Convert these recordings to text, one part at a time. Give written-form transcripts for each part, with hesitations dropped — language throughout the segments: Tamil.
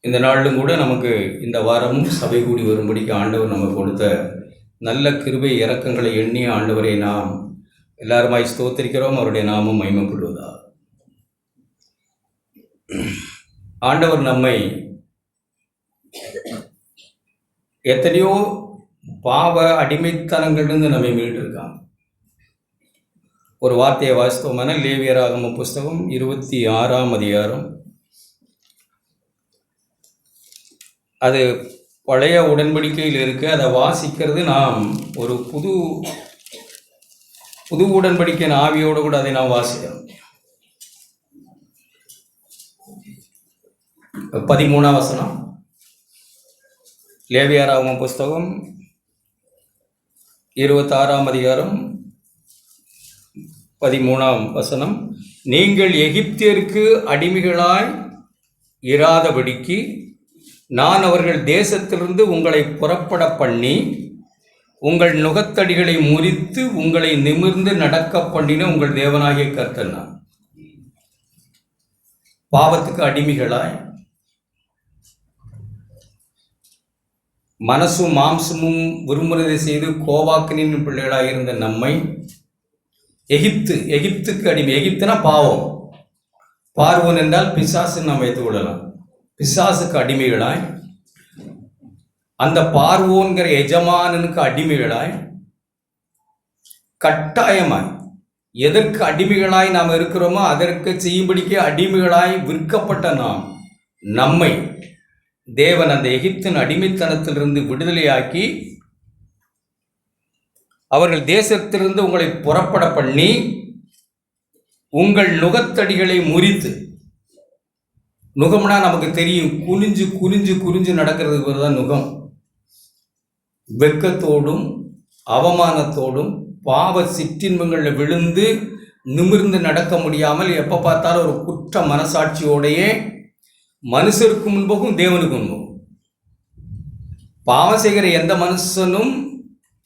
இந்த நாளிலும் கூட நமக்கு இந்த வாரமும் சபை கூடி வரும்படிக்கு ஆண்டவர் நமக்கு கொடுத்த நல்ல கிருபை இரக்கங்களை எண்ணிய ஆண்டவரை நாம் எல்லாருமாய் ஸ்தோத்திரிக்கிறோம். அவருடைய நாமம் மகிமைப்படுவதா. ஆண்டவர் நம்மை எத்தனையோ பாவ அடிமைத்தனங்களிலிருந்து நம்மை மீட்டிருக்கான். ஒரு வார்த்தையை வாசித்தோமான லேவியராகம புஸ்தகம் 26ஆம் அதிகாரம். அது பழைய உடன்படிக்கையில் இருக்கு. அதை வாசிக்கிறது நாம் ஒரு புது உடன்படிக்கையின் ஆவியோடு கூட அதை நாம் வாசிக்கிறோம். 13ஆம் வசனம், லேவியராகம புஸ்தகம் 26ஆம் அதிகாரம் 13ஆம் வசனம். நீங்கள் எகிப்தியருக்கு அடிமைகளாய் இராதபடிக்கு நான் அவர்கள் தேசத்திலிருந்து உங்களை புறப்பட பண்ணி உங்கள் நுகத்தடிகளை முறித்து உங்களை நிமிர்ந்து நடக்க பண்ணின உங்கள் தேவனாகிய கர்த்தர் நான். பாவத்துக்கு அடிமைகளாய் மனசும் மாம்சமும் விரும்புவதை செய்து கோவாக்கினின் பிள்ளைகளாக இருந்த நம்மை எகிப்துக்கு அடிமை. எகிப்துனா பாவம். பார்வோன் என்றால் பிசாசு நாம் வைத்துக் கொள்ளலாம். பிசாசுக்கு அடிமைகளாய், அந்த பார்வோன்கிற எஜமானனுக்கு அடிமைகளாய், கட்டாயமாய் எதற்கு அடிமைகளாய் நாம் இருக்கிறோமோ அதற்கு செய்யும்படிக்கு அடிமைகளாய் விற்கப்பட்ட நம்மை தேவன் அந்த எகிப்தின் அடிமைத்தனத்திலிருந்து விடுதலையாக்கி அவர்கள் தேசத்திலிருந்து உங்களை புறப்பட பண்ணி உங்கள் நுகத்தடிகளை முறித்து, நுகம்னா நமக்கு தெரியும், குனிஞ்சு குனிஞ்சு குனிஞ்சு நடக்கிறதுக்கு தான் நுகம். வெட்கத்தோடும் அவமானத்தோடும் பாவ சிற்றின்பங்களில் விழுந்து நிமிர்ந்து நடக்க முடியாமல் எப்போ பார்த்தாலும் ஒரு குற்ற மனசாட்சியோடையே மனுஷருக்கு முன்பகும் தேவனுக்கு முன்பகும். பாவம் செய்கிற எந்த மனுஷனும்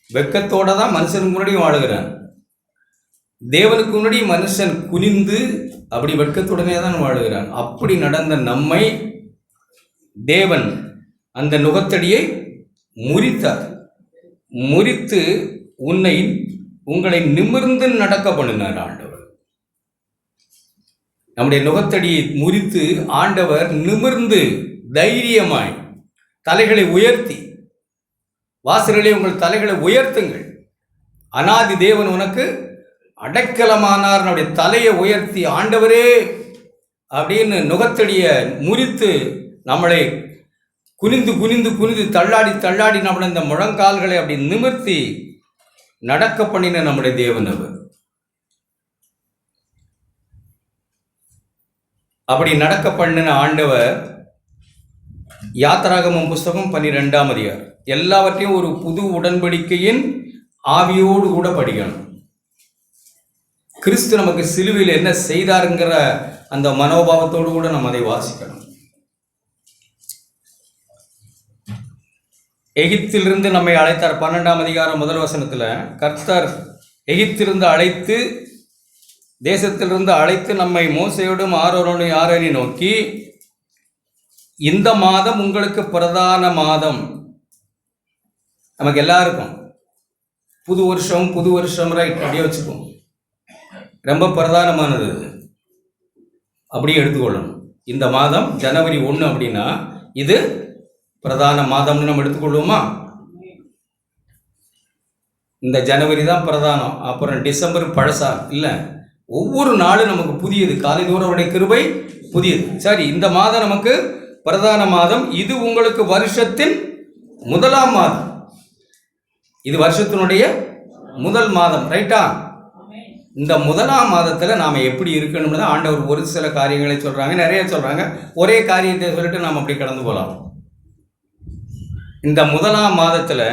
வெட்கத்தோட தான் மனுஷனுக்கு முன்னாடி வாழுகிறான். தேவனுக்கு முன்னாடி மனுஷன் குனிந்து அப்படி வெட்கத்துடனே தான் வாழுகிறான். அப்படி நடந்த நம்மை தேவன் அந்த நுகத்தடியை முறித்தார். முறித்து உங்களை நிமிர்ந்து நடக்க பண்ணினார் ஆண்டவர். நம்முடைய நுகத்தடியை முறித்து ஆண்டவர் நிமிர்ந்து தைரியமாய் தலைகளை உயர்த்தி, வாசல்களே உங்கள் தலைகளை உயர்த்துங்கள், அனாதி தேவன் உனக்கு அடைக்கலமானார். நம்முடைய தலையை உயர்த்தி ஆண்டவரே அப்படின்னு நுகத்தடிய முறித்து நம்மளை குனிந்து குனிந்து குனிந்து தள்ளாடி தள்ளாடி நம்மளை இந்த முழங்கால்களை அப்படி நிமிர்த்தி நடக்க பண்ணின நம்முடைய தேவன் அவர். அப்படி நடக்க பண்ணின ஆண்டவர் யாத்திராகமம் புஸ்தகம் 12ஆம் அதிகாரம். எல்லாவற்றையும் ஒரு புது உடன்படிக்கையின் ஆவியோடு கூட படிக்கணும். கிறிஸ்து நமக்கு சிலுவையில் என்ன செய்தாருங்கிற அந்த மனோபாவத்தோடு கூட நம்ம அதை வாசிக்கணும். எகிப்திலிருந்து நம்மை அழைத்தார். 12ஆம் அதிகாரம் 1 வசனத்துல கர்த்தர் எகிப்திலிருந்து அழைத்து, தேசத்திலிருந்து அழைத்து நம்மை மோசையோடும் ஆரோனை நோக்கி, இந்த மாதம் உங்களுக்கு பிரதான மாதம். நமக்கு எல்லாருக்கும் புது வருஷம் ரைட், அப்படியே வச்சுக்கோம். ரொம்ப பிரதானமானது, அப்படியே எடுத்துக்கொள்ளணும். இந்த மாதம் ஜனவரி 1 அப்படின்னா இது பிரதான மாதம்னு நம்ம எடுத்துக்கொள்வோமா? இந்த ஜனவரி தான் பிரதானம், அப்புறம் டிசம்பர் பழசா இல்லை. ஒவ்வொரு நாளும் நமக்கு புதியது. காலைதோறும் அவருடைய கிருபை புதியது. சரி, இந்த மாதம் நமக்கு பிரதான மாதம். இது உங்களுக்கு வருஷத்தின் முதலாம் மாதம். இது வருஷத்தினுடைய முதல் மாதம், ரைட்டா? இந்த முதலாம் மாதத்தில் நாம் எப்படி இருக்கணும்னு தான் ஆண்டவர் ஒரு சில காரியங்களை சொல்கிறாங்க, நிறைய சொல்கிறாங்க. ஒரே காரியத்தை சொல்லிட்டு நாம் அப்படி கடந்து போகலாம். இந்த முதலாம் மாதத்தில்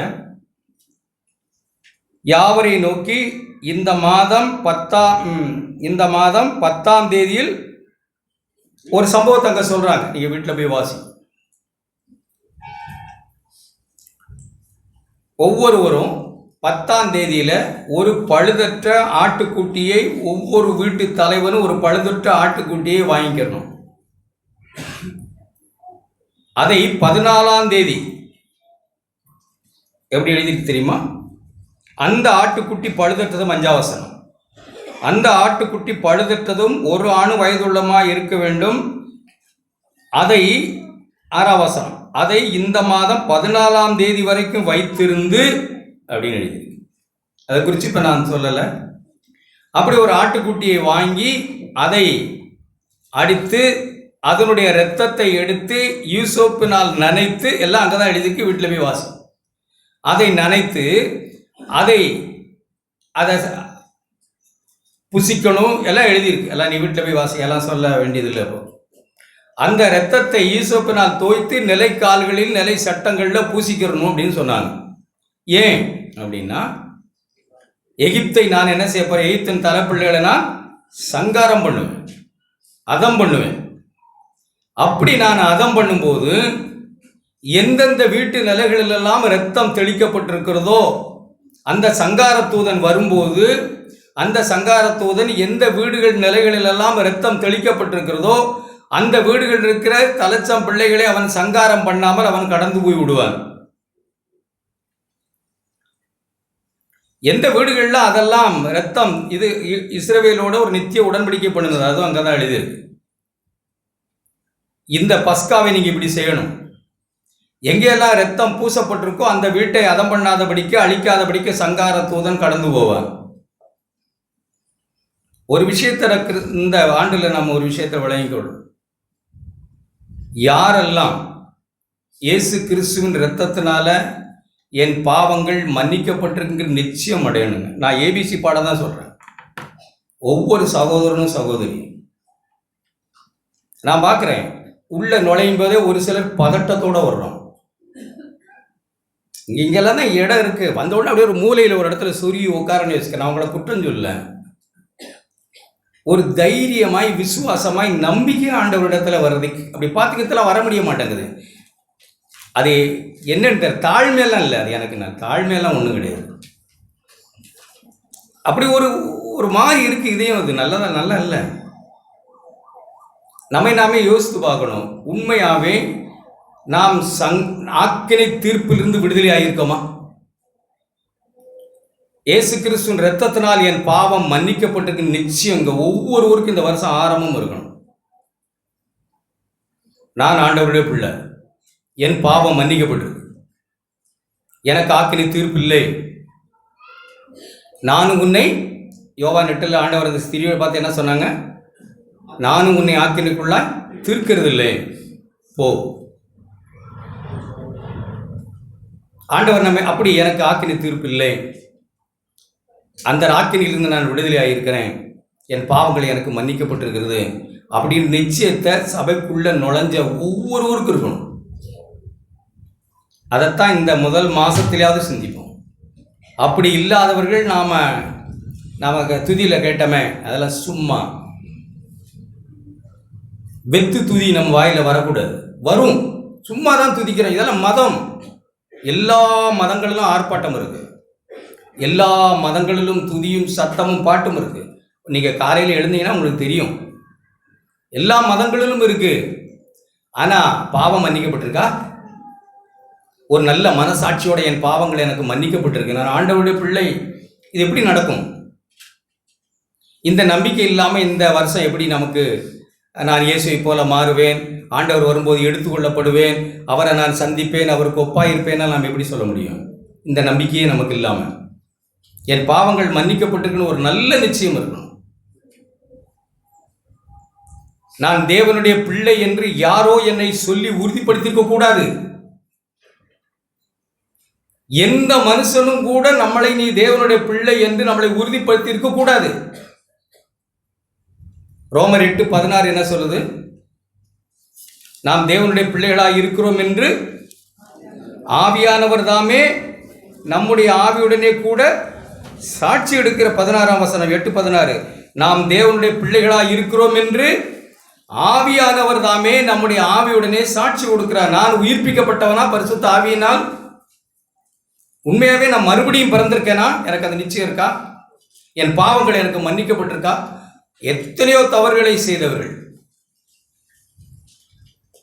யாவரை நோக்கி இந்த மாதம் 10ஆம் தேதியில் ஒரு சம்பவத்தை அங்கே சொல்கிறாங்க. நீங்கள் வீட்டில் போய் வாசி. ஒவ்வொருவரும் 10ஆம் தேதியில் ஒரு பழுதற்ற ஆட்டுக்குட்டியை, ஒவ்வொரு வீட்டு தலைவரும் ஒரு பழுதற்ற ஆட்டுக்குட்டியை வாங்கிக்கணும். அதை 14ஆம் தேதி எப்படி எழுதிருக்கு தெரியுமா? அந்த ஆட்டுக்குட்டி பழுதற்றதும் 5ஆம் வசனம். அந்த ஆட்டுக்குட்டி பழுதற்றதும் 1 ஆணு வயதுள்ளமா இருக்க வேண்டும். அதை 6ஆம் வசனம், அதை இந்த மாதம் 14ஆம் தேதி வரைக்கும் வைத்திருந்து அப்படின்னு எழுதியிருக்கு. அதை குறித்து இப்போ நான் சொல்லலை. அப்படி ஒரு ஆட்டுக்குட்டியை வாங்கி அதை அடித்து அதனுடைய இரத்தத்தை எடுத்து யூசோப்பினால் நனைத்து, எல்லாம் அங்கே தான் எழுதியிருக்கு, வீட்டில் போய் வாசம். அதை நனைத்து அதை புசிக்கணும், எல்லாம் எழுதியிருக்கு. எல்லாம் நீ வீட்டில் போய் வாசி, எல்லாம் சொல்ல வேண்டியதில்லை. இப்போ அந்த இரத்தத்தை ஈசோப்பினால் தோய்த்து நிலை கால்களில் நிலை சட்டங்களில் பூசிக்கிறணும் அப்படின்னு சொன்னாங்க. ஏன் அப்படின்னா, எகிப்தை நான் என்ன செய்ய போறேன், எகிப்தின் தலைப்பிள்ளைகளை நான் சங்காரம் பண்ணுவேன், அதம் பண்ணுவேன். அப்படி நான் அதம் பண்ணும்போது எந்தெந்த வீட்டு நிலைகளிலெல்லாம் இரத்தம் தெளிக்கப்பட்டிருக்கிறதோ அந்த சங்கார தூதன் வரும்போது, அந்த சங்கார தூதன் எந்த வீடுகள் நிலைகளிலெல்லாம் இரத்தம் தெளிக்கப்பட்டிருக்கிறதோ அந்த வீடுகள் இருக்கிற தலைச்சம் பிள்ளைகளை அவன் சங்காரம் பண்ணாமல் அவன் கடந்து போய் விடுவான். எந்த வீடுகளில் அதெல்லாம் இரத்தம், இது இஸ்ரவேலோட ஒரு நித்திய உடன்படிக்கை பண்ணுது, அதுவும் அங்கே தான் எழுதியிருக்கு. இந்த பஸ்காவை நீங்கள் இப்படி செய்யணும். எங்கெல்லாம் இரத்தம் பூசப்பட்டிருக்கோ அந்த வீட்டை அதம் பண்ணாதபடிக்கு, அழிக்காதபடிக்கு சங்கார தூதன் கடந்து போவான். ஒரு விஷயத்தை இந்த ஆண்டில் நம்ம ஒரு விஷயத்தை விளங்கிக்கொள்ளும். யாரெல்லாம் இயேசு கிறிஸ்துவின் இரத்தத்தினால என் பாவங்கள் மன்னிக்கப்பட்டிருக்குங்கிற நிச்சயம் அடையணுங்க. நான் ஏபிசி பாடம் தான் சொல்கிறேன். ஒவ்வொரு சகோதரனும் சகோதரியும் நான் பார்க்குறேன், உள்ள நுழையும் போதே ஒரு சிலர் பதட்டத்தோடு வர்றோம். இங்கெல்லாம் தான் இடம் இருக்குது, வந்த உடனே அப்படியே ஒரு மூலையில் ஒரு இடத்துல சொருகி உட்காரன்னு வச்சுக்க. நான் உங்களை குற்றம் சொல்ல, ஒரு தைரியமாய் விசுவாசமாய் நம்பிக்கை ஆண்டவரிடத்துல வர்றதுக்கு அப்படி பார்த்துக்கிறதுலாம் வர முடிய மாட்டேங்குது. அது என்னன்னு தாழ்மையெல்லாம் இல்லை, அது எனக்கு நான் தாழ்மையெல்லாம் ஒன்றும் கிடையாது. அப்படி ஒரு ஒரு மாதிரி இருக்குது இதையும். அது நல்லதா நல்லா இல்லை. நம்மை நாமே யோசித்து பார்க்கணும். உண்மையாகவே நாம் ஆக்கினை தீர்ப்பிலிருந்து விடுதலை ஆகியிருக்கோமா? இயேசு கிறிஸ்துவின் இரத்தத்தினால் என் பாவம் மன்னிக்கப்பட்டிருக்கு நிச்சயம். இங்கே ஒவ்வொருவருக்கும் இந்த வருஷம் ஆரம்பம் இருக்கணும். நான் ஆண்டவருடைய பிள்ளை, என் பாவம் மன்னிக்கப்பட்டிருக்கு, எனக்கு ஆக்கினை தீர்ப்பு இல்லை. நானும் உன்னை, யோவான் 8 ஆண்டவர் அந்த ஸ்திரியை பார்த்து என்ன சொன்னாங்க, நானும் உன்னை ஆக்கினைக்குள்ளாய் தீர்க்கிறது இல்லை, போ. ஆண்டவர் நம்ம அப்படி எனக்கு ஆக்கினை தீர்ப்பு இல்லை, அந்த ஆக்கினிலிருந்து நான் விடுதலை ஆகியிருக்கிறேன், என் பாவங்கள் எனக்கு மன்னிக்கப்பட்டிருக்கிறது அப்படின்னு நிச்சயத்தை சபைக்குள்ள நுழைஞ்ச ஒவ்வொருவருக்கும் இருக்கணும். அதைத்தான் இந்த முதல் மாதத்திலேயாவது சிந்திப்போம். அப்படி இல்லாதவர்கள் நமக்கு துதியில் கேட்டோமே, அதெல்லாம் சும்மா வெத்து துதி நம்ம வாயில் வரக்கூடாது. வரும், சும்மா தான் துதிக்கிறோம், இதெல்லாம் மதம். எல்லா மதங்களிலும் ஆர்ப்பாட்டம் இருக்குது, எல்லா மதங்களிலும் துதியும் சத்தமும் பாட்டும் இருக்கு. நீங்கள் காலையில் எழுந்தீங்கன்னா உங்களுக்கு தெரியும், எல்லா மதங்களிலும் இருக்கு. ஆனால் பாவம் மன்னிக்கப்பட்டிருக்கா? ஒரு நல்ல மனசாட்சியோட என் பாவங்கள் எனக்கு மன்னிக்கப்பட்டிருக்கு, நான் ஆண்டவருடைய பிள்ளை, இது எப்படி நடக்கும்? இந்த நம்பிக்கை இல்லாமல் இந்த வருஷம் எப்படி நமக்கு நான் இயேசுவை போல மாறுவேன், ஆண்டவர் வரும்போது எடுத்துக்கொள்ளப்படுவேன், அவரை நான் சந்திப்பேன், அவருக்கு ஒப்பாயிருப்பேன்னா நாம் எப்படி சொல்ல முடியும்? இந்த நம்பிக்கையே நமக்கு இல்லாமல் என் பாவங்கள் மன்னிக்கப்பட்டிருக்குன்னு ஒரு நல்ல நிச்சயம் இருக்கணும். நான் தேவனுடைய பிள்ளை என்று யாரோ என்னை சொல்லி உறுதிப்படுத்தியிருக்க கூடாது. எந்த மனுஷனும் கூட நம்மளை நீ தேவனுடைய பிள்ளை என்று நம்மளை உறுதிப்படுத்தி இருக்க கூடாது. ரோமர் 8:16 என்ன சொல்லுது? நாம் தேவனுடைய பிள்ளைகளாக இருக்கிறோம் என்று ஆவியானவர் தாமே நம்முடைய ஆவியுடனே கூட சாட்சி எடுக்கிற 16ஆம் வசனம் 8:16. நாம் தேவனுடைய பிள்ளைகளாக இருக்கிறோம் என்று ஆவியானவர் தாமே நம்முடைய ஆவியுடனே சாட்சி கொடுக்கிறார். நான் உயிர்ப்பிக்கப்பட்டவனா பரிசுத்த ஆவியினால்? உண்மையாகவே நான் மறுபடியும் பிறந்திருக்கேனா? எனக்கு அது நிச்சயம் இருக்கா? என் பாவங்கள் எனக்கு மன்னிக்கப்பட்டிருக்கா? எத்தனையோ தவறுகளை செய்தவர்கள்,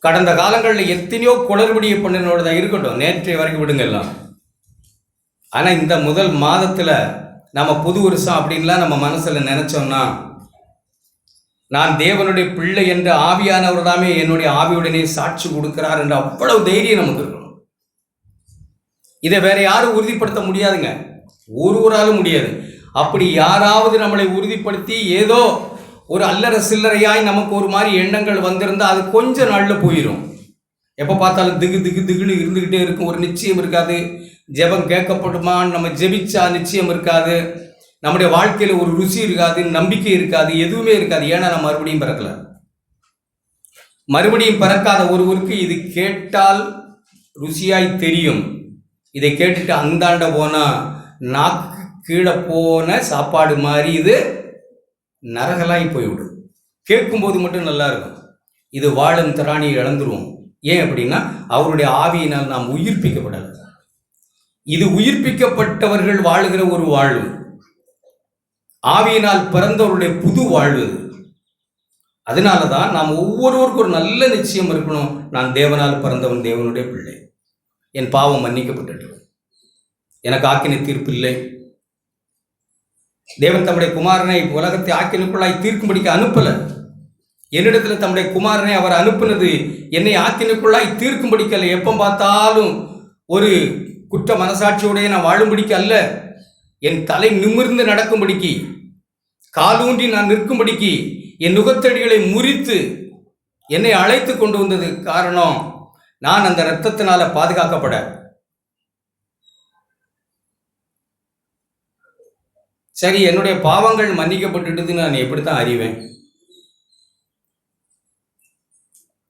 கடந்த காலங்களில் எத்தனையோ குளறுபடியை பண்ணினோட இருக்கட்டும், நேற்றைய வரைக்கும் விடுங்க எல்லாம். ஆனால் இந்த முதல் மாதத்தில் நம்ம புது வருஷம் அப்படின்லாம் நம்ம மனசில் நினச்சோம்னா, நான் தேவனுடைய பிள்ளை என்ற ஆவியானவர் தாமே என்னுடைய ஆவியுடனே சாட்சி கொடுக்கிறார் என்ற அவ்வளவு தைரியம் நமக்கு இருக்கணும். இதை வேற யாரும் உறுதிப்படுத்த முடியாதுங்க, ஒருவராலும் முடியாது. அப்படி யாராவது நம்மளை உறுதிப்படுத்தி ஏதோ ஒரு அல்லற சில்லறையாய் நமக்கு ஒரு மாதிரி எண்ணங்கள் வந்திருந்தால் அது கொஞ்ச நாளில் போயிடும். எப்போ பார்த்தாலும் திகு திகு திகுன்னு இருந்துக்கிட்டே இருக்கும், ஒரு நிச்சயம் இருக்காது. ஜெபம் கேட்கப்படுமான்னு நம்ம ஜெபிச்சா நிச்சயம் இருக்காது, நம்முடைய வாழ்க்கையில் ஒரு ருசி இருக்காது, நம்பிக்கை இருக்காது, எதுவுமே இருக்காது. ஏன்னா நம்ம மறுபடியும் பிறக்கல. மறுபடியும் பிறக்காத ஒருவருக்கு இது கேட்டால் ருசியாய் தெரியும். இதை கேட்டுட்டு அந்தாண்ட போனால் நாக்கு கீழே போன சாப்பாடு மாதிரி இது நரகலாய் போய்விடும். கேட்கும்போது மட்டும் நல்லா இருக்கும், இது வாழும் திராணியை இழந்துருவோம். ஏன் அப்படின்னா அவருடைய ஆவியினால் நாம் உயிர்ப்பிக்கப்படலை. இது உயிர்ப்பிக்கப்பட்டவர்கள் வாழுகிற ஒரு வாழ்வு, ஆவியினால் பிறந்தவருடைய புது வாழ்வு. அதனால தான் நாம் ஒவ்வொருவருக்கும் ஒரு நல்ல நிச்சயம் இருக்கணும். நான் தேவனால் பிறந்தவன், தேவனுடைய பிள்ளை, என் பாவம் மன்னிக்கப்பட்டு, எனக்கு ஆக்கினை தீர்ப்பு இல்லை. தேவன் தம்முடைய குமாரனை உலகத்தை ஆக்கினுக்குள்ளாய் தீர்க்கும்படிக்கு அனுப்பல. என்னிடத்தில் தம்முடைய குமாரனை அவர் அனுப்புனது என்னை ஆக்கினுக்குள்ளாய் தீர்க்கும்படிக்கல்ல, எப்போ பார்த்தாலும் ஒரு குற்ற மனசாட்சியோடைய நான் வாழும்படிக்கு அல்ல, என் தலை நிமிர்ந்து நடக்கும்படிக்கு, காலூன்றி நான் நிற்கும்படிக்கு, என் நுகத்தடிகளை முறித்து என்னை அழைத்து கொண்டு வந்தது. காரணம், நான் அந்த இரத்தத்தினால பாதுகாக்கப்பட. சரி, என்னுடைய பாவங்கள் மன்னிக்கப்பட்டுட்டுதுன்னு நான் எப்படித்தான் அறிவேன்?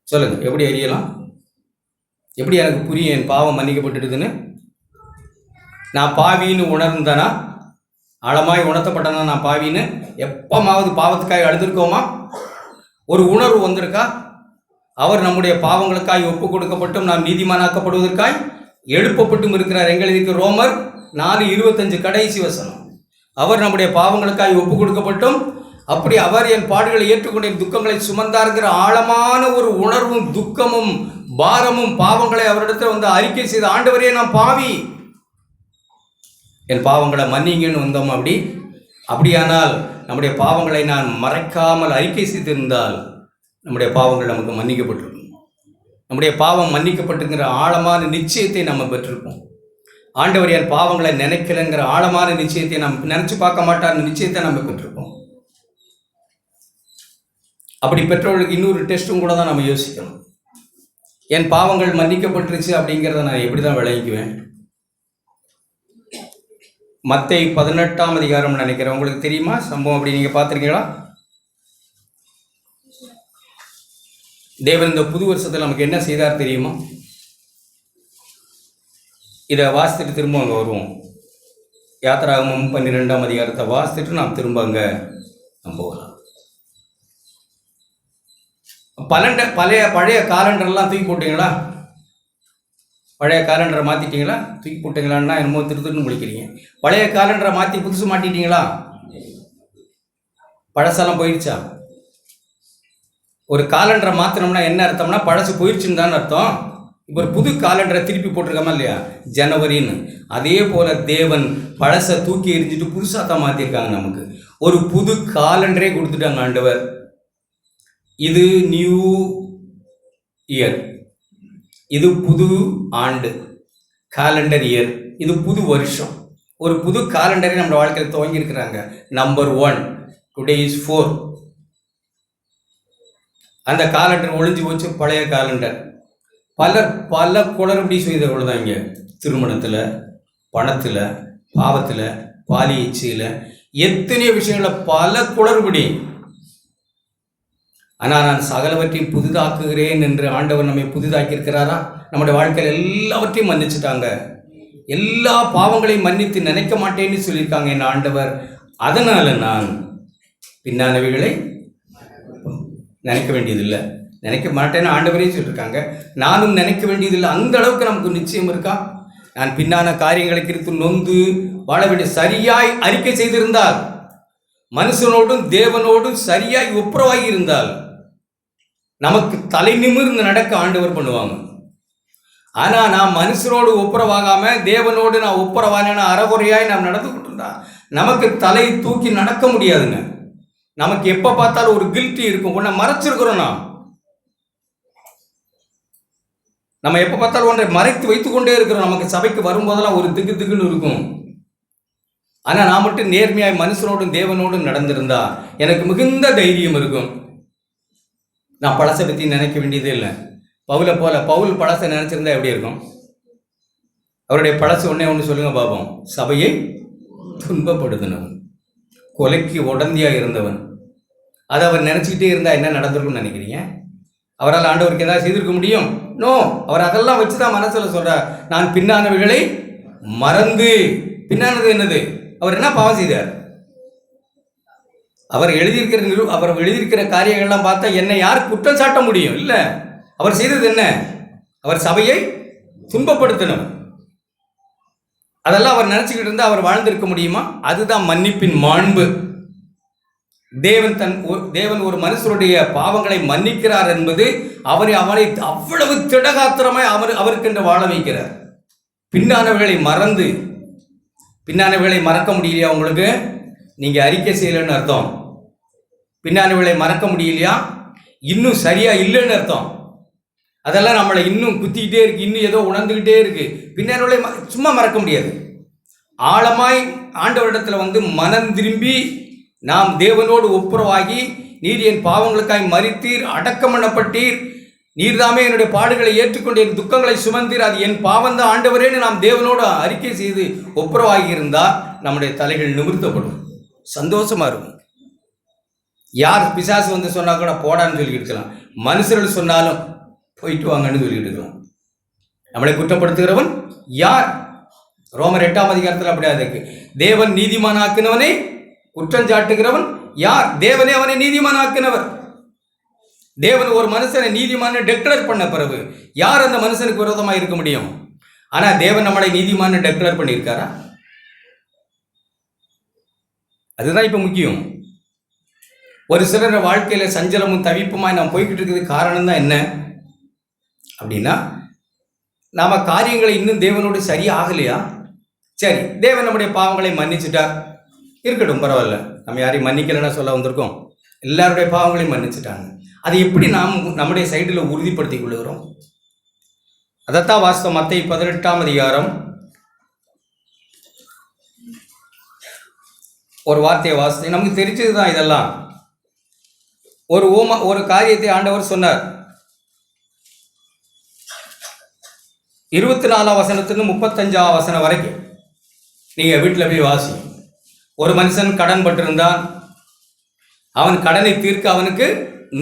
சொல்லுங்க, எப்படி அறியலாம்? எப்படி எனக்கு புரியும் என் பாவம் மன்னிக்கப்பட்டுடுதுன்னு? நான் பாவின்னு உணர்ந்தனா, ஆழமாய் உணர்த்தப்பட்டனா நான் பாவின்னு? எப்பமாவது பாவத்துக்காய் அழுதுருக்கோமா? ஒரு உணர்வு வந்திருக்கா? அவர் நம்முடைய பாவங்களுக்காய் ஒப்பு கொடுக்கப்பட்டும் நாம் நீதிமானாக்கப்படுவதற்காய் எழுப்பப்பட்டும் இருக்கிறார். எங்களுக்கு ரோமர் 4:25 கடைசி வசனம். அவர் நம்முடைய பாவங்களுக்காய் ஒப்பு கொடுக்கப்பட்டும், அப்படி அவர் என் பாடுகளை ஏற்றுக்கொண்ட துக்கங்களை சுமந்தார்கிற ஆழமான ஒரு உணர்வும் துக்கமும் பாரமும் பாவங்களை அவரிடத்தில் வந்து அறிக்கை செய்த ஆண்டவரே நான் பாவி, என் பாவங்களை மன்னிங்கன்னு வந்தோம். அப்படியானால் நம்முடைய பாவங்களை நான் மறைக்காமல் அறிக்கை செய்திருந்தால் நம்முடைய பாவங்கள் நமக்கு மன்னிக்கப்பட்டிருக்கும். நம்முடைய பாவம் மன்னிக்கப்பட்டிருக்கிற ஆழமான நிச்சயத்தை நம்ம பெற்றிருப்போம். ஆண்டவர் என் பாவங்களை நினைக்கலைங்கிற ஆழமான நிச்சயத்தை நம்ம நினைச்சு பார்க்க மாட்டார் நிச்சயத்தை நம்ம பெற்றிருப்போம். அப்படி பெற்றவர்களுக்கு இன்னொரு டெஸ்ட்டும் கூட தான் நம்ம யோசிக்கணும். என் பாவங்கள் மன்னிக்கப்பட்டுருச்சு அப்படிங்கிறத நான் எப்படி தான் விளங்கிக்குவேன்? மத்தேயு 18ஆம் அதிகாரம் நினைக்கிறேன், உங்களுக்கு தெரியுமா சம்பவம்? அப்படி நீங்கள் பார்த்துருக்கீங்களா? தேவன் இந்த புது வருஷத்தில் நமக்கு என்ன செய்தார் தெரியுமா? இதை வாசித்துட்டு திரும்ப அங்கே வருவோம். யாத்திராகமம் 12ஆம் அதிகாரத்தை வாசித்துட்டு நாம் திரும்ப அங்கே நம்ம போகலாம். பழைய காலண்டர்லாம் தூக்கி போட்டிங்களா? பழைய காலண்டரை மாற்றிட்டீங்களா? தூக்கி போட்டிங்களான்னா என்னமோ திருத்துன்னு முடிக்கிறீங்க. பழைய காலண்டரை மாற்றி புதுசு மாட்டிட்டீங்களா? பழசெல்லாம் போயிடுச்சா? ஒரு காலண்டரை மாற்றினோம்னா என்ன அர்த்தம்னா பழசு போயிடுச்சுன்னு தான் அர்த்தம். இப்போ ஒரு புது காலண்டரை திருப்பி போட்டிருக்கோமா இல்லையா, ஜனவரின்னு. அதே போல் தேவன் பழசை தூக்கி எரிஞ்சிட்டு புதுசாக தான் மாற்றிருக்காங்க. நமக்கு ஒரு புது காலண்டரே கொடுத்துட்டாங்க ஆண்டவர். இது நியூ இயர், இது புது ஆண்டு, காலண்டர் இயர், இது புது வருஷம். ஒரு புது காலண்டரை நம்ம வாழ்க்கையில் துவங்கியிருக்கிறாங்க. Number 1, today is 4. அந்த காலண்டர் ஒழிஞ்சு போச்சு, பழைய காலண்டர். பல குளறுபடி செய்தவர்கள் தான் இங்கே. திருமணத்தில், பணத்தில், பாவத்தில், பாலியச்சியில், எத்தனையோ விஷயங்களில் பல குளறுபடி. ஆனால் நான் சகலவற்றையும் புதிதாக்குகிறேன் என்று ஆண்டவர் நம்மை புதிதாக்கி இருக்கிறாரா? நம்முடைய வாழ்க்கையில் எல்லாவற்றையும் மன்னிச்சுட்டாங்க. எல்லா பாவங்களையும் மன்னித்து நினைக்க மாட்டேன்னு சொல்லியிருக்காங்க என் ஆண்டவர். அதனால் நான் பின்னானவைகளை நினைக்க வேண்டியதில்லை, நினைக்க மாட்டேன்னு ஆண்டவரே சொல்லியிருக்காங்க. நானும் நினைக்க வேண்டியதில்லை. அந்த அளவுக்கு நமக்கு நிச்சயம் இருக்கா? நான் பின்னான காரியங்களை குறித்து நொந்து வாழ வேண்டிய சரியாய் அறிக்கை செய்திருந்தால், மனுஷனோடும் தேவனோடும் சரியாய் ஒப்புரவாகி இருந்தால் நமக்கு தலை நிமிர்ந்து நடக்க ஆண்டவர் பண்ணுவாங்க. ஆனால் நாம் மனுஷனோடு ஒப்புரவாகாம தேவனோடு நான் ஒப்புரவான அறகுறையாய் நாம் நடந்துக்கிட்டு இருந்தா நமக்கு தலை தூக்கி நடக்க முடியாதுங்க. நமக்கு எப்போ பார்த்தாலும் ஒரு கில்ட்டி இருக்கும். ஒன்றை மறைச்சிருக்கிறோம். நம்ம எப்போ பார்த்தாலும் ஒன்றை மறைத்து வைத்துக்கொண்டே இருக்கிறோம். நமக்கு சபைக்கு வரும்போதெல்லாம் ஒரு திக்கு திக்குன்னு இருக்கும். ஆனால் நான் மட்டும் நேர்மையாய் மனுஷனோடும் தேவனோடும் நடந்திருந்தா எனக்கு மிகுந்த தைரியம் இருக்கும். நான் பழசை பற்றி நினைக்க வேண்டியதே இல்லை. பவுலை போல பவுல் பழசை நினைச்சிருந்தா எப்படி இருக்கும்? அவருடைய பழசு ஒன்று சொல்லுங்க பாப்போம். சபையை துன்பப்படுத்தினவன், கொலைக்கு உடந்தையாக இருந்தவன். அதை அவர் நினச்சிக்கிட்டே இருந்தால் என்ன நடந்திருக்கும்னு நினைக்கிறீங்க? அவரால் ஆண்டவருக்கு ஏதாவது செய்திருக்க முடியும்? நோ. அவர் அதெல்லாம் வச்சு தான் மனசில் சொல்கிறார், நான் பின்னானவைகளை மறந்து. பின்னானது என்னது? அவர் என்ன பாவம் செய்தார்? அவர் எழுதியிருக்கிற காரியங்கள்லாம் பார்த்தா என்னை யார் குற்றம் சாட்ட முடியும்? இல்லை. அவர் செய்தது என்ன? அவர் சபையை துன்பப்படுத்தினவர். அதெல்லாம் அவர் நினச்சிக்கிட்டு இருந்தால் அவர் வாழ்ந்திருக்க முடியுமா? அதுதான் மன்னிப்பின் மாண்பு. தேவன் ஒரு மனுஷருடைய பாவங்களை மன்னிக்கிறார் என்பது அவரை அவ்வளவு திடகாத்திரமாய் அவருக்கென்று வாழ வைக்கிறார். பின்னானவைகளை மறக்க முடியலையா உங்களுக்கு? நீங்கள் அறிக்கை செய்யலைன்னு அர்த்தம். பின்னானவைகளை மறக்க முடியலையா? இன்னும் சரியா இல்லைன்னு அர்த்தம். அதெல்லாம் நம்மளை இன்னும் குத்திக்கிட்டே இருக்கு, இன்னும் ஏதோ உணர்ந்துக்கிட்டே இருக்கு. பின்னானவைகளை சும்மா மறக்க முடியாது. ஆழமாய் ஆண்டவரிடத்தில் மனம் திரும்பி நாம் தேவனோடு ஒப்புரவாகி, நீர் என் பாவங்களுக்காய் மரித்தீர், அடக்கம் பண்ணப்பட்டீர், நீர் தாமே என்னுடைய பாடுகளை ஏற்றுக்கொண்டு என் துக்கங்களை சுமந்தீர், அது என் பாவந்தான் ஆண்டவரேன்னு நாம் தேவனோடு அறிக்கை செய்து ஒப்புரவாகி இருந்தால் நம்முடைய தலைகள் நிமிர்த்தப்படும். சந்தோஷமா இருக்கும். யார் பிசாசு சொன்னா கூட போடான்னு சொல்லிக்கிட்டு இருக்கலாம். மனுஷர்கள் சொன்னாலும் போயிட்டு வாங்கன்னு சொல்லிக்கிட்டு இருக்கலாம். நம்மளை குற்றப்படுத்துகிறவன் யார்? ரோமர் 8ஆம் அதிகாரத்தில் அப்படியா இருக்கு. தேவன் நீதிமானாக்கினவனை குற்றம் சாட்டுகிறவன் யார்? தேவனே அவனை நீதிமானாக்கினவர். தேவன் ஒரு மனுஷனை நீதிமான டெக்ளேர் பண்ண பிறகு யார் அந்த மனுஷனுக்கு விரோதமாக இருக்க முடியும்? ஆனால் தேவன் நம்மளை நீதிமான டெக்ளேர் பண்ணியிருக்காரா? அதுதான் இப்போ முக்கியம். ஒரு சிலர் வாழ்க்கையில் சஞ்சலமும் தவிப்புமாய் நாம் போய்கிட்டு இருக்கிறது காரணம் தான் என்ன அப்படின்னா, நாம் காரியங்களை இன்னும் தேவனோடு சரியாகலையா? சரி, தேவன் நம்முடைய பாவங்களை மன்னிச்சுட்டார், இருக்கட்டும், பரவாயில்ல. நம்ம யாரையும் மன்னிக்கலைன்னா சொல்ல வந்திருக்கோம். எல்லாருடைய பாவங்களையும் மன்னிச்சுட்டாங்க. அதை எப்படி நாம் நம்முடைய சைடில் உறுதிப்படுத்திக் கொள்ளுகிறோம்? அதைத்தான் வாஸ்தவம். மத்தேயு 18ஆம் அதிகாரம் ஒரு வார்த்தையை வாசி. நமக்கு தெரிஞ்சது தான் இதெல்லாம். ஒரு காரியத்தை ஆண்டவர் சொன்னார். 24ஆம் வசனத்திலிருந்து 35ஆம் வசனம் வரைக்கும் நீங்கள் வீட்டில் போய் வாசி. ஒரு மனுஷன் கடன் பட்டிருந்தான். அவன் கடனை தீர்க்க அவனுக்கு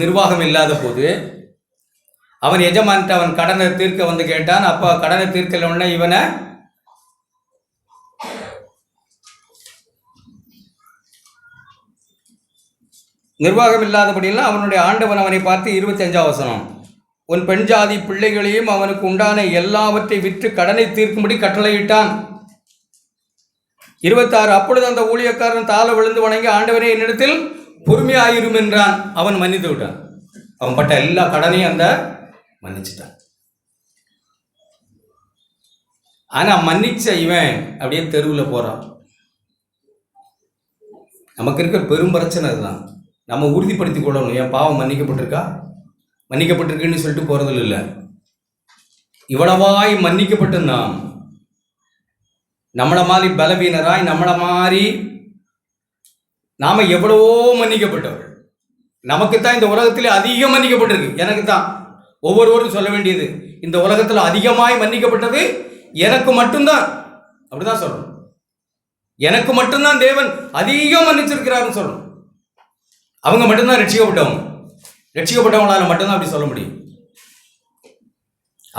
நிர்வாகம் இல்லாத போது அவன் எஜமான்ட்ட அவன் கடனை தீர்க்க கேட்டான். அப்போ கடனை தீர்க்கல உடனே இவனை நிர்வாகம் இல்லாதபடியெல்லாம் அவனுடைய ஆண்டவன் அவனை பார்த்து 25ஆம் வசனம், உன் பெண் ஜாதி பிள்ளைகளையும் அவனுக்கு உண்டான எல்லாவற்றை விற்று கடனை தீர்க்கும்படி கட்டளையிட்டான். 26, அப்பொழுது அந்த ஊழியக்காரன் தாழ விழுந்து வணங்கி, ஆண்டவரே என்னிடத்தில் பொறுமையாயிரும் என்றான். அவன் மன்னித்து விட்டான். அவன் பட்ட எல்லா கடனையும் மன்னிச்சுட்டான். ஆனா மன்னிச்ச இவன் அப்படியே தெருவில் போறான். நமக்கு இருக்கிற பெரும் பிரச்சனை அதுதான். நம்ம உறுதிப்படுத்தி கொள்ளணும். என் பாவம் மன்னிக்கப்பட்டிருக்குன்னு சொல்லிட்டு போறதில்ல. இல்லை, இவ்வளவாய் மன்னிக்கப்பட்டு நம்மளை மாதிரி பலவீனராய், நம்மளை மாதிரி நாம எவ்வளவோ மன்னிக்கப்பட்டவர்கள். நமக்குத்தான் இந்த உலகத்திலே அதிகம் மன்னிக்கப்பட்டிருக்கு. எனக்கு தான் ஒவ்வொருவரும் சொல்ல வேண்டியது, இந்த உலகத்தில் அதிகமாய் மன்னிக்கப்பட்டது எனக்கு மட்டும்தான். அப்படிதான் சொல்லணும். எனக்கு மட்டும்தான் தேவன் அதிகம் மன்னிச்சிருக்கிறாருன்னு சொல்லணும். அவங்க மட்டும்தான் ரட்சிக்கப்பட்டவங்களால மட்டும்தான் அப்படி சொல்ல முடியும்.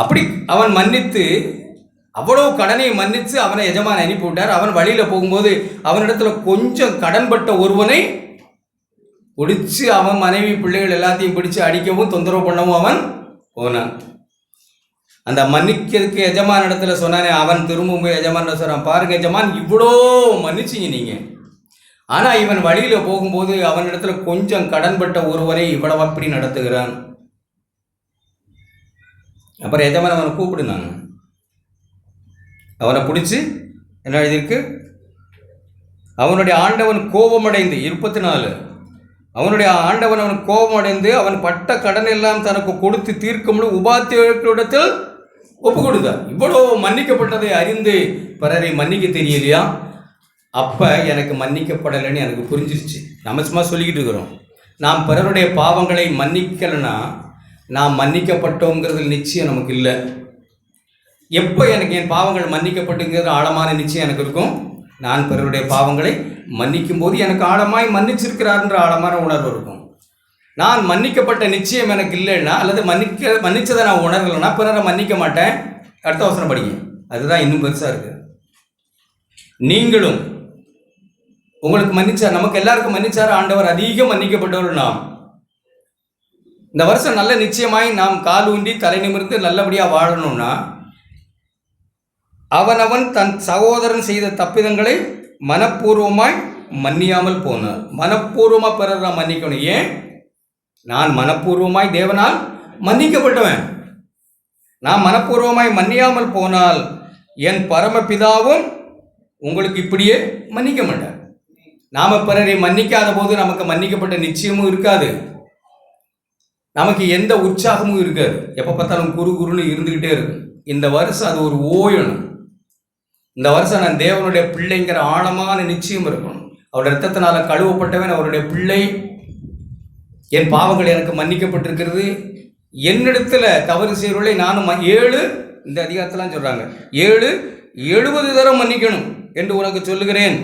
அப்படி அவன் மன்னித்து, அவ்வளவு கடனை மன்னித்து அவனை எஜமான் அனுப்பி விட்டார். அவன் வழியில் போகும்போது அவனிடத்துல கொஞ்சம் கடன்பட்ட ஒருவனை பிடிச்சி அவன் மனைவி பிள்ளைகள் எல்லாத்தையும் பிடிச்சு அடிக்கவும் தொந்தரவு பண்ணவும் அவன் போனான். அந்த மன்னிக்கிறதுக்கு எஜமான் இடத்துல சொன்னானே, அவன் திரும்பவும் போய் எஜமான் சொல்றான், பாருங்க எஜமான், இவ்வளோ மன்னிச்சிங்க நீங்க, ஆனால் இவன் வழியில் போகும்போது அவனிடத்துல கொஞ்சம் கடன்பட்ட ஒருவரை இவ்வளவு அப்படி நடத்துகிறான். அப்புறம் எஜமான் அவனை கூப்பிடுனாங்க. அவனை பிடிச்சி என்ன எழுதியிருக்கு, அவனுடைய ஆண்டவன் கோபமடைந்து 24, அவனுடைய ஆண்டவன் அவன் கோபமடைந்து அவன் பட்ட கடன் எல்லாம் தனக்கு கொடுத்து தீர்க்கும்படி உபாத்தியர்களிடத்தில் ஒப்பு கொடுத்தார். இவ்வளோ மன்னிக்கப்பட்டதை அறிந்து பிறரை மன்னிக்க தெரியலையா? அப்போ எனக்கு மன்னிக்கப்படலைன்னு எனக்கு புரிஞ்சிருச்சு. நம்ம சும்மா சொல்லிக்கிட்டு இருக்கிறோம். நாம் பிறருடைய பாவங்களை மன்னிக்கலைன்னா நாம் மன்னிக்கப்பட்டோங்கிறது நிச்சயம் நமக்கு இல்லை. எப்போ எனக்கு என் பாவங்கள் மன்னிக்கப்பட்டுங்கிறது ஆழமான நிச்சயம் எனக்கு இருக்கும், நான் பிறருடைய பாவங்களை மன்னிக்கும் போது எனக்கு ஆழமாய் மன்னிச்சிருக்கிறார்ன்ற ஆழமான உணர்வு இருக்கும். நான் மன்னிக்கப்பட்ட நிச்சயம் எனக்கு இல்லைன்னா, அல்லது மன்னிச்சதை நான் உணரலைன்னா பிறரை மன்னிக்க மாட்டேன். அடுத்த வசனம் படிங்க, அதுதான் இன்னும் பெருசாக இருக்குது. நீங்களும் உங்களுக்கு மன்னிச்சார், நமக்கு எல்லாருக்கும் மன்னிச்சார் ஆண்டவர், அதிகம் மன்னிக்கப்பட்டவர் நாம். இந்த வருஷம் நல்ல நிச்சயமாய் நாம் கால் ஊண்டி தலை நிமிர்ந்து நல்லபடியாக வாழணும்னா அவனவன் தன் சகோதரன் செய்த தப்பிதங்களை மனப்பூர்வமாய் மன்னியாமல் போனார். மனப்பூர்வமாக பிறர் நான் மன்னிக்கணும். ஏன்? நான் மனப்பூர்வமாய் தேவனால் மன்னிக்கப்பட்டவன். நான் மனப்பூர்வமாய் மன்னியாமல் போனால் என் பரமபிதாவும் உங்களுக்கு இப்படியே மன்னிக்க மாட்டார். நாம் பிறரை மன்னிக்காத போது நமக்கு மன்னிக்கப்பட்ட நிச்சயமும் இருக்காது, நமக்கு எந்த உற்சாகமும் இருக்காது. எப்போ பார்த்தாலும் குறுன்னு இருந்துக்கிட்டே இருக்கும். இந்த வருஷம் அது ஒரு ஓயணும். இந்த வருஷம் நான் தேவனுடைய பிள்ளைங்கிற ஆழமான நிச்சயம் இருக்கணும். அவருடைய இரத்தத்தினால கழுவப்பட்டவன், அவருடைய பிள்ளை, என் பாவங்கள் எனக்கு மன்னிக்கப்பட்டிருக்கிறது. என்னிடத்துல தவறு செய்வர்களை நானும் 7 இந்த அதிகாரத்தெல்லாம் சொல்கிறாங்க, 70 தரம் மன்னிக்கணும் என்று உனக்கு சொல்லுகிறேன்.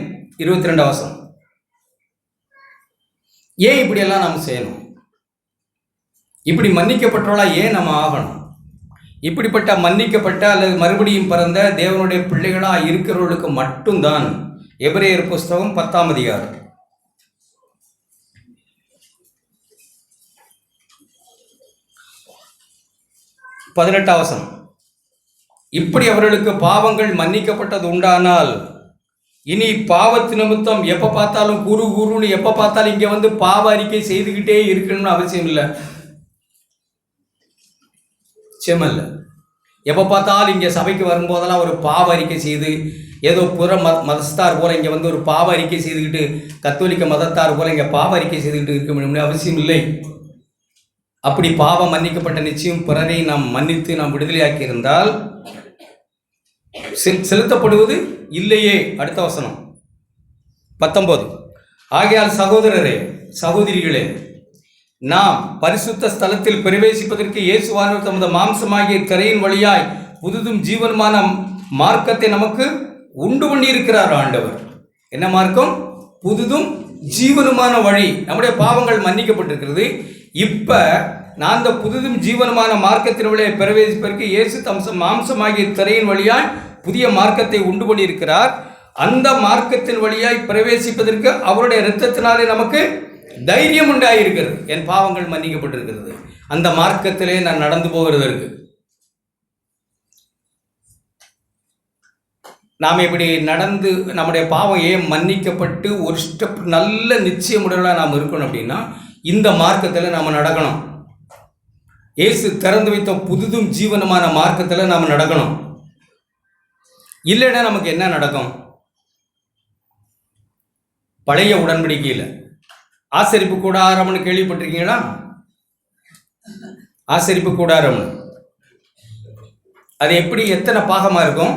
22 வசனம். ஏன் இப்படியெல்லாம் நாம் செய்யணும்? இப்படி மன்னிக்கப்பட்டவளா ஏன் நம்ம ஆகணும்? இப்படிப்பட்ட மன்னிக்கப்பட்ட அல்லது மறுபடியும் பிறந்த தேவனுடைய பிள்ளைகளாக இருக்கிறவர்களுக்கு மட்டும்தான் எபிரேயர் புஸ்தகம் 10ஆம் அதிகாரம் 18ஆம் வசனம். இப்படி அவர்களுக்கு பாவங்கள் மன்னிக்கப்பட்டது உண்டானால் இனி பாவத்து நிமித்தம் எப்போ பார்த்தாலும் குருன்னு எப்போ பார்த்தாலும் இங்கே வந்து பாவ அறிக்கை செய்துக்கிட்டே இருக்கணும்னு அவசியம் இல்லை. செம்மல்ல எப்போ பார்த்தாலும் இங்கே சபைக்கு வரும்போதெல்லாம் ஒரு பாவ அறிக்கை செய்து, ஏதோ புற மதஸ்தார் போல் இங்கே வந்து ஒரு பாவ அறிக்கை செய்துக்கிட்டு, கத்தோலிக்க மதத்தார் போல் இங்கே பாவ அறிக்கை செய்துக்கிட்டு இருக்க முடியும்னு அவசியம் இல்லை. அப்படி பாவம் மன்னிக்கப்பட்ட நிச்சயம் பிறரை நாம் மன்னித்து நாம் விடுதலையாக்கி இருந்தால் செலுத்தப்படுவது இல்லையே. அடுத்த வசனம் 19. ஆகையால் சகோதரரே சகோதரிகளே, நாம் பரிசுத்த ஸ்தலத்தில் பிரவேசிப்பதற்கு இயேசுவானவர் தமது மாம்சமாகிய திரையின் வழியாய் புதுதும் ஜீவனுமான மார்க்கத்தை நமக்கு உண்டு பண்ணியிருக்கிறார் ஆண்டவர். என்ன மார்க்கம்? புதுதும் ஜீவனுமான வழி. நம்முடைய பாவங்கள் மன்னிக்கப்பட்டிருக்கிறது. இப்போ நான் அந்த புதுதும் ஜீவனுமான மார்க்கத்தின் வழியை பிரவேசிப்பதற்கு இயேசு மாம்சமாகிய திரையின் வழியாய் புதிய மார்க்கத்தை உண்டு பண்ணியிருக்கிறார். அந்த மார்க்கத்தின் வழியாய் பிரவேசிப்பதற்கு அவருடைய இரத்தத்தினாலே நமக்கு தைரியம் உண்டாயிருக்கிறது. என் பாவங்கள் மன்னிக்கப்பட்டிருக்கிறது. அந்த மார்க்கத்திலே நான் நடந்து போகிறதற்கு நாம் இப்படி நடந்து நம்முடைய பாவம் ஏன் மன்னிக்கப்பட்டு ஒரு ஸ்டெப் நல்ல நிச்சயமுடையவர்களாக நாம் இருக்கணும் அப்படின்னா இந்த மார்க்கத்தில் நாம் நடக்கணும். இயேசு திறந்து வைத்த புதுதும் ஜீவனமான மார்க்கத்தில் நாம் நடக்கணும். இல்லைன்னா நமக்கு என்ன நடக்கும்? பழைய உடன்படிக்கையில் ஆசரிப்பு கூடாரம்னு கேள்விப்பட்டிருக்கீங்களா? ஆசரிப்பு கூடாரம்னு அது எப்படி, எத்தனை பாகமாக இருக்கும்?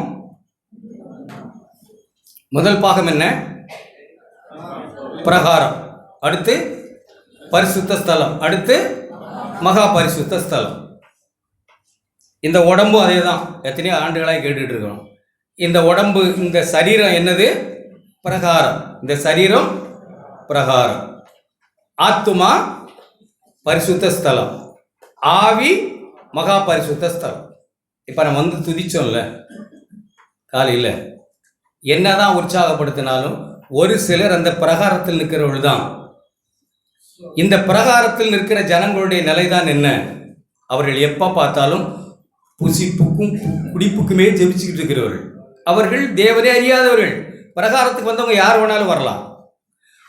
முதல் பாகம் என்ன? பிரகாரம், அடுத்து பரிசுத்த ஸ்தலம், அடுத்து மகா பரிசுத்த ஸ்தலம். இந்த உடம்பும் அதே தான், எத்தனையோ ஆண்டுகளாக கேட்டுட்டு இருக்கோம். இந்த உடம்பு, இந்த சரீரம் என்னது? பிரகாரம். இந்த சரீரம் பிரகாரம். ஆத்துமா பரிசுத்த ஸ்தலம், ஆவி மகா பரிசுத்த ஸ்தலம். இப்போ நம்ம வந்து துதிச்சோம்ல காலையில், என்னதான் உற்சாகப்படுத்தினாலும் ஒரு சிலர் அந்த பிரகாரத்தில் நிற்கிறவர்கள் தான். இந்த பிரகாரத்தில் நிற்கிற ஜனங்களுடைய நிலைதான் என்ன? அவர்கள் எப்போ பார்த்தாலும் புசிப்புக்கும் குடிப்புக்குமே ஜெபிச்சுக்கிட்டு இருக்கிறவர்கள். அவர்கள் தேவனே அறியாதவர்கள். பிரகாரத்துக்கு வந்தவங்க யார் வேணாலும் வரலாம்.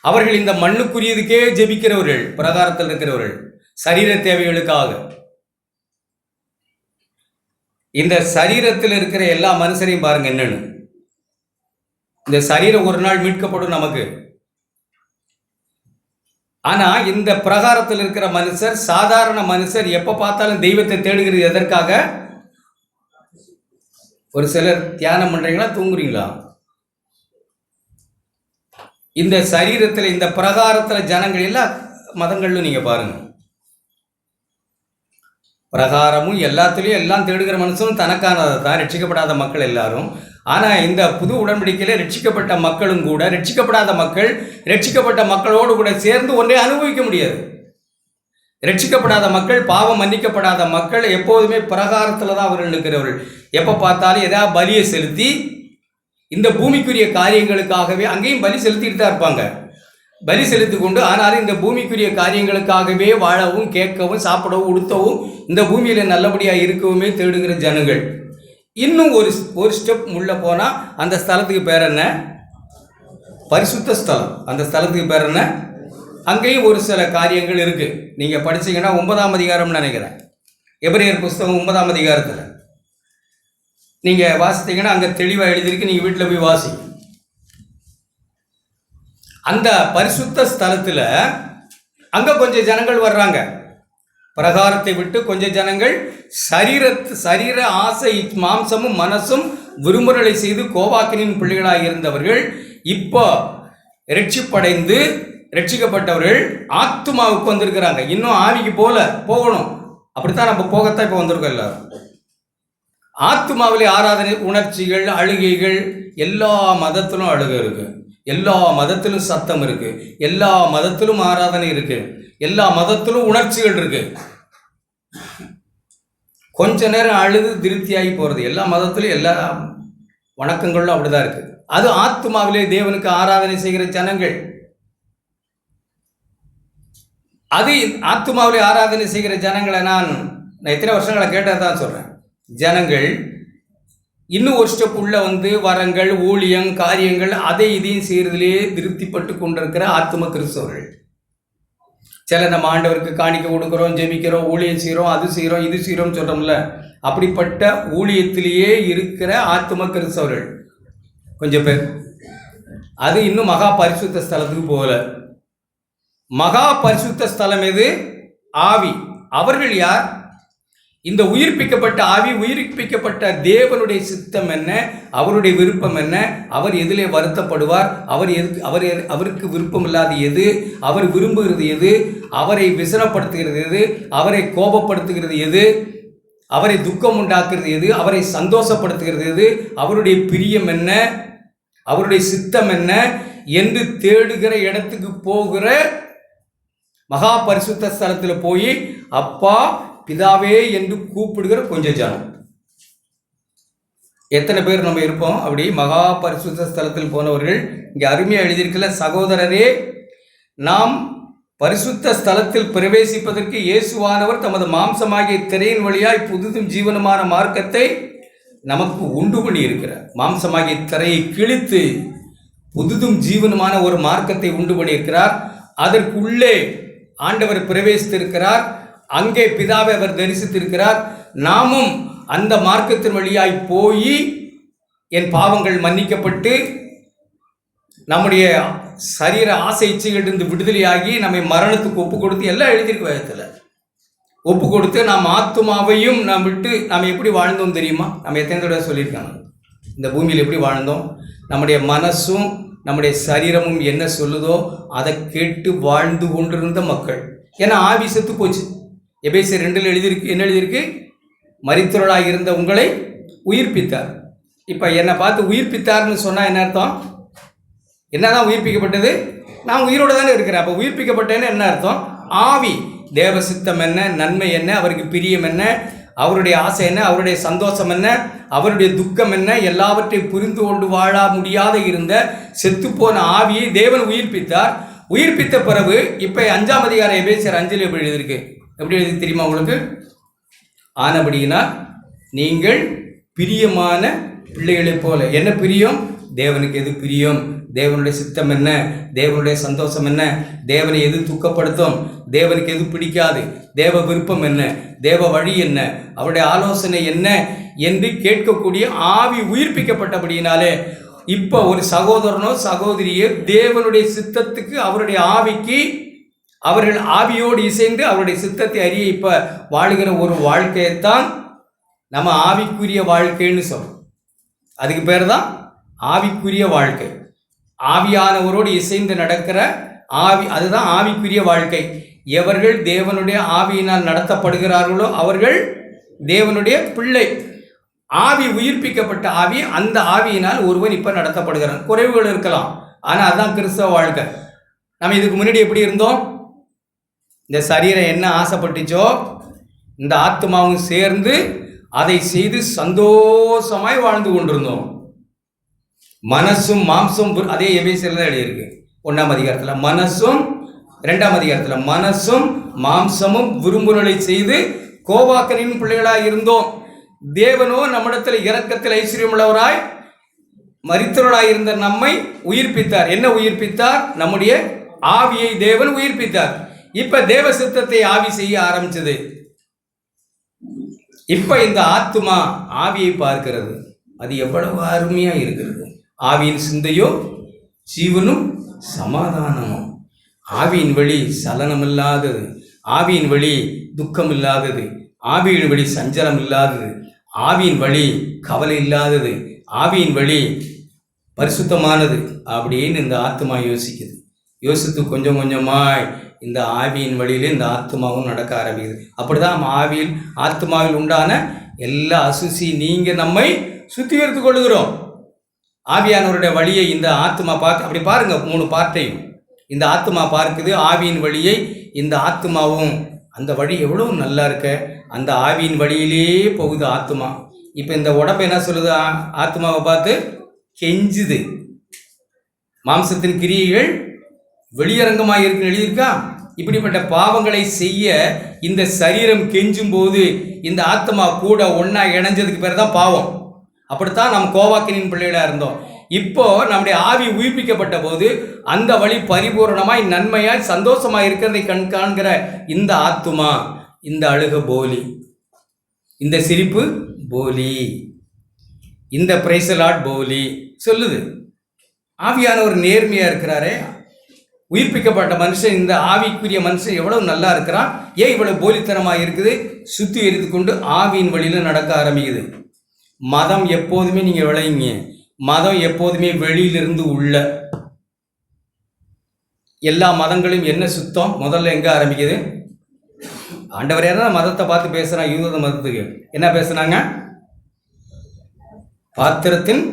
அவர்கள் இந்த மண்ணுக்குரியதுக்கே ஜெபிக்கிறவர்கள். பிரகாரத்தில் இருக்கிறவர்கள் சரீர தேவைகளுக்காக. இந்த சரீரத்தில் இருக்கிற எல்லா மனுஷரையும் பாருங்க என்னன்னு. இந்த சரீரம் ஒரு நாள் மீட்கப்படும் நமக்கு. ஆனா இந்த பிரகாரத்தில் இருக்கிற மனுஷர், சாதாரண மனுஷர், எப்ப பார்த்தாலும் தெய்வத்தை தேடுகிறது எதற்காக? ஒரு சிலர் தியானம் பண்றீங்களா, தூங்குறீங்களா? இந்த சரீரத்தில், இந்த பிரகாரத்தில் ஜனங்கள் எல்லா மதங்களிலும் நீங்க பாருங்க, பிரகாரமும் எல்லாத்துலேயும் எல்லாம் தேடுகிற மனுஷனும் தனக்கானதை தான், ரட்சிக்கப்படாத மக்கள் எல்லாரும். ஆனால் இந்த புது உடன்படிக்கையில் ரட்சிக்கப்பட்ட மக்களும் கூட ரட்சிக்கப்படாத மக்கள் ரட்சிக்கப்பட்ட மக்களோடு கூட சேர்ந்து ஒன்றை அனுபவிக்க முடியாது. ரட்சிக்கப்படாத மக்கள், பாவம் மன்னிக்கப்படாத மக்கள் எப்போதுமே பிரகாரத்தில் தான் அவர்கள் இருக்கிறவர்கள். எப்போ பார்த்தாலும் ஏதாவது பலியை செலுத்தி இந்த பூமிக்குரிய காரியங்களுக்காகவே, அங்கேயும் பலி செலுத்திட்டு தான் இருப்பாங்க, பலி செலுத்தி கொண்டு, ஆனாலும் இந்த பூமிக்குரிய காரியங்களுக்காகவே வாழவும், கேட்கவும், சாப்பிடவும், உடுத்தவும், இந்த பூமியில் நல்லபடியாக இருக்கவுமே தேடுகிற ஜனங்கள். இன்னும் ஒரு ஸ்டெப் உள்ள போனால் அந்த ஸ்தலத்துக்கு பேர் என்ன? பரிசுத்த ஸ்தலம். அந்த ஸ்தலத்துக்கு பேர் என்ன? அங்கேயும் ஒரு சில காரியங்கள் இருக்கு. நீங்க படிச்சீங்கன்னா 9ஆம் அதிகாரம் நினைக்கிறேன், எபிரேயர் புஸ்தகம் 9ஆம் அதிகாரத்தில் நீங்க வாசித்தீங்கன்னா அங்க தெளிவாக எழுதியிருக்கு. நீங்க வீட்டில் போய் வாசி. அந்த பரிசுத்த ஸ்தலத்தில் அங்க கொஞ்சம் ஜனங்கள் வர்றாங்க. பிரகாரத்தை விட்டு கொஞ்சம் ஜனங்கள் சரீர ஆசை, மாம்சமும் மனசும் விரும்புதலை செய்து கோபாக்கினின் பிள்ளைகளாக இருந்தவர்கள் இப்போ ரட்சிப்படைந்து ரட்சிக்கப்பட்டவர்கள் ஆத்துமாவுக்கு வந்திருக்கிறாங்க. இன்னும் ஆவிக்கு போகணும். அப்படித்தான் நம்ம போகத்தான் இப்போ வந்திருக்கோம் எல்லாரும். ஆத்துமாவிலே ஆராதனை, உணர்ச்சிகள், அழுகைகள், எல்லா மதத்திலும் அழுகை இருக்கு, எல்லா மதத்திலும் சத்தம் இருக்கு, எல்லா மதத்திலும் ஆராதனை இருக்கு, எல்லா மதத்திலும் உணர்ச்சிகள் இருக்கு. கொஞ்ச நேரம் அழுது திருப்தியாகி போறது. எல்லா மதத்திலும் எல்லா வணக்கங்களும் அப்படிதான் இருக்கு. அது ஆத்துமாவிலே தேவனுக்கு ஆராதனை செய்கிற ஜனங்கள். அது ஆத்துமாவிலே ஆராதனை செய்கிற ஜனங்களை நான் எத்தனை வருஷங்களை கேட்டதான் சொல்றேன். ஜனங்கள் இன்னும் ஒரு ஸ்டெப் உள்ள வந்து வரங்கள், ஊழியம், காரியங்கள், அதை இதையும் செய்யறதுலேயே திருப்திப்பட்டு கொண்டிருக்கிற ஆத்தும கிறிஸ்தவர்கள். சில நம்ம ஆண்டவருக்கு காணிக்க கொடுக்குறோம், ஜெபிக்கிறோம், ஊழியம் செய்கிறோம், அது செய்கிறோம், இது செய்கிறோம் சொல்கிறோம்ல, அப்படிப்பட்ட ஊழியத்திலேயே இருக்கிற ஆத்தும கிறிஸ்தவர்கள் கொஞ்சம் பேர். அது இன்னும் மகா பரிசுத்த ஸ்தலத்துக்கு போகல. மகா பரிசுத்த ஸ்தலம் எது? ஆவி. அவர்கள் யார்? இந்த உயிர்ப்பிக்கப்பட்ட ஆவி, உயிர்ப்பிக்கப்பட்ட தேவனுடைய சித்தம் என்ன, அவருடைய விருப்பம் என்ன, அவர் எதிலே வருத்தப்படுவார், அவருக்கு விருப்பம் இல்லாத எது, அவர் விரும்புகிறது எது, அவரை விசனப்படுத்துகிறது எது, அவரை கோபப்படுத்துகிறது எது, அவரை துக்கம் உண்டாக்குறது எது, அவரை சந்தோஷப்படுத்துகிறது எது, அவருடைய பிரியம் என்ன, அவருடைய சித்தம் என்ன என்று தேடுகிற இடத்துக்கு போகிற மகா பரிசுத்த ஸ்தலத்தில் போய் அப்பா பிதாவே என்று கூப்பிடுகிற கொஞ்சம் ஜனம். எத்தனை பேர் நம்ம இருப்போம் அப்படி மகா பரிசுத்த ஸ்தலத்தில் போனவர்கள்? இங்கே அருமையாக எழுதியிருக்கல, சகோதரரே, நாம் பரிசுத்த ஸ்தலத்தில் பிரவேசிப்பதற்கு இயேசுவானவர் தமது மாம்சமாகிய திரையின் வழியாய் புதுதும் ஜீவனமான மார்க்கத்தை நமக்கு உண்டு பண்ணி இருக்கிறார். மாம்சமாகிய திரையை கிழித்து புதுதும் ஜீவனமான ஒரு மார்க்கத்தை உண்டு பண்ணியிருக்கிறார். அதற்குள்ளே ஆண்டவர் பிரவேசித்திருக்கிறார். அங்கே பிதாவை அவர் தரிசித்திருக்கிறார். நாமும் அந்த மார்க்கத்தின் வழியாய் போய் என் பாவங்கள் மன்னிக்கப்பட்டு நம்முடைய சரீர ஆசை இச்சைகளிலிருந்து விடுதலையாகி நம்மை மரணத்துக்கு ஒப்பு கொடுத்து, எல்லாம் எழுதியிருக்கு வேதத்தில், ஒப்பு கொடுத்து நாம் ஆத்துமாவையும் நாம் விட்டு நாம் எப்படி வாழ்ந்தோம் தெரியுமா? நம்ம எத்தனை தடவை சொல்லியிருக்காங்க இந்த பூமியில் எப்படி வாழ்ந்தோம். நம்முடைய மனசும் நம்முடைய சரீரமும் என்ன சொல்லுதோ அதை கேட்டு வாழ்ந்து கொண்டிருந்த மக்கள். ஏன்னா ஆவி செத்து போச்சு. எபேசியர் 2 எழுதியிருக்கு, என்ன எழுதியிருக்கு? மரித்தவர்களாக இருந்த உங்களை உயிர்ப்பித்தார். இப்போ என்னை பார்த்து உயிர்ப்பித்தார்னு சொன்னால் என்ன அர்த்தம்? என்னதான் உயிர்ப்பிக்கப்பட்டது? நான் உயிரோடு தானே இருக்கிறேன். அப்போ உயிர்ப்பிக்கப்பட்டேன்னு என்ன அர்த்தம்? ஆவி, தேவ சித்தம் என்ன, நன்மை என்ன, அவருக்கு பிரியம் என்ன, அவருடைய ஆசை என்ன, அவருடைய சந்தோஷம் என்ன, அவருடைய துக்கம் என்ன, எல்லாவற்றையும் புரிந்து கொண்டு வாழ முடியாத இருந்த செத்துப்போன ஆவியை தேவன் உயிர்ப்பித்தார். உயிர்ப்பித்த பிறகு இப்போ 5ஆம் அதிகாரம் எபேசியர் 5 எப்படி எழுதியிருக்கு? எப்படி எழுதி தெரியுமா உங்களுக்கு? ஆனபடியினால் நீங்கள் பிரியமான பிள்ளைகளைப் போல. என்ன பிரியம்? தேவனுக்கு எது பிரியம்? தேவனுடைய சித்தம் என்ன, தேவனுடைய சந்தோஷம் என்ன, தேவனை எது துக்கப்படுத்தும், தேவனுக்கு எது பிடிக்காது, தேவ விருப்பம் என்ன, தேவ வழி என்ன, அவருடைய ஆலோசனை என்ன என்று கேட்கக்கூடிய ஆவி உயிர்ப்பிக்கப்பட்டபடியினாலே இப்போ ஒரு சகோதரனோ சகோதரியோ தேவனுடைய சித்தத்துக்கு அவருடைய ஆவிக்கு அவர்கள் ஆவியோடு இசைந்து அவருடைய சித்தத்தை அறிய இப்போ வாழுகிற ஒரு வாழ்க்கையைத்தான் நம்ம ஆவிக்குரிய வாழ்க்கைன்னு சொல்கிறோம். அதுக்கு பேர் தான் ஆவிக்குரிய வாழ்க்கை. ஆவியானவரோடு இசைந்து நடக்கிற ஆவி, அதுதான் ஆவிக்குரிய வாழ்க்கை. எவர்கள் தேவனுடைய ஆவியினால் நடத்தப்படுகிறார்களோ அவர்கள் தேவனுடைய பிள்ளை. ஆவி உயிர்ப்பிக்கப்பட்ட ஆவி, அந்த ஆவியினால் ஒருவன் இப்போ நடத்தப்படுகிறான். குறைவுகள் இருக்கலாம், ஆனால் அதுதான் கிறிஸ்தவ வாழ்க்கை. நம்ம இதுக்கு முன்னாடி எப்படி இருந்தோம்? இந்த சரீரம் என்ன ஆசைப்பட்டுச்சோ இந்த ஆத்மாவும் சேர்ந்து அதை செய்து சந்தோஷமாய் வாழ்ந்து கொண்டிருந்தோம். மனசும் மாம்சம், அதே எபேசியர்ல தான் எழுதியிருக்கு 1ஆம் அதிகாரத்தில். மனசும் 2ஆம் அதிகாரத்தில் மனசும் மாம்சமும் விரும்புதலை செய்து கோபாக்கனின் பிள்ளைகளாய் இருந்தோம். தேவனோ நம்மிடத்தில் இரக்கத்தில் ஐஸ்வர்யமுள்ளவராய் மரித்தவர்களாய் இருந்த நம்மை உயிர்ப்பித்தார். என்ன உயிர்ப்பித்தார்? நம்முடைய ஆவியை தேவன் உயிர்ப்பித்தார். இப்ப தேவ சித்தத்தை ஆவி செய்ய ஆரம்பிச்சது. இப்ப இந்த ஆத்துமா ஆவியை பார்க்கிறது. அது எவ்வளவு அருமையா இருக்கிறது. ஆவியின் சிந்தையோ ஜீவனும் சமாதானமும். ஆவியின் வழி சலனம் இல்லாதது, ஆவியின் வழி துக்கம் இல்லாதது, ஆவியின் வழி சஞ்சலம் இல்லாதது, ஆவியின் வழி கவலை இல்லாதது, ஆவியின் வழி பரிசுத்தமானது அப்படின்னு இந்த ஆத்மா யோசிக்குது. யோசித்து கொஞ்சம் கொஞ்சமாய் இந்த ஆவியின் வழியிலே இந்த ஆத்மாவும் நடக்க ஆரம்பிக்குது. அப்படிதான் ஆத்மாவில் உண்டான எல்லா அசுசி நீங்க நம்மை சுத்திகரித்து கொள்ளுகிறோம். ஆவியானவருடைய வழியை இந்த ஆத்மா பார்க்க, அப்படி பாருங்க 3 பார்ட்டையும் இந்த ஆத்மா பார்க்குது. ஆவியின் வழியை இந்த ஆத்மாவும், அந்த வழி எவ்வளவு நல்லா இருக்க, அந்த ஆவியின் வழியிலே போகுது ஆத்மா. இப்போ இந்த உடம்பு என்ன சொல்லுது? ஆத்மாவை பார்த்து கெஞ்சுது. மாம்சத்தின் கிரியைகள் வெளியரங்கமாக இருக்குன்னு எழுதியிருக்கா. இப்படிப்பட்ட பாவங்களை செய்ய இந்த சரீரம் கெஞ்சும் போது இந்த ஆத்மா கூட ஒன்றா இணைஞ்சதுக்கு பேர் தான் பாவம். அப்படித்தான் நாம் கோவாக்கினின் பிள்ளைகளாக இருந்தோம். இப்போ நம்முடைய ஆவி உயிர்ப்பிக்கப்பட்ட போது அந்த வழி பரிபூர்ணமாய் நன்மையாய் சந்தோஷமாய் இருக்கிறதை காண்கிற இந்த ஆத்துமா, இந்த அழுக போலி, இந்த சிரிப்பு போலி, இந்த பிரைசலாட் போலி சொல்லுது. ஆவியானவர் நேர்மையா இருக்கிறாரே. உயிர்ப்பிக்கப்பட்ட மனுஷன், இந்த ஆவிக்குரிய மனுஷன் எவ்வளவு நல்லா இருக்கிறான், ஏன் இவ்வளவு போலித்தனமாக இருக்குது? சுத்தி எரித்து கொண்டு ஆவியின் வழியில் நடக்க ஆரம்பிக்குது. மதம் எப்போதுமே நீங்கள் விளையுங்க, மதம் எப்போதுமே வெளியிலிருந்து உள்ள. எல்லா மதங்களும் என்ன சுத்தம்? முதல்ல எங்கே ஆரம்பிக்குது? ஆண்டவர் யாரும் மதத்தை பார்த்து பேசுகிறான். யூத மதத்துக்கு என்ன பேசுனாங்க? பாத்திரத்தின்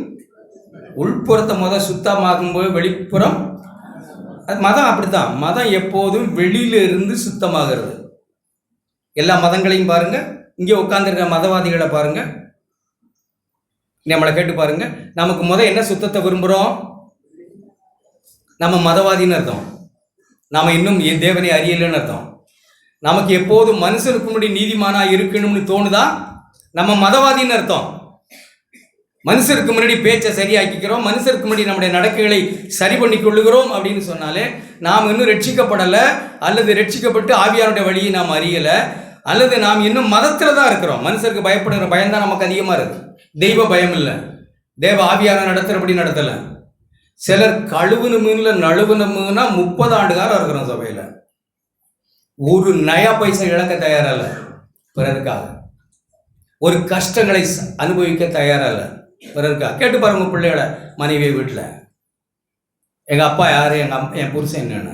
உள்புறத்தை சுத்தமாகும்போது வெளிப்புறம். மதம் அப்படித்தான். மதம் எப்போதும் வெளியில இருந்து சுத்தமாகிறது. எல்லா மதங்களையும் பாருங்க, இங்கே உட்கார்ந்துருக்க மதவாதிகளை பாருங்க, நம்மளை கேட்டு பாருங்க. நமக்கு என்ன சுத்தத்தை விரும்புகிறோம்? நம்ம மதவாதின்னு அர்த்தம். நாம் இன்னும் தேவனை அறியலைன்னு அர்த்தம். நமக்கு எப்போதும் மனுஷனுக்கு முன்னாடி நீதிமானா இருக்கணும்னு தோணுதா, நம்ம மதவாதின்னு அர்த்தம். மனுஷருக்கு முன்னாடி பேச்சை சரியாக்கிக்கிறோம், மனுஷருக்கு முன்னாடி நம்முடைய நடக்கைகளை சரி பண்ணி கொள்ளுகிறோம் அப்படின்னு சொன்னாலே நாம் இன்னும் ரட்சிக்கப்படலை, அல்லது ரட்சிக்கப்பட்டு ஆவியானுடைய வழியை நாம் அறியலை, அல்லது நாம் இன்னும் மதத்தில் தான் இருக்கிறோம். மனுஷருக்கு பயப்படுகிற பயம்தான் நமக்கு அதிகமாக இருக்குது. தெய்வ பயம் இல்லை, தேவ ஆவியான நடத்துகிறபடி நடத்தலை. சிலர் கழுவுனுமில்ல நழுவுனுமுன்னா 30 ஆண்டு காலம் இருக்கிறோம் சபையில். ஒரு நயா பைசா இழக்க தயாரல்ல பிறருக்காக, ஒரு கஷ்டங்களை அனுபவிக்க தயாரல்ல பிறருக்காக. கேட்டு பாருங்க பிள்ளையோட மனைவி வீட்டில், எங்கள் அப்பா யார், என் புருஷன் என்னென்ன,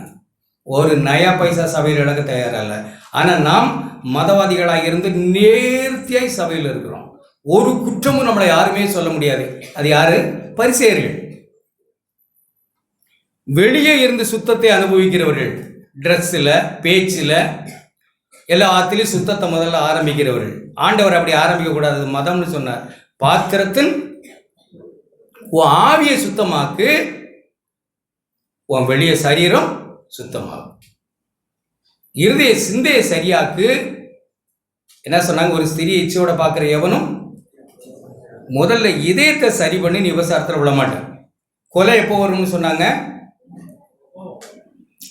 ஒரு நயா பைசா சபையில் இழக்க தயாரல்ல. ஆனால் நாம் மதவாதிகளாக இருந்து நேர்த்தியாய் சபையில் இருக்கிறோம். ஒரு குற்றமும் நம்மளை யாருமே சொல்ல முடியாது. அது யாரு? பரிசேயர்கள். வெளியே இருந்து சுத்தத்தை அனுபவிக்கிறவர்கள், ட்ரெஸ்ஸில் பேச்சில் எல்லாத்திலையும் சுத்தத்தை முதல்ல ஆரம்பிக்கிறவர்கள். ஆண்டவர் அப்படி ஆரம்பிக்கக்கூடாது, மதம்னு சொன்னார். பாத்திரத்தின் உன் ஆவியை சுத்தமாக்கு, உன் வெளிய சரீரம் சுத்தமாகும். இருதய சிந்தையை சரியாக்கு. என்ன சொன்னாங்க? ஒரு ஸ்திரியை இச்சையோட பார்க்குற எவனும் முதல்ல இதயத்தை சரி பண்ணி நீ விபசாரத்தில் விட மாட்டேன். கொலை எப்போ வரும்னு சொன்னாங்க?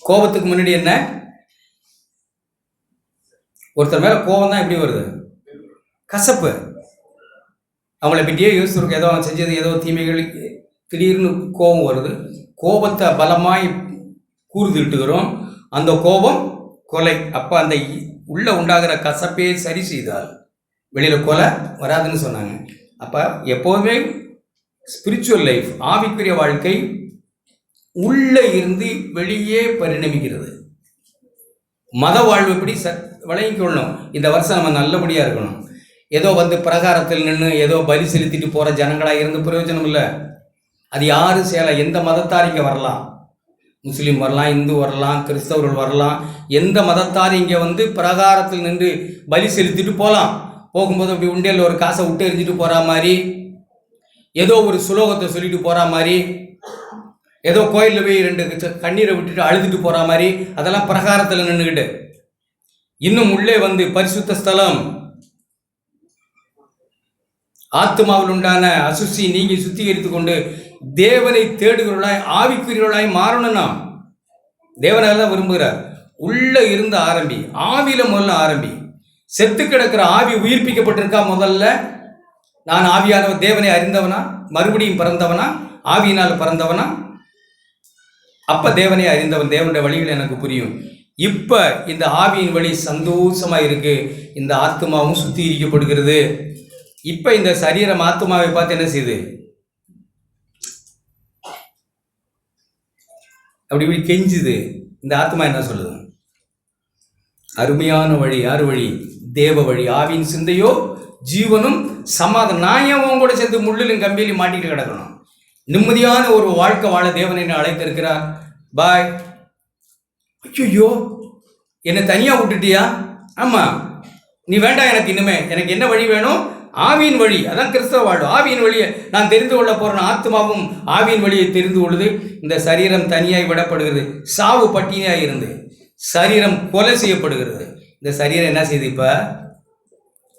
கோபத்துக்கு முன்னாடி என்ன? ஒருத்தர் மேல கோபம் தான் எப்படி வருது? கசப்பு. அவங்கள பற்றியே யோசிச்சிருக்க, ஏதோ அவன் செஞ்சது ஏதோ தீமைகளுக்கு திடீர்னு கோபம் வருது. கோபத்தை பலமாய் கூர்ந்துட்டுக்கிறோம். அந்த கோபம் கொலை. அப்போ அந்த உள்ள உண்டாகிற கசப்பே சரி செய்தால் வெளியில் கொலை வராதுன்னு சொன்னாங்க. அப்போ எப்போதுமே ஸ்பிரிச்சுவல் லைஃப், ஆவிக்குரிய வாழ்க்கை உள்ளே இருந்து வெளியே பரிணமிக்கிறது. மத வாழ்வு எப்படி விளங்கிக்கொள்ளணும். இந்த வருஷம் நம்ம நல்லபடியாக இருக்கணும். ஏதோ பிரகாரத்தில் நின்று ஏதோ பலி செலுத்திட்டு போகிற ஜனங்களாக இருந்து பிரயோஜனம் இல்லை. அது யாரும் செய்யலாம். எந்த மதத்தார் இங்கே வரலாம், முஸ்லீம் வரலாம், இந்து வரலாம், கிறிஸ்தவர்கள் வரலாம். எந்த மதத்தார் இங்கே பிரகாரத்தில் நின்று பலி செலுத்திட்டு போகலாம். போகும்போது அப்படி உண்டியல் ஒரு காசை விட்டு எரிஞ்சிட்டு போகிற மாதிரி, ஏதோ ஒரு சுலோகத்தை சொல்லிட்டு போகிற மாதிரி, ஏதோ கோயிலில் போய் 2 கண்ணீரை விட்டுட்டு அழுதுட்டு போகிற மாதிரி, அதெல்லாம் பிரகாரத்தில் நின்றுக்கிட்டு. இன்னும் உள்ளே பரிசுத்த ஸ்தலம், ஆத்மாவில் உண்டான அசுசி நீங்கி சுத்திகரித்து கொண்டு தேவனை தேடுகிறவர்களாய் ஆவிக்குரியவர்களாய் மாறணும். நாம் தேவனால விரும்புகிறார். உள்ள இருந்து ஆரம்பி, ஆவியில முதல்ல ஆரம்பி. செத்து கிடக்கிற ஆவி உயிர்ப்பிக்கப்பட்டிருக்கா? முதல்ல நான் ஆவியானவர், தேவனை அறிந்தவனா, மறுபடியும் பிறந்தவனா, ஆவியினால் பிறந்தவனா? அப்ப தேவனை அறிந்தவன், தேவனுடைய வழிகள் எனக்கு புரியும். இப்ப இந்த ஆவியின் வழி சந்தோஷமா இருக்கு. இந்த ஆத்மாவும் சுத்திகரிக்கப்படுகிறது. இப்ப இந்த சரீரம் ஆத்மாவை பார்த்து என்ன செய்யுது? அப்படி இப்படி கெஞ்சுது. இந்த ஆத்மா என்ன சொல்லுது? அருமையான வழி. யார் வழி? தேவ வழி. ஆவியின் சிந்தையோ ஜீவனும் சமாதானம். நான் ஏன் உன் கூட சேர்ந்து முள்ளிலும் கம்பியிலும் மாட்டிட்டு கிடக்கணும்? நிம்மதியான ஒரு வாழ்க்கை வாழ தேவனை என்ன அழைத்திருக்கிறார். பாய். ஐயோ, என்னை தனியா விட்டுட்டியா? ஆமா, நீ வேண்டாம் எனக்கு. இனிமே எனக்கு என்ன வழி வேணும்? ஆவியின் வழி. அதான் கிறிஸ்தவ வாழ்வு. ஆவியின் வழியை நான் தெரிந்து கொள்ள போறேன். ஆத்மாவும் ஆவியின் வழியை தெரிந்து கொள்ளுது. இந்த சரீரம் தனியாய் விடப்படுகிறது. சாவு பட்டினியாய் இருந்து சரீரம் கொலை செய்யப்படுகிறது. இந்த சரீரம் என்ன செய்யுது? இப்ப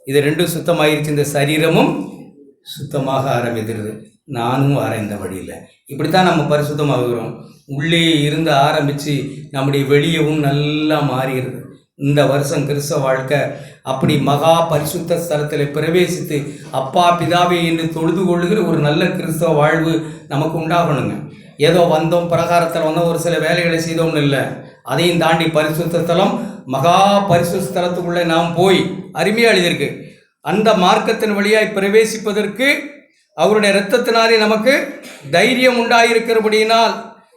இது 2 சுத்தமாயிருச்சு. இந்த சரீரமும் சுத்தமாக ஆரம்பிக்கிறது. நானும் வரேன் இந்த வழியில். இப்படித்தான் நம்ம பரிசுத்தமாகிறோம். உள்ளே இருந்து ஆரம்பித்து நம்முடைய வெளியவும் நல்லா மாறுகிறது. இந்த வருஷம் கிறிஸ்தவ வாழ்க்கை அப்படி மகா பரிசுத்த ஸ்தலத்தில் பிரவேசித்து அப்பா பிதாவே என்று தொழுது கொள்ளுகிற ஒரு நல்ல கிறிஸ்தவ வாழ்வு நமக்கு உண்டாகணுங்க. ஏதோ வந்தோம், பிரகாரத்தில் வந்தோம், ஒரு சில வேலைகளை செய்தோம்னு இல்லை. அதையும் தாண்டி பரிசுத்த ஸ்தலம், மகா பரிசுத்த ஸ்தலத்துக்குள்ளே நாம் போய், அருமையாக எழுதியிருக்கு, அந்த மார்க்கத்தின் வழியாய் பிரவேசிப்பதற்கு அவருடைய இரத்தத்தினாலே நமக்கு தைரியம் உண்டாயிருக்கிறபடியினால்,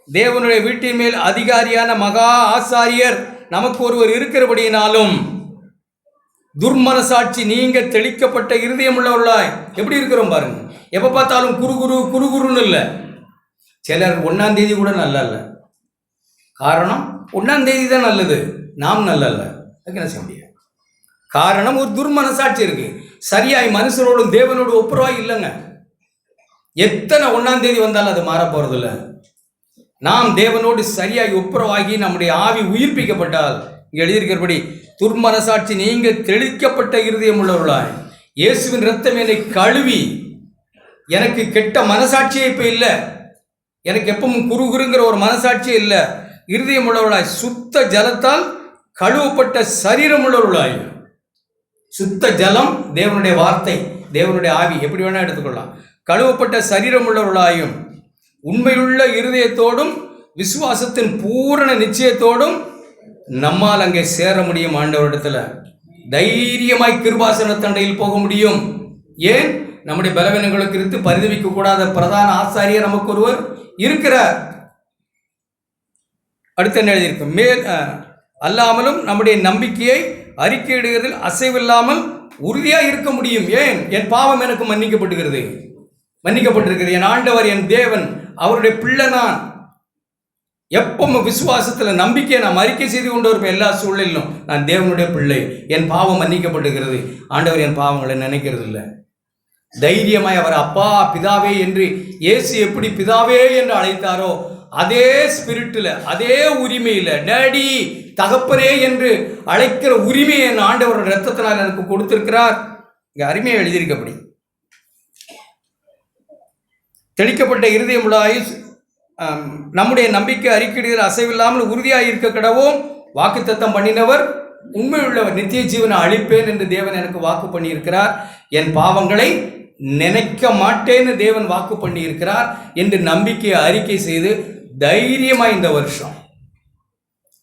தேவனுடைய வீட்டின் மேல் அதிகாரியான மகா ஆசாரியர் நமக்கு ஒருவர் இருக்கிறபடியினாலும், துர்மனசாட்சி நீங்க தெளிக்கப்பட்ட இருதயம் உள்ளவர்களாய் எப்படி இருக்கிறோம் பாருங்க. எப்ப பார்த்தாலும் குறுகுருன்னு இல்லை. சிலர் 1ஆம் தேதி கூட நல்லா இல்லை. காரணம் 1ஆம் தேதி தான் நல்லது, நாம் நல்ல. அதுக்கு என்ன செய்ய முடியாது? காரணம் ஒரு துர்மனசாட்சி இருக்கு. சரியாய் மனுஷரோடும் தேவனோடு ஒப்புரவாய் இல்லைங்க. எத்தனை 1ஆம் தேதி வந்தாலும் அது மாற போறது இல்லை. நாம் தேவனோடு சரியாய் ஒப்புரவாகி நம்முடைய ஆவி உயிர்ப்பிக்கப்பட்டால், இங்கே எழுதியிருக்கிறபடி துர்மனசாட்சி நீங்க தெளிக்கப்பட்ட இருதயம் உள்ளவர்களாய், இயேசுவின் இரத்தம் என்னை கழுவி, எனக்கு கெட்ட மனசாட்சியே இப்போ இல்லை, எனக்கு எப்பவும் குறுகுறுங்கிற ஒரு மனசாட்சியே இல்லை, இருதயம் உள்ளவர்களாய், சுத்த ஜலத்தால் கழுவப்பட்ட சரீரம் உள்ளவர்களாய். சுத்த ஜலம் தேவனுடைய வார்த்தை, தேவனுடைய ஆவி, எப்படி வேணா எடுத்துக்கொள்ளலாம். கழுவப்பட்ட சரீரம் உள்ளவர்களாயும் உண்மையுள்ள இருதயத்தோடும் விசுவாசத்தின் பூரண நிச்சயத்தோடும் நம்மால் அங்கே சேர முடியும். ஆண்டவரிடத்துல தைரியமாய் கிருபாசன தண்டையில் போக முடியும். ஏன்? நம்முடைய பலவீனங்களுக்கு குறித்து பரிதவிக்க கூடாத பிரதான ஆசாரியர் நமக்கு ஒருவர் இருக்கிறார். அடுத்து என்ன எழுதியிருக்கு? மேல் அல்லாமலும் நம்முடைய நம்பிக்கையை அறிக்கையிடுகிறதில் அசைவில்லாமல் உறுதியாக இருக்க முடியும். ஏன்? என் பாவம் எனக்கு மன்னிக்கப்பட்டிருக்கிறது. என் ஆண்டவர், என் தேவன், அவருடைய பிள்ளை நான். எப்பவும் விசுவாசத்தில் நம்பிக்கையை நாம் அறிக்கை செய்து கொண்டு இருப்பேன். எல்லா சூழலிலும் நான் தேவனுடைய பிள்ளை, என் பாவம் மன்னிக்கப்பட்டிருக்கிறது. ஆண்டவர் என் பாவங்களை நினைக்கிறது இல்லை. தைரியமாய் அவர் அப்பா பிதாவே என்று, இயேசு எப்படி பிதாவே என்று அழைத்தாரோ அதே ஸ்பிரிட்டில், அதே உரிமையில், டேடி தகப்பரே என்று அழைக்கிற உரிமையை என் ஆண்டவரோட இரத்தத்தினால் எனக்கு கொடுத்திருக்கிறார். இங்கே அருமையாக எழுதியிருக்கப்படி தெளிக்கப்பட்ட இருதயமுள்ளாய் நம்முடைய நம்பிக்கை அறிக்கையிடுகிற அசைவில்லாமல் உறுதியாக இருக்க கடவும் வாக்குத்தத்தம் பண்ணினவர் உண்மையுள்ளவர். நித்திய ஜீவனை அளிப்பேன் என்று தேவன் எனக்கு வாக்கு பண்ணியிருக்கிறார். என் பாவங்களை நினைக்க மாட்டேன்னு தேவன் வாக்கு பண்ணியிருக்கிறார் என்று நம்பிக்கையை அறிக்கை செய்து தைரியமாக இந்த வருஷம்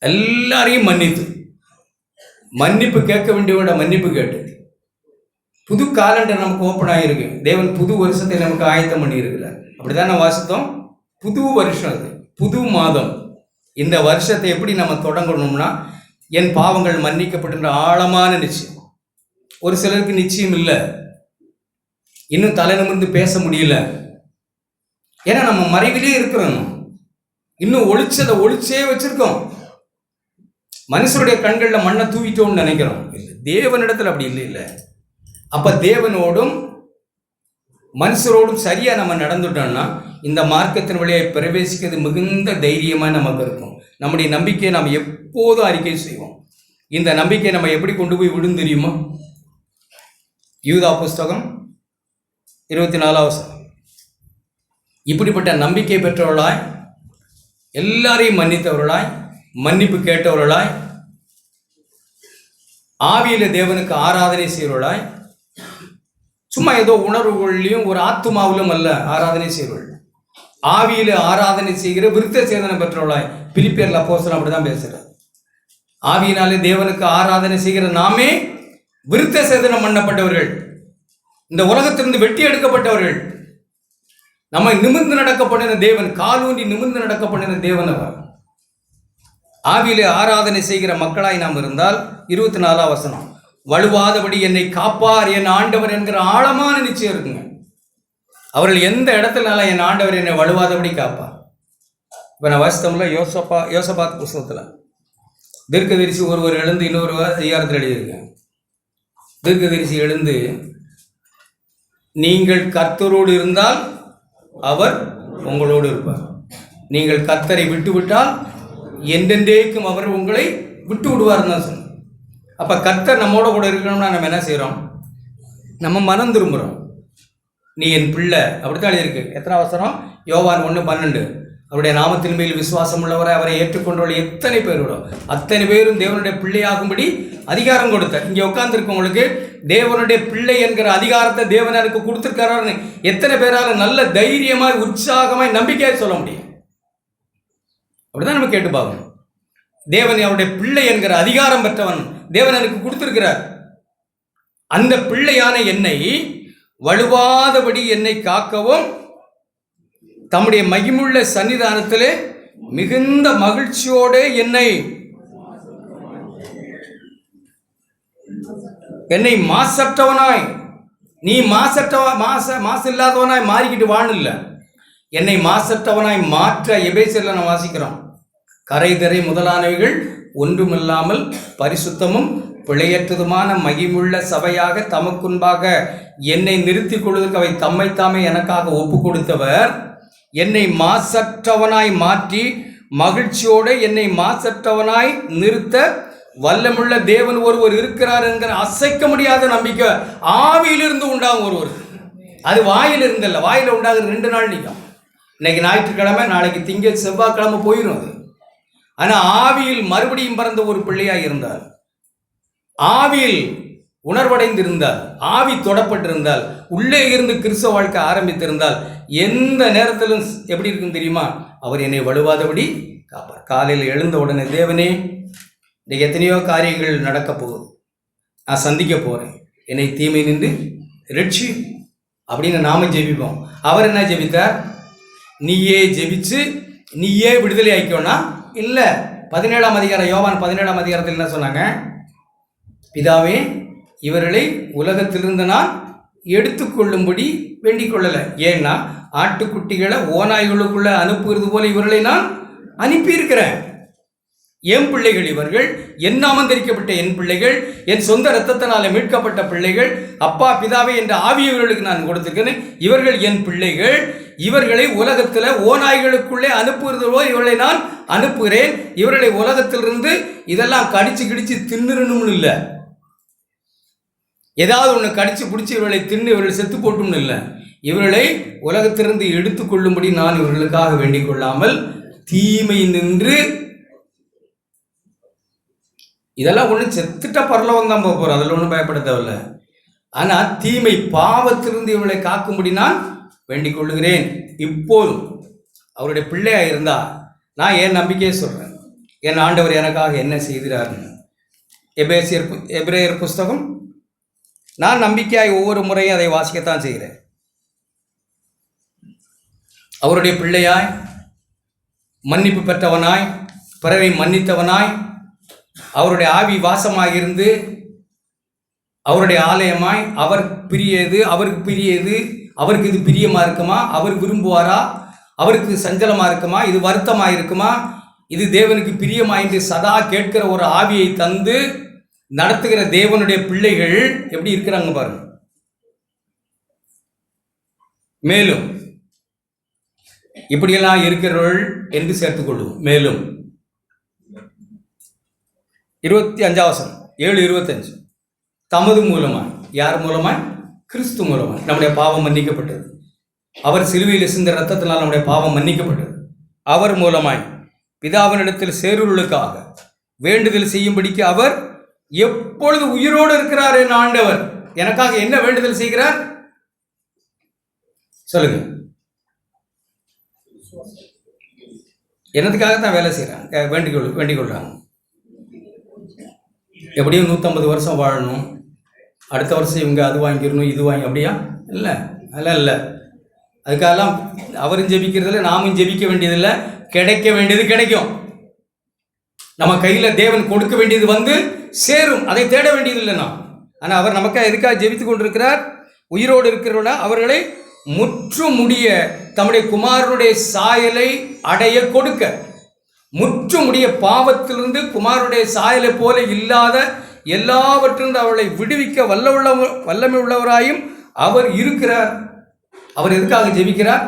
எல்லாரையும் மன்னிப்பு கேட்க வேண்டியவட மன்னிப்பு கேட்டு புது காலண்டர் நமக்கு ஓப்பன் ஆகிருக்கு. தேவன் புது வருஷத்தை நமக்கு ஆயத்தம் பண்ணி இருக்கிறார். அப்படிதான் நான் வாசித்தோம். புது வருஷம், அது புது மாதம். இந்த வருஷத்தை எப்படி நம்ம தொடங்கணும்னா, என் பாவங்கள் மன்னிக்கப்பட்ட ஆழமான நிச்சயம். ஒரு சிலருக்கு நிச்சயம் இல்லை, இன்னும் தலை நிமிர்ந்து பேச முடியல. ஏன்னா நம்ம மறைவிலே இருக்கிறோம், இன்னும் ஒளிச்சே வச்சிருக்கோம். மனுஷருடைய கண்களில் மண்ணை தூவிட்டோம்னு நினைக்கிறோம். இல்லை, தேவனிடத்தில் அப்படி இல்லை. அப்போ தேவனோடும் மனுஷரோடும் சரியாக நம்ம நடந்துட்டோம்னா இந்த மார்க்கத்தின் வழியாக பிரவேசிக்கிறது மிகுந்த தைரியமாக நமக்கு இருக்கும். நம்முடைய நம்பிக்கையை நாம் எப்போதும் அறிக்கை செய்வோம். இந்த நம்பிக்கையை நம்ம எப்படி கொண்டு போய் விடும் தெரியுமா? யூதா புஸ்தகம் 24 இப்படிப்பட்ட நம்பிக்கை பெற்றவர்களாய், எல்லாரையும் மன்னித்தவர்களாய், மன்னிப்பு கேட்டவர்களாய், ஆவியில தேவனுக்கு ஆராதனை செய்கிறவர்களாய், சும்மா ஏதோ உணர்வுகளையும் ஒரு ஆத்துமாவிலும் அல்ல ஆராதனை செய்கிறவர்கள், ஆவியில ஆராதனை செய்கிற விருத்த சேதனம் பெற்றவர்களாய். பிலிப்பியர்ல அப்போஸ்தலன் அப்படிதான் பேசுறார். ஆவியினாலே தேவனுக்கு ஆராதனை செய்கிற நாமே விருத்த சேதனம் பண்ணப்பட்டவர்கள், இந்த உலகத்திலிருந்து வெட்டி எடுக்கப்பட்டவர்கள். நம்ம நிமிர்ந்து நடக்கப்படின தேவன், காலூன்றி நிமிர்ந்து நடக்கப்படின தேவன் அவர். ஆவியிலே ஆராதனை செய்கிற மக்களாய் நாம் இருந்தால் 24 வலுவாதபடி என்னை காப்பார் என் ஆண்டவர் என்கிற ஆழமான நிச்சயம் இருக்குங்க. அவர்கள் எந்த இடத்துலனால என் ஆண்டவர் என்னை வலுவாதபடி காப்பார். இப்போ நான் வாசித்தோம்ல யோசபாத் புஸ்தகத்தில் தீர்க்கதரிசி ஒருவர் எழுந்து இன்னொரு அதிகாரத்தில் எழுதியிருக்கேன். தீர்க்கதரிசி எழுந்து, நீங்கள் கர்த்தரோடு இருந்தால் அவர் உங்களோடு இருப்பார், நீங்கள் கர்த்தரை விட்டுவிட்டால் என்றென்றேக்கும் அவர் உங்களை விட்டு விடுவார்னு தான் சொன்னார். அப்போ கர்த்தர் நம்மோட கூட இருக்கணும்னா நம்ம என்ன செய்கிறோம்? நம்ம மனம் திரும்புகிறோம். நீ என் பிள்ளை, அப்படித்தான் எழுதியிருக்கு. எத்தனை அவசரம்? யோவான் 1:12. அவருடைய நாமத்தின் மேல் விசுவாசம் உள்ளவரை அவரை ஏற்றுக்கொண்டவர்கள் எத்தனை பேரோடும் அத்தனை பேரும் தேவனுடைய பிள்ளையாகும்படி அதிகாரம் கொடுத்தார். இங்கே உட்கார்ந்துருக்கவங்களுக்கு தேவனுடைய பிள்ளை என்கிற அதிகாரத்தை தேவன் எனக்கு கொடுத்துருக்காருன்னு எத்தனை பேரால் நல்ல தைரியமாய் உற்சாகமாய் நம்பிக்கையாக சொல்ல முடியும்? அப்படிதான் நம்ம கேட்டு பார்க்கணும். தேவன் அவருடைய பிள்ளை என்கிற அதிகாரம் பெற்றவன் தேவன் எனக்கு கொடுத்திருக்கிறார். அந்த பிள்ளையான என்னை வலுவாதபடி என்னை காக்கவும் தம்முடைய மகிமுள்ள சன்னிதானத்திலே மிகுந்த மகிழ்ச்சியோடு என்னை மாசற்றவனாய், நீ மாசு இல்லாதவனாய் மாறிக்கிட்டு வாழல, என்னை மாசற்றவனாய் மாற்ற எபேசியர்ல நான் வாசிக்கிறோம். கரை திரை முதலானவைகள் ஒன்றுமில்லாமல் பரிசுத்தமும் பிழையற்றதுமான மகிமுள்ள சபையாக தமக்குன்பாக என்னை நிறுத்திக் கொள்வதற்கு அவை தம்மைத்தாமே எனக்காக ஒப்பு கொடுத்தவர் என்னை மாசற்றவனாய் மாற்றி மகிழ்ச்சியோடு என்னை மாசற்றவனாய் நிறுத்த வல்லமுள்ள தேவன் ஒருவர் இருக்கிறார் என்கிற அசைக்க முடியாத நம்பிக்கை ஆவியிலிருந்து உண்டாகும் ஒருவர். அது வாயிலிருந்து இல்லை, வாயில் உண்டாகுது 2 நாள் நிற்கும். இன்னைக்கு ஞாயிற்றுக்கிழமை, நாளைக்கு திங்கள் செவ்வாய்க்கிழமை போயிடும் அது. ஆனால் ஆவியில் மறுபடியும் பிறந்த ஒரு பிள்ளையாக இருந்தால், ஆவியில் உணர்வடைந்திருந்தால், ஆவி தொடப்பட்டிருந்தால், உள்ளே இருந்து கிறிஸ்தவ வாழ்க்கை ஆரம்பித்திருந்தால் எந்த நேரத்திலும் எப்படி இருக்கும் தெரியுமா? அவர் என்னை வலுவாதபடி காப்பார். காலையில் எழுந்த உடனே, தேவனே இன்றைக்கு எத்தனையோ காரியங்கள் நடக்க போகுது, நான் சந்திக்க போகிறேன், என்னை தீமை நின்று ரட்சி அப்படின்னு நாம ஜெபிப்போம். அவர் என்ன ஜெபித்தார்? நீயே ஜெபிச்சு நீயே விடுதலை ஆயிக்கோனா இல்லை. 17ஆம் அதிகாரம், யோவான் 17ஆம் அதிகாரத்தில் என்ன சொன்னாங்க? பிதாவே, இவர்களை உலகத்திலிருந்து நான் எடுத்துக்கொள்ளும்படி வேண்டிக் கொள்ளலை. ஏன்னா ஆட்டுக்குட்டிகளை ஓநாய்களுக்குள்ள அனுப்புகிறது போல இவர்களை நான் அனுப்பியிருக்கிறேன். என் பிள்ளைகள் இவர்கள், என் நாமந்தரிக்கப்பட்ட என் பிள்ளைகள், என் சொந்த இரத்தத்தினால மீட்கப்பட்ட பிள்ளைகள். அப்பா பிதாவே என்ற ஆவியவர்களுக்கு நான் கொடுத்திருக்கிறேன். இவர்கள் என் பிள்ளைகள். இவர்களை உலகத்தில் ஓநாய்களுக்குள்ளே அனுப்புகிறது போல் இவர்களை நான் அனுப்புகிறேன். இவர்களை உலகத்திலிருந்து இதெல்லாம் கடிச்சு கிடிச்சு தின்னுறணும்னு இல்லை, ஏதாவது ஒன்று கடிச்சு பிடிச்சி இவர்களை தின்னு இவர்களை செத்து போட்டும்னு இல்லை. இவர்களை உலகத்திலிருந்து எடுத்துக்கொள்ளும்படி நான் இவர்களுக்காக வேண்டிக் கொள்ளாமல் தீமை நின்று, இதெல்லாம் ஒன்றும் செத்துட்ட பரலோகம் தான் போக போகிறோம், அதில் ஒன்றும் பயப்பட தேவையில்ல. ஆனால் தீமை பாவத்திலிருந்து இவர்களை காக்கும்படி நான் வேண்டிக் கொள்ளுகிறேன். இப்போதும் அவருடைய பிள்ளையாக இருந்தால் நான் என் நம்பிக்கையை சொல்கிறேன், என் ஆண்டவர் எனக்காக என்ன செய்கிறார்னு. எபிரேயர் புஸ்தகம் நான் நம்பிக்கையாய் ஒவ்வொரு முறையும் அதை வாசிக்கத்தான் செய்கிறேன். அவருடைய பிள்ளையாய், மன்னிப்பு பெற்றவனாய், பிறரை மன்னித்தவனாய், அவருடைய ஆவி வாசமாகிருந்து அவருடைய ஆலயமாய், அவர் பிரியது அவருக்கு பிரியது, அவருக்கு இது பிரியமாக இருக்குமா, அவர் விரும்புவாரா, அவருக்கு சஞ்சலமாக இருக்குமா, இது வருத்தமாக இருக்குமா, இது தேவனுக்கு பிரியமா என்று சதா கேட்கிற ஒரு ஆவியை தந்து நடத்துகிற தேவனுடைய பிள்ளைகள் எப்படி இருக்கிறாங்க பாருங்க. மேலும் இப்படியெல்லாம் இருக்கிறவர்கள் என்று சேர்த்துக்கொள்வோம். மேலும் 25 7:25 தமது மூலமாய், யார் மூலமாய்? கிறிஸ்து மூலமாய் நம்முடைய பாவம் மன்னிக்கப்பட்டது. அவர் சிலுவையில் சிந்த இரத்தத்தினால் நம்முடைய பாவம் மன்னிக்கப்பட்டது. அவர் மூலமாய் பிதாவினிடத்தில் சேருளுக்காக வேண்டுதல் செய்யும்படிக்கு அவர் எப்பொழுது உயிரோடு இருக்கிறார். என் ஆண்டவர் எனக்காக என்ன வேண்டுதல் செய்கிறார் சொல்லுங்க. என்னதுக்காகத்தான் வேலை செய்கிறாங்க, வேண்டிக் கொள்றாங்க. எப்படியும் 150 வருஷம் வாழணும், அடுத்த வருஷம் இவங்க அது வாங்கிடணும் இது வாங்கி, அப்படியா? இல்லை, அதெல்லாம் இல்லை. அதுக்காகலாம் அவரும் ஜெபிக்கிறதில்ல, நாமும் ஜெபிக்க வேண்டியதில்லை. கிடைக்க வேண்டியது கிடைக்கும். நம்ம கையில் தேவன் கொடுக்க வேண்டியது வந்து சேரும், அதை தேட வேண்டியதில்லை நாம். ஆனால் அவர் நமக்காக எதுக்காக ஜெபித்து கொண்டிருக்கிறார்? உயிரோடு இருக்கிறவர்கள அவர்களை முற்றும் முடிய தம்முடைய குமாரனுடைய சாயலை அடைய கொடுக்க, முற்றும் முடிய பாவத்திலிருந்து குமாரனுடைய சாயலை போல இல்லாத எல்லாவற்றிலிருந்து அவர்களை விடுவிக்க வல்லமை உள்ளவராயும் அவர் இருக்கிறார். அவர் எதுக்காக ஜெபிக்கிறார்?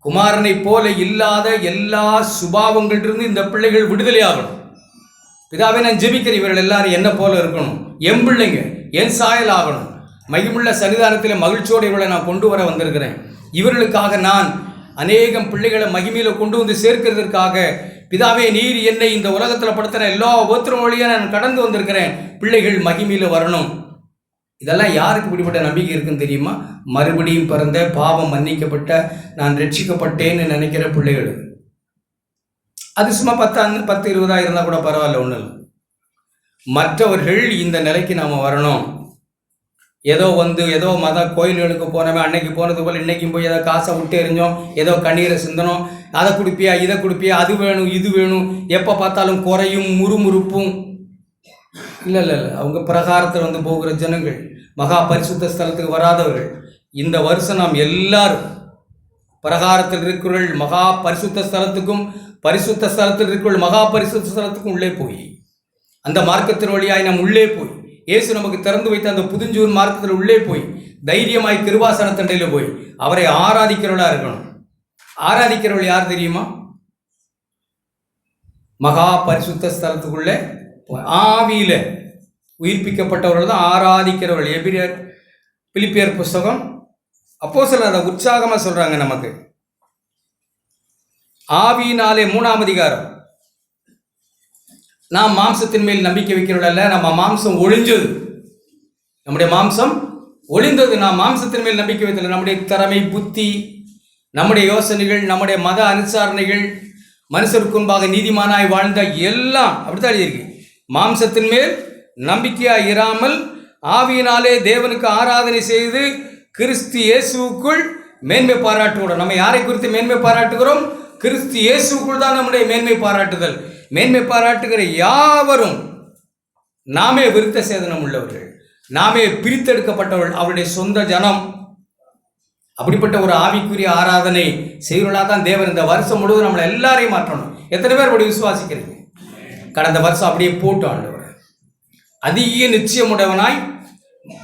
குமாரனை போல இல்லாத எல்லா சுபாவங்களிலிருந்து இந்த பிள்ளைகள் விடுதலை ஆகணும். பிதாவே, நான் ஜெபிக்கிறேன், இவர்கள் எல்லாரும் என்ன போல இருக்கணும், என் பிள்ளைங்க என் சாயல் ஆகணும். மகிமுள்ள சன்னிதானத்தில் மகிழ்ச்சியோடு இவர்களை நான் கொண்டு வர வந்திருக்கிறேன். இவர்களுக்காக நான் அநேகம் பிள்ளைகளை மகிமையில் கொண்டு வந்து சேர்க்கிறதுக்காக பிதாவே, நீர் என்னை இந்த உலகத்தில் படுத்துகிற எல்லா உபத்திரம் வழியாக நான் கடந்து வந்திருக்கிறேன். பிள்ளைகள் மகிமையில் வரணும். இதெல்லாம் யாருக்கு இப்படிப்பட்ட நம்பிக்கை இருக்குன்னு தெரியுமா? மறுபடியும் பிறந்த, பாவம் மன்னிக்கப்பட்ட, நான் ரட்சிக்கப்பட்டேன்னு நினைக்கிற பிள்ளைகள். அது சும்மா 10 20 இருந்தால் கூட பரவாயில்ல, ஒன்றும் இல்லை. மற்றவர்கள் இந்த நிலைக்கு நாம் வரணும். ஏதோ மத கோயில்களுக்கு போனவன் அன்னைக்கு போனது போல் இன்றைக்கும் போய் ஏதோ காசை விட்டு எறிஞ்சோம், ஏதோ கண்ணீரை சிந்தனோம், அதை குடிப்பியா இதை குடிப்பியா, அது வேணும் இது வேணும், எப்போ பார்த்தாலும் குறையும் முறுமுறுப்பும். இல்லை, அவங்க பிரகாரத்தில் போகிற ஜனங்கள், மகா பரிசுத்த ஸ்தலத்துக்கு வராதவர்கள். இந்த வருஷம் நாம் எல்லாரும் பிரகாரத்தில் இருக்கிறவர்கள் மகா பரிசுத்த ஸ்தலத்துக்கும், பரிசுத்த ஸ்தலத்தில் இருக்கிறவர்கள் மகா பரிசுத்த ஸ்தலத்துக்கும் உள்ளே போய், அந்த மார்க்கத்தின் வழியாய் நாம் உள்ளே போய், இயேசு நமக்கு திறந்து வைத்த அந்த புதுஞ்சூர் மார்க்கத்தில் உள்ளே போய் தைரியமாய் கிருபாசன தண்டையில் போய் அவரை ஆராதிக்கிறவர்களா இருக்கணும். ஆராதிக்கிறவர்கள் யார் தெரியுமா? மகா பரிசுத்த ஸ்தலத்துக்குள்ளே ஆவியில உயிர்ப்பிக்கப்பட்டவர்கள் தான் ஆராதிக்கிறவர்கள். பிலிப்பியர் புஸ்தகம் அப்போஸ்தலர் அதை உற்சாகமாக சொல்றாங்க நமக்கு. ஆவியினாலே 3ஆம் அதிகாரம். நாம் மாம்சத்தின் மேல் நம்பிக்கை வைக்கிறவர்கள, நம்ம மாம்சம் ஒழிஞ்சது, நம்முடைய மாம்சம் ஒளிந்தது. நாம் மாம்சத்தின் மேல் நம்பிக்கை வைத்தல. நம்முடைய திறமை, புத்தி, நம்முடைய யோசனைகள், நம்முடைய மத அனுசரணைகள், மனுஷருக்கு முன்பாக நீதிமானாய் வாழ்ந்த எல்லாம் அப்படித்தான் எழுதியிருக்கு. மாம்சத்தின் மேல் நம்பிக்கையாய் இராமல் ஆவியினாலே தேவனுக்கு ஆராதனை செய்து கிறிஸ்து இயேசுக்குள் மேன்மை பாராட்டுகிறோம். நம்ம யாரை குறித்து மேன்மை பாராட்டுகிறோம்? கிறிஸ்து இயேசுக்குள் தான் நம்முடைய மேன்மை பாராட்டுதல். மேன்மை பாராட்டுகிற யாவரும் நாமே விருத்த சேதனம் உள்ளவர்கள், நாமே பிரித்தெடுக்கப்பட்டவர்கள், அவருடைய சொந்த ஜனம். அப்படிப்பட்ட ஒரு ஆவிக்குரிய ஆராதனை செய்வர்களாக தான் தேவன் இந்த வருஷம் முழுவதும் நம்மளை எல்லாரையும் மாற்றணும். எத்தனை பேர் அப்படி விசுவாசிக்கிறீங்க? கடந்த வருஷம் அப்படியே போட்டு ஆண்டவர் அதிக நிச்சயமுடையவனாய்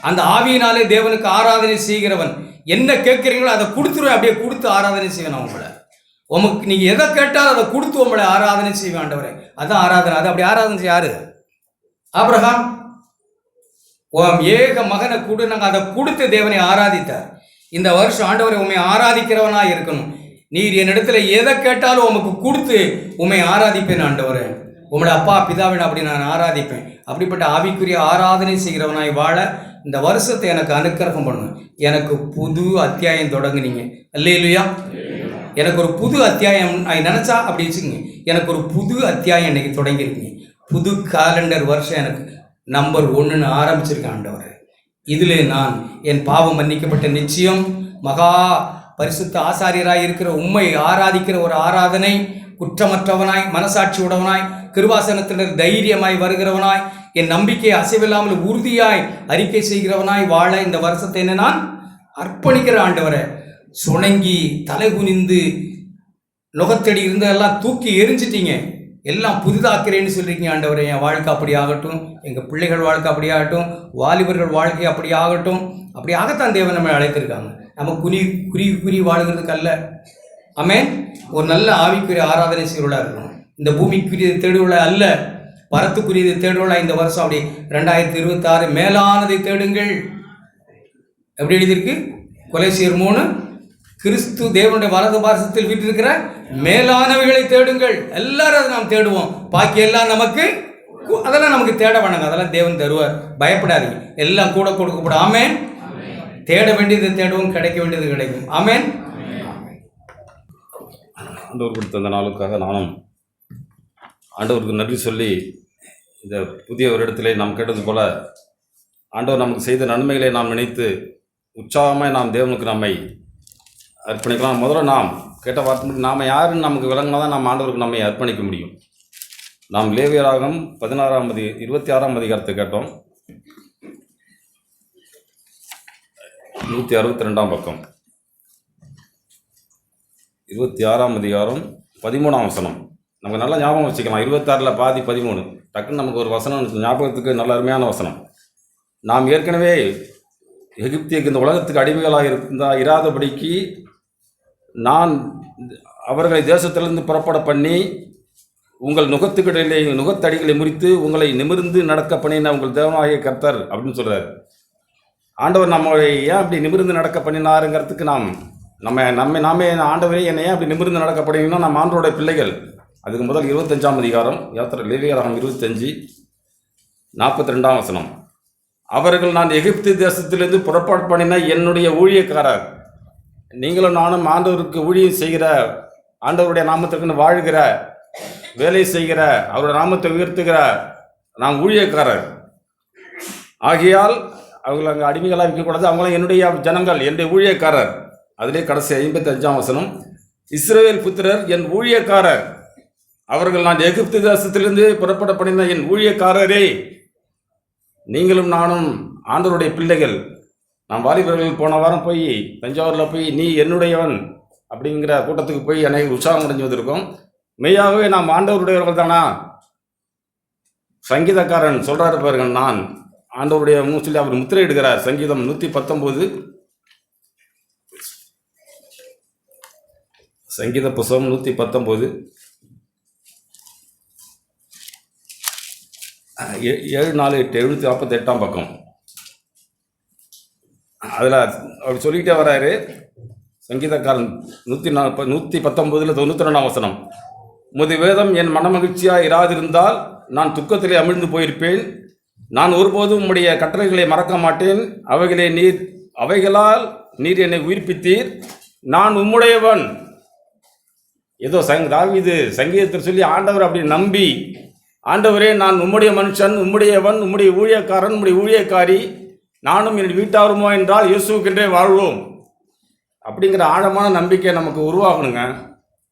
அந்த ஆவியினாலே தேவனுக்கு ஆராதனை செய்கிறவன். என்ன கேட்குறீங்களோ அதை கொடுத்துருவேன், அப்படியே கொடுத்து ஆராதனை செய்வேன். உங்களை உமக்கு நீங்கள் எதை கேட்டாலும் அதை கொடுத்து உங்களை ஆராதனை செய்வேன் ஆண்டவரே. அதான் ஆராதனை. அது அப்படி ஆராதனை யாரு? ஆபிரகாம் ஏக மகனை கொடு, நாங்கள் அதை கொடுத்து தேவனை ஆராதித்தார். இந்த வருஷம் ஆண்டவரை உண்மை ஆராதிக்கிறவனா இருக்கணும். நீர் என்னிடத்துல எதை கேட்டாலும் உமக்கு கொடுத்து உண்மை ஆராதிப்பேன் ஆண்டவரே. உங்களோட அப்பா பிதாவின் அப்படி நான் ஆராதிப்பேன். அப்படிப்பட்ட ஆவிக்குரிய ஆராதனை செய்கிறவனாய் வாழ இந்த வருஷத்தை எனக்கு அனுக்கிரகம் பண்ணும். எனக்கு புது அத்தியாயம் தொடங்குனீங்க. அல்லேலூயா. எனக்கு ஒரு புது அத்தியாயம் நினச்சா அப்படி வச்சுக்கோங்க. எனக்கு ஒரு புது அத்தியாயம் இன்னைக்கு தொடங்கியிருக்கீங்க. புது காலண்டர் வருஷம் எனக்கு நம்பர் 1ன்னு ஆரம்பிச்சிருக்கேன் ஆண்டவரே. இதில் நான் என் பாவம் மன்னிக்கப்பட்ட நிச்சயம் மகா பரிசுத்த ஆசாரியராய் இருக்கிற உம்மை ஆராதிக்கிற ஒரு ஆராதனை, குற்றமற்றவனாய் மனசாட்சி உடவனாய் கிருபாசனத்தினர் தைரியமாய் வருகிறவனாய் என் நம்பிக்கை அசைவில்லாமல் உறுதியாய் அறிக்கை செய்கிறவனாய் வாழ இந்த வருஷத்தை என்ன நான் அர்ப்பணிக்கிற ஆண்டவரை. சுணங்கி தலை குனிந்து நுகத்தடி இருந்ததெல்லாம் தூக்கி எரிஞ்சிட்டீங்க. எல்லாம் புதிதாக்கிறேன்னு சொல்லியிருக்கீங்க ஆண்டவரை. என் வாழ்க்கை அப்படி ஆகட்டும், எங்கள் பிள்ளைகள் வாழ்க்கை அப்படி ஆகட்டும், வாலிபர்கள் வாழ்க்கை அப்படி ஆகட்டும். அப்படி ஆகத்தான் தேவன் நம்மை அழைத்திருக்காங்க. நம்ம குறி வாழுகிறதுக்கு அல்ல. ஆமென். ஒரு நல்ல ஆவிக்குரிய ஆராதனை செய்வர்களாக இருக்கணும். இந்த பூமிக்குரிய தேடுவளை அல்ல, பரத்துக்குரியதை தேடுவளா இந்த வருஷம். அப்படி 2026 மேலானதை தேடுங்கள். எப்படி எழுதியிருக்கு? கொலோசியர் 3, கிறிஸ்து தேவனுடைய வலது பாரசத்தில் வீட்டிருக்கிற மேலானவைகளை தேடுங்கள். எல்லாரும் அதை நாம் தேடுவோம். பாக்கி எல்லாம் அதெல்லாம் நமக்கு தேட வேணாங்க. அதெல்லாம் தேவன் தருவார். பயப்படாதீங்க. எல்லாம் கூட கொடுக்கப்படும். ஆமென். தேட வேண்டியது தேடுவோம், கிடைக்க வேண்டியது கிடைக்கும். ஆமென். ஆண்டவர் கொடுத்த அந்த நாளுக்காக நானும் ஆண்டவருக்கு நன்றி சொல்லி, இந்த புதிய ஒரு இடத்திலே நாம் கேட்டது போல ஆண்டவர் நமக்கு செய்த நன்மைகளை நாம் நினைத்து உற்சாகமாக நாம் தேவனுக்கு நம்மை அர்ப்பணிக்கலாம். முதல்ல நாம் கேட்ட வார்த்தை, நாம் யாருன்னு நமக்கு விளங்கினா தான் நாம் ஆண்டவருக்கு நம்மை அர்ப்பணிக்க முடியும். நாம் லேவியராகமம் 26ஆம் அதிகாரத்தை கேட்டோம். 162ஆம் பக்கம், 26ஆம் அதிகாரம் 13ஆம் வசனம். நமக்கு நல்லா ஞாபகம் வச்சுக்கலாம். 26ல் பாதி 13 டக்குன்னு நமக்கு ஒரு வசனம் ஞாபகத்துக்கு நல்ல அருமையான வசனம். நாம் ஏற்கனவே எகிப்தியக்கு இந்த உலகத்துக்கு அடிமைகளாக இராதபடிக்கு நான் அவர்களை தேசத்திலிருந்து புறப்பட பண்ணி உங்கள் நுகத்துக்கிடையிலே நுகத்தடிகளை முறித்து உங்களை நிமிர்ந்து நடக்க பண்ணின உங்கள் தேவனாகிய கர்த்தர் அப்படின்னு சொல்கிறார். ஆண்டவர் நம்மளை ஏன் அப்படி நிமிர்ந்து நடக்க பண்ணினாருங்கிறதுக்கு நாமே ஆண்டவரே என்னை ஏன் அப்படி நிமிர்ந்து நடக்க பண்ணிங்கன்னா நம்ம ஆண்டவருடைய பிள்ளைகள். அதுக்கு முதல் 25ஆம் அதிகாரம் லேவியராகமம் 25 42ஆம் வசனம். அவர்கள் நான் எகிப்து தேசத்திலிருந்து புறப்பாடு பண்ணின என்னுடைய ஊழியக்காரர். நீங்களும் நானும் ஆண்டவருக்கு ஊழியம் செய்கிற, ஆண்டவருடைய நாமத்திற்கு வாழ்கிற, வேலை செய்கிற, அவருடைய நாமத்தை உயர்த்துகிற நாம் ஊழியக்காரர். ஆகையால் அவர்கள் அங்கே அடிமைகளாக இருக்கக்கூடாது. அவங்களாம் என்னுடைய ஜனங்கள், என்னுடைய ஊழியக்காரர். அதிலே கடைசி 55ஆம் வசனம், இஸ்ரவேல் புத்திரர் என் ஊழியக்காரர். அவர்கள் நான் எகிப்து தேசத்திலிருந்து புறப்பட பண்ணின என் ஊழியக்காரரே. நீங்களும் நானும் ஆண்டவருடைய பிள்ளைகள். நாம் வாலிபர்கள் போன வாரம் போய் தஞ்சாவூரில் போய் நீ என்னுடையவன் அப்படிங்கிற கூட்டத்துக்கு போய் அனைவரும் உற்சாகம் அடைஞ்சு வந்திருக்கோம். மெய்யாகவே நாம் ஆண்டவருடையவர்கள் தானா? சங்கீதக்காரன் சொல்கிறாரு பாருங்கள், நான் ஆண்டவருடைய சொல்லி அவர் முத்திரை இடுகிறார். சங்கீதம் 119, சங்கீத புஸ்தகம் 119 7-4-8-748ஆம் பக்கம். அதில் அவர் சொல்லிக்கிட்டே வர்றாரு. சங்கீதக்காரன் 119 92ஆம் வசனம், முது வேதம் என் மனமகிழ்ச்சியாக இராதிருந்தால் நான் துக்கத்திலே அமிழ்ந்து போயிருப்பேன். நான் ஒருபோதும் உம்முடைய கட்டளைகளை மறக்க மாட்டேன். அவைகளால் நீர் என்னை உயிர்ப்பித்தீர். நான் உம்முடையவன். ஏதோ தாவீது சங்கீதத்தில் சொல்லி ஆண்டவர் அப்படி நம்பி, ஆண்டவரே நான் உம்முடைய மனுஷன், உம்முடையவன், உம்முடைய ஊழியக்காரன், உம்முடைய ஊழியக்காரி, நானும் என் வீட்டாருமோ என்றால் இயேசுக்கென்றே வாழ்வோம் அப்படிங்கிற ஆழமான நம்பிக்கை நமக்கு உருவாகணுங்க.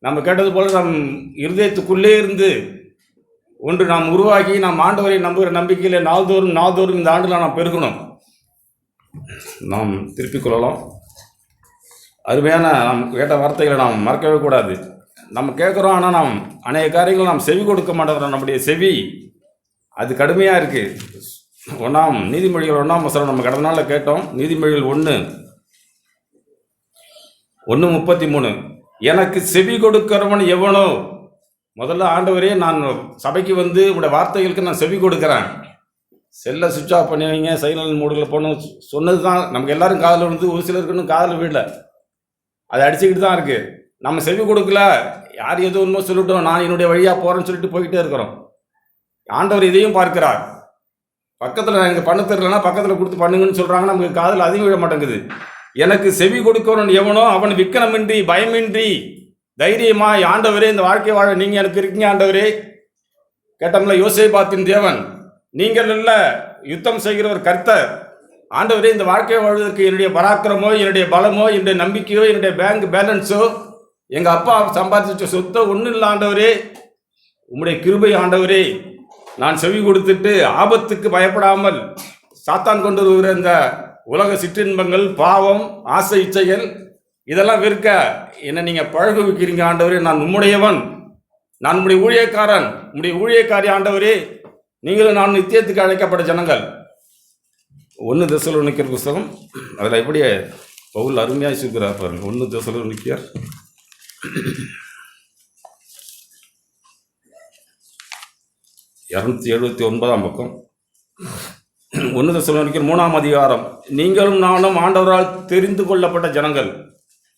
நம்ம கேட்டது போல நம் இருதயத்துக்குள்ளே இருந்து ஒன்று நாம் உருவாக்கி நாம் ஆண்டவரை நம்புகிற நம்பிக்கையில் நாள்தோறும் இந்த ஆண்டில் நாம் பெருகணும். நாம் திருப்பிக் கொள்ளலாம். அருமையான நாம் கேட்ட வார்த்தைகளை நாம் மறக்கவே கூடாது. நம்ம கேட்குறோம், ஆனால் நாம் அநேக காரியங்கள் நாம் செவி கொடுக்க மாட்டேங்கிறோம். நம்முடைய செவி அது கடுமையாக இருக்குது. நீதிமொழிகள் 1ஆம் வசனம் நம்ம கடந்த நாளில் கேட்டோம். நீதிமொழிகள் 1:33, எனக்கு செவி கொடுக்கிறவன் எவனோ. முதல்ல ஆண்டவரே நான் சபைக்கு வந்து உங்களுடைய வார்த்தைகளுக்கு நான் செவி கொடுக்குறேன். செல்லை சுவிட்ச் ஆஃப் பண்ணி வைங்க, சைலண்ட் மோடில் போகணும் சொன்னது தான். நமக்கு எல்லாரும் காதில் வந்து ஒரு சிலருக்கு இன்னும் காதில் வீடல அதை அடிச்சுக்கிட்டு தான் இருக்குது. நம்ம செவி கொடுக்கல, யார் எது ஒன்றுமோ சொல்லிட்டோம், நான் என்னுடைய வழியாக போகிறேன்னு சொல்லிட்டு போய்கிட்டே இருக்கிறோம். ஆண்டவர் இதையும் பார்க்கிறார். பக்கத்தில் எனக்கு பண்ண தெரியலன்னா பக்கத்தில் கொடுத்து பண்ணுங்கன்னு சொல்கிறாங்க, நமக்கு காதில் அதிகம் விழ மாட்டேங்குது. எனக்கு செவி கொடுக்கிறவன் எவனோ அவன் விக்கனமின்றி பயமின்றி தைரியமாய், ஆண்டவரே இந்த வாழ்க்கை வாழ நீங்கள் எனக்கு இருக்கீங்க ஆண்டவரே. கேட்டோம்ல, யோசேபாத்தின் தேவன் நீங்கள் இல்ல, யுத்தம் செய்கிற ஒரு கர்த்தர். ஆண்டவரே இந்த வாழ்க்கையை வாழ்வதற்கு என்னுடைய பராக்கிரமோ, என்னுடைய பலமோ, என்னுடைய நம்பிக்கையோ, என்னுடைய பேங்க் பேலன்ஸோ, எங்கள் அப்பா சம்பாதிச்ச சொத்தோ ஒன்றும் இல்லை ஆண்டவரே. உம்முடைய கிருபை ஆண்டவரே. நான் செவி கொடுத்துட்டு ஆபத்துக்கு பயப்படாமல் சாத்தான் கொண்டு வருகிற இந்த உலக சிற்றின்பங்கள், பாவம், ஆசை இச்சைகள் இதெல்லாம் வெறுக்க என்னை நீங்கள் பழக வைக்கிறீங்க ஆண்டவரே. நான் உம்முடையவன், நான் உம்முடைய ஊழியக்காரன், உம்முடைய ஊழியக்காரி ஆண்டவரே. நீங்களும் நான் நித்தியத்துக்கு அழைக்கப்பட்ட ஜனங்கள். 1 தெசலோனிக்கர் புஸ்தகம், அதில் எப்படி பவுல் அருமையாக சொல்கிறார் பாருங்க. 1 தெசலோனிக்கர் 279 பக்கம். 1 தெசலோனிக்கர் 3ஆம் அதிகாரம். நீங்களும் நானும் ஆண்டவரால் தெரிந்து கொள்ளப்பட்ட ஜனங்கள்.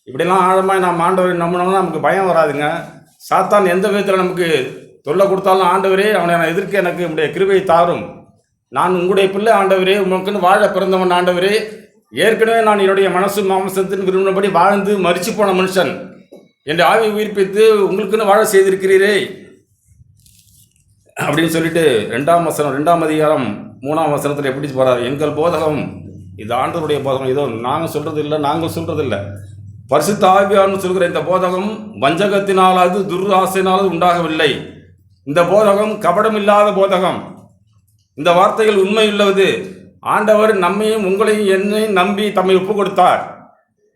இப்படிலாம் ஆழமாக நாம் ஆண்டவரை நம்பினோம்னா நமக்கு பயம் வராதுங்க. சாத்தான் எந்த விதத்தில் நமக்கு தொல்லை கொடுத்தாலும், ஆண்டவரே அவனை நான் எதிர்க்க எனக்கு உங்களுடைய கிருபையை தாரும், நான் உங்களுடைய பிள்ளை ஆண்டவரே, உங்களுக்குன்னு வாழ பிறந்தவன் ஆண்டவரே. ஏற்கனவே நான் என்னுடைய மனசு மாம்சத்தின் விரும்பினபடி வாழ்ந்து மரிச்சு போன மனுஷன், என் ஆவி உயிர்ப்பித்து உங்களுக்குன்னு வாழ செய்திருக்கிறீரே அப்படின்னு சொல்லிட்டு 2ஆம் வசனம் 2ஆம் அதிகாரம் 3ஆம் வசனத்தில் எப்படி போகிறார்? எங்கள் போதகம் இது ஆண்டவருடைய போதகம், ஏதோ நாங்கள் சொல்கிறது இல்லை, நாங்கள் சொல்கிறது இல்லை, பரிசுத்த ஆவியார்னு சொல்கிற இந்த போதகம் வஞ்சகத்தினாலாவது துர்ஆசையினாலும் உண்டாகவில்லை. இந்த போதகம் கபடமில்லாத போதகம். இந்த வார்த்தைகள் உண்மையுள்ளது. ஆண்டவர் நம்மையும் உங்களையும் என்னையும் நம்பி தம்மை ஒப்பு கொடுத்தார்.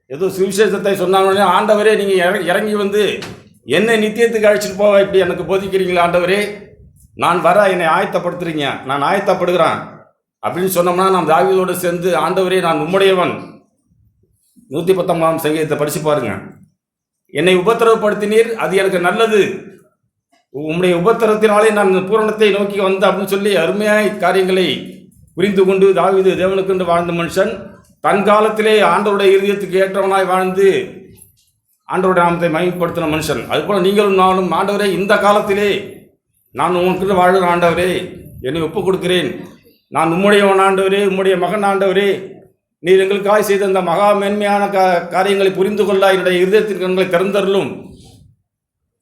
ஏதோ சுவிசேஷத்தை சொன்னாங்களே, ஆண்டவரே நீங்கள் இறங்கி வந்து என்னை நித்தியத்துக்கு அழைச்சிட்டு போக இப்படி எனக்கு போதிக்கிறீங்களா ஆண்டவரே, நான் வர என்னை ஆயத்தப்படுத்துறீங்க, நான் ஆயத்தப்படுகிறேன் அப்படின்னு சொன்னோம்னா நாம் தாவீதோடு சேர்ந்து, ஆண்டவரே நான் உம்முடையவன், 119ஆம் சங்கீதத்தை படிச்சு பாருங்க. என்னை உபத்திரவப்படுத்தினீர், அது எனக்கு நல்லது, உம்முடைய உபத்திரத்தினாலே நான் பூரணத்தை நோக்கி வந்தேன் அப்படின்னு சொல்லி அருமையாய் காரியங்களை புரிந்து கொண்டு தாவீது தேவனுக்கென்று வாழ்ந்த மனுஷன். தன் காலத்திலே ஆண்டவருடைய இருதயத்துக்கு ஏற்றவனாய் வாழ்ந்து ஆண்டவருடைய நாமத்தை மகிமைப்படுத்தின மனுஷன். அதுபோல் நீங்களும் நானும், ஆண்டவரே இந்த காலத்திலே நான் உங்களுக்குன்னு வாழ்கிற ஆண்டவரே, என்னை ஒப்புக் கொடுக்கிறேன், நான் உம்முடையவன் ஆண்டவரே, உம்முடைய மகன் ஆண்டவரே, நீர் எங்களுக்காக செய்த அந்த மகா மேன்மையான காரியங்களை புரிந்து கொள்ள என்னுடைய இருதயத்தின் கண்களை திறந்தருளும்.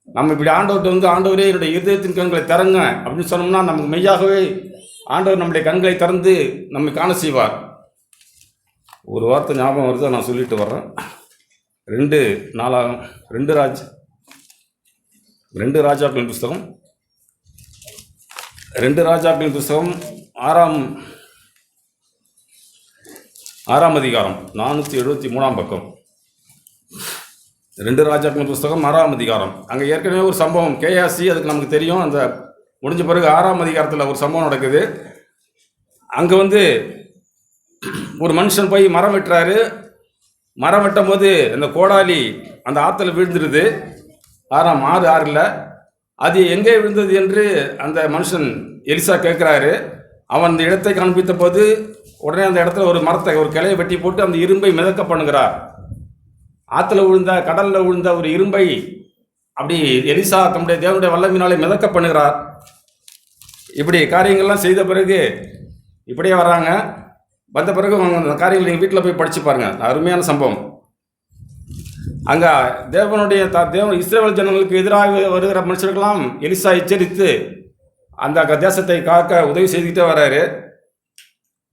நம்ம இப்படி ஆண்டவர்கிட்ட வந்து, ஆண்டவரே என்னுடைய இருதயத்தின் கண்களை திறங்க அப்படின்னு சொன்னோம்னா நமக்கு மெய்யாகவே ஆண்டவர் நம்முடைய கண்களை திறந்து நம்மை காண செய்வார். ஒரு வார்த்தை ஞாபகம் வருது, நான் சொல்லிட்டு வர்றேன். 2 ராஜாக்களின் புஸ்தகம் 2 ராஜாக்களின் புஸ்தகம் 6ஆம் அதிகாரம் 473ஆம் பக்கம். 2 ராஜாக்களின் புஸ்தகம் 6ஆம் அதிகாரம். அங்கே ஏற்கனவே ஒரு சம்பவம் கேயாசி, அதுக்கு நமக்கு தெரியும். அந்த முடிஞ்ச பிறகு 6ஆம் அதிகாரத்தில் ஒரு சம்பவம் நடக்குது. அங்கே வந்து ஒரு மனுஷன் போய் மரம் வெட்டுறாரு. மரம் வெட்டும் போது அந்த கோடாலி அந்த ஆற்றுல விழுந்துருது. 6:6 அது எங்கே விழுந்தது என்று அந்த மனுஷன் எலிசா கேட்குறாரு. அவன் அந்த இடத்தை காண்பித்த போது உடனே அந்த இடத்துல ஒரு மரத்தை, ஒரு கிளையை வெட்டி போட்டு அந்த இரும்பை மிதக்க பண்ணுகிறார். ஆற்றுல விழுந்த, கடலில் விழுந்த ஒரு இரும்பை அப்படி எலிசா தம்முடைய தேவனுடைய வல்லமையினாலே மிதக்க பண்ணுகிறார். இப்படி காரியங்கள்லாம் செய்த பிறகு இப்படியே வர்றாங்க. வந்த பிறகு அந்த காரியங்கள் நீங்கள் வீட்டில் போய் படித்து பாருங்கள், அருமையான சம்பவம். அங்கே தேவனுடைய இஸ்ரவேல் ஜனங்களுக்கு எதிராக வருகிற மனுஷர்களெல்லாம் எலிசா எச்சரித்து அந்த தேசத்தை காக்க உதவி செய்துக்கிட்டே வர்றாரு.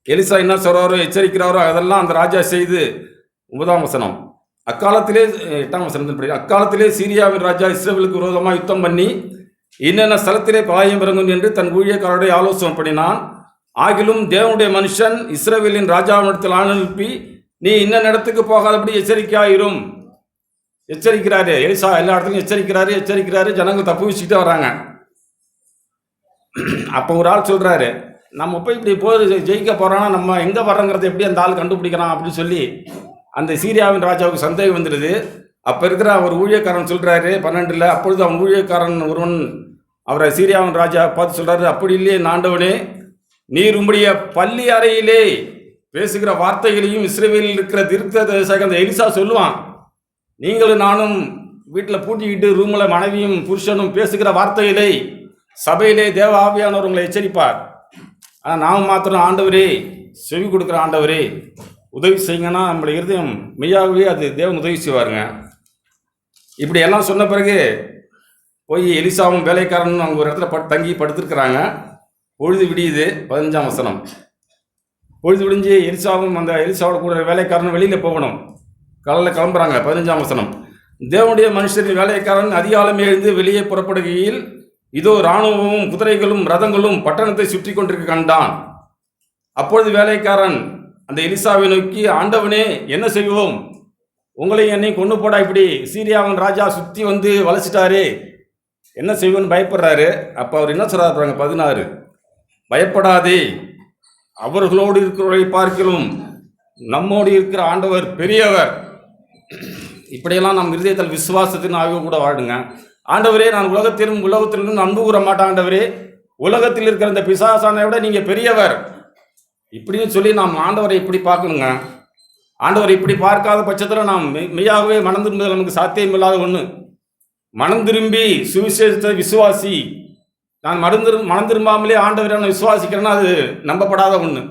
எலிசா என்ன சொல்கிறாரோ, எச்சரிக்கிறாரோ அதெல்லாம் அந்த ராஜா செய்து 9ஆம் வசனம். அக்காலத்திலே 8ஆம் வசனத்தின்படி, அக்காலத்திலே சீரியாவின் ராஜா இஸ்ரவேலுக்கு விரோதமாக யுத்தம் பண்ணி இன்னென்ன ஸ்தலத்திலே பாளையம் இறங்கும் என்று தன் ஊழியக்காரருடைய ஆலோசனை பண்ணினான். ஆகிலும் தேவனுடைய மனுஷன் இஸ்ரவேலின் ராஜாவினிடத்தில் அனுப்பி, நீ இன்ன இடத்துக்கு போகாதபடி எச்சரிக்கையாயிரும். எச்சரிக்கிறாரு எலிசா, எல்லா இடத்துலையும் எச்சரிக்கிறாரு. ஜனங்கள் தப்பு வச்சுக்கிட்டே வராங்க. அப்போ ஒரு ஆள் சொல்கிறாரு, நம்ம போய் இப்படி ஜெயிக்க போகிறோன்னா நம்ம எங்கே வர்றோங்கிறத எப்படி அந்த ஆள் கண்டுபிடிக்கிறான் அப்படின்னு சொல்லி அந்த சீரியாவின் ராஜாவுக்கு சந்தேகம் வந்துடுது. அப்போ இருக்கிற அவர் ஊழியக்காரன் சொல்கிறாரு 12, அப்பொழுது அவன் ஊழியக்காரன் ஒருவன் அவரை சீரியாவின் ராஜா பார்த்து சொல்கிறாரு, அப்படி இல்லையே ஆண்டவனே, நீர் உம்முடைய பள்ளி அறையிலே பேசுகிற வார்த்தைகளையும் இஸ்ரவேலில் இருக்கிற தீர்க்கதரிசியாக அந்த எலிசா சொல்லுவான். நீங்களும் நானும் வீட்டில் பூட்டிக்கிட்டு ரூமில் மனைவியும் புருஷனும் பேசுகிற வார்த்தைகளை சபையிலே தேவ ஆவியானவர் உங்களை எச்சரிப்பார். ஆனால் நாம் மாத்திரம் ஆண்டவரே செவி கொடுக்குற ஆண்டவரே உதவி செய்யுங்கன்னா நம்மளுடைய இருதயம் மெய்யாகவே அது தேவன் உதவி செய்வாருங்க. இப்படி எல்லாம் சொன்ன பிறகு போய் எலிசாவும் வேலைக்காரனும் அவங்க ஒரு இடத்துல தங்கி படுத்துருக்குறாங்க. பொழுது விடியுது. 15ஆம் வசனம். பொழுது விடிஞ்சு எலிசாவும் அந்த எலிசாவோட கூட வேலைக்காரனும் வெளியில் போகணும். காலையில் கிளம்புறாங்க. 15ஆம் வசனம். தேவனுடைய மனுஷரின் வேலைக்காரன் அதிகாலமே எழுந்து வெளியே புறப்படுகையில் இதோ இராணுவமும் குதிரைகளும் ரதங்களும் பட்டணத்தை சுற்றி கொண்டிருக்க கண்டான். அப்பொழுது வேலைக்காரன் அந்த எலிசாவை நோக்கி, ஆண்டவனே என்ன செய்வோம்? உங்களையும் என்னையும் கொண்டு போடா, இப்படி சீரியாவின் ராஜா சுற்றி வந்து வளைச்சிட்டாரு, என்ன செய்வோன்னு பயப்படுறாரு. அப்போ அவர் என்ன சொல்றாரு? 16, பயப்படாதே, அவர்களோடு இருக்கிறவரை பார்க்கிறோம் நம்மோடு இருக்கிற ஆண்டவர் பெரியவர். இப்படியெல்லாம் நம் இருதயத்தில் விசுவாசத்தின் ஆய்வு கூட வாடுங்க. ஆண்டவரே, நான் உலகத்திலிருந்து அன்பு கூற மாட்டேன் ஆண்டவரே, உலகத்தில் இருக்கிற இந்த பிசாசானை விட நீங்கள் பெரியவர் இப்படின்னு சொல்லி நாம் ஆண்டவரை இப்படி பார்க்கணுங்க. ஆண்டவரை இப்படி பார்க்காத பட்சத்தில் நாம் மெய்யாகவே மனம் திரும்புதல் நமக்கு சாத்தியம் இல்லாத ஒன்று. மனம் திரும்பி சுவிசேஷத்தை விசுவாசி. நான் மனம் திரும்பாமலே ஆண்டவரை நான் விசுவாசிக்கிறேன்னா அது நம்பப்படாத ஒன்று.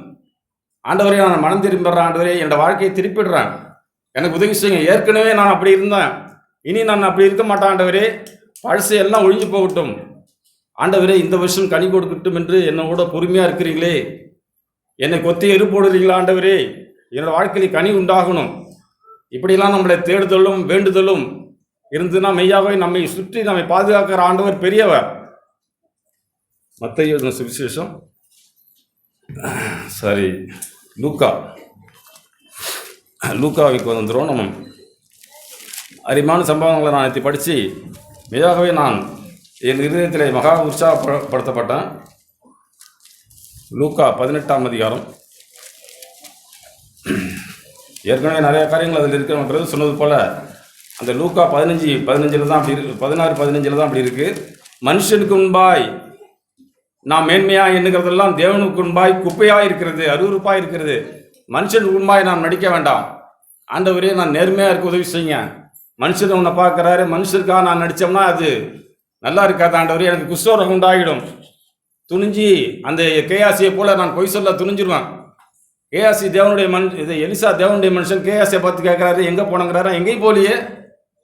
ஆண்டவரே, நான் மனம் திரும்பிடுறேன் ஆண்டவரே, என்னோட வாழ்க்கையை திருப்பிடுறேன், எனக்கு உதவி செய்யுங்க. ஏற்கனவே நான் அப்படி இருந்தேன், இனி நான் அப்படி இருக்க மாட்டேன் ஆண்டவரே, பழசு எல்லாம் ஒழிஞ்சு போகட்டும் ஆண்டவரே, இந்த வருஷம் கனி கொடுக்கட்டும் என்று என்னோட பொறுமையாக இருக்கிறீங்களே, என்னை கொத்தி எரு போடுறீங்களா ஆண்டவரே, என்னோட வாழ்க்கையில் கனி உண்டாகணும். இப்படிலாம் நம்மளை தேடுதலும் வேண்டுதலும் இருந்துன்னா மெய்யாகவே நம்மை சுற்றி நம்மை பாதுகாக்கிற ஆண்டவர் பெரியவர். மத்தேயு சுவிசேஷம் சரி லூக்காவுக்கு வந்துடும். நம்ம அரிமான சம்பவங்களை நான் எடுத்து படித்து மெய்யாகவே நான் என் இருதயத்தில் மகா உற்சாகப்படுத்தப்பட்டேன். லூக்கா 18ஆம் அதிகாரம். ஏற்கனவே நிறைய காரியங்கள் அதில் இருக்கிற சொன்னது போல் அந்த லூக்கா 15 தான் அப்படி இருக்கு, 16-15 தான் அப்படி இருக்குது. மனுஷனுக்கு முன்பாய் நாம் மேன்மையாக எண்ணுகிறதெல்லாம் தேவனுக்கு முன்பாய் குப்பையாக இருக்கிறது, அருவருப்பாக இருக்கிறது. மனுஷனுக்கு முன்பாய் நாம் நடிக்க வேண்டாம். ஆண்டவரே, நான் நேர்மையாக இருக்க உதவி செய்யுங்க. மனுஷன் உன்னை பார்க்குறாரு, மனுஷருக்காக நான் நடித்தோம்னா அது நல்லா இருக்காது ஆண்டவரே, எனக்கு குஷ்டரோகம் உண்டாகிடும். துணிஞ்சி அந்த கேயாசியை போல் நான் பொய் சொல்ல துணிஞ்சிருவேன். கேயாசி தேவனுடைய எலிசா தேவனுடைய மனுஷன் கேயாசியை பார்த்து கேட்குறாரு, எங்கே போனங்கிறாரா? எங்கேயும் போலியே,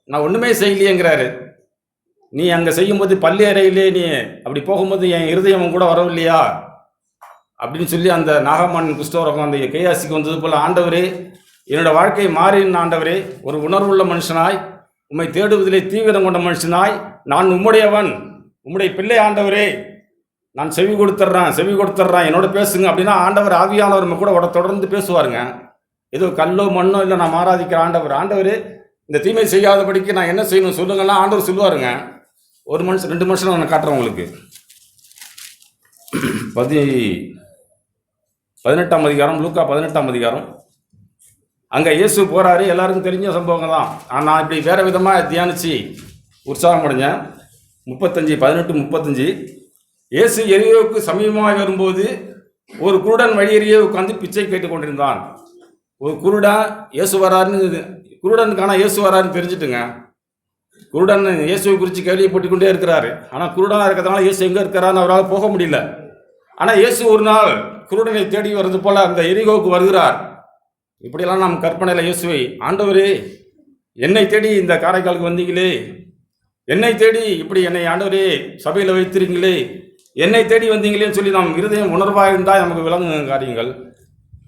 நான் ஒன்றுமே செய்யலையேங்கிறாரு. நீ அங்கே செய்யும்போது பள்ளி அறையிலே நீ அப்படி போகும்போது என் இருதயம் கூட வரவில்லையா அப்படின்னு சொல்லி அந்த நாகமான் குஷ்டரோகம் அந்த கேயாசிக்கு வந்தது போல், ஆண்டவரே என்னோடய வாழ்க்கை மாறின ஆண்டவரே, ஒரு உணர்வுள்ள மனுஷனாய் உம்மை தேடுவதிலே தீவிரம் கொண்ட மனுஷனாய் நான் உம்முடையவன், உம்முடைய பிள்ளை ஆண்டவரே, நான் செவி கொடுத்துட்றேன் என்னோட பேசுங்க அப்படின்னா ஆண்டவர் ஆவியானவர் நம்ம கூட தொடர்ந்து பேசுவாருங்க. ஏதோ கல்லோ மண்ணோ இல்லை, நான் ஆராதிக்கிற ஆண்டவரே இந்த தீமை செய்யாதபடிக்கு நான் என்ன செய்யணும் சொல்லுங்கன்னா ஆண்டவர் சொல்லுவாருங்க. ஒரு மனுஷன் 2 மனுஷன் நான் காட்டுறேன் உங்களுக்கு. 18ஆம் அதிகாரம், லூக்கா 18ஆம் அதிகாரம். அங்கே இயேசு போகிறாரு, எல்லாருக்கும் தெரிஞ்ச சம்பவங்க தான். நான் இப்படி வேறு விதமாக தியானித்து உற்சாகம் அடைஞ்சேன். 18-35 இயேசு எரியோவுக்கு சமீபமாக வரும்போது ஒரு குருடன் வழியறியே உட்காந்து பிச்சை கேட்டுக் கொண்டிருந்தான். ஒரு குருடன் இயேசு வராருன்னு, குருடனுக்கான இயேசு வராருன்னு தெரிஞ்சுட்டுங்க. குருடன் இயேசுவை குறித்து கேள்விப்பட்டு கொண்டே இருக்கிறாரு. ஆனால் குருடனாக இருக்கிறதுனால இயேசு எங்கே இருக்கிறான்னு அவரால் போக முடியல. ஆனால் இயேசு ஒரு நாள் குருடனை தேடி வர்றது போல் அந்த எரிகோவுக்கு வருகிறார். இப்படியெல்லாம் நாம் கற்பனையில் இயேசுவை, ஆண்டவரே என்னை தேடி இந்த காரைக்காலுக்கு வந்தீங்களே, என்னை தேடி இப்படி என்னை ஆண்டவரே சபையில் வைத்திருங்களே, என்னை தேடி வந்தீங்களேன்னு சொல்லி நாம் இருதயம் உணர்வாக இருந்தால் நமக்கு விளங்குங்க காரியங்கள்.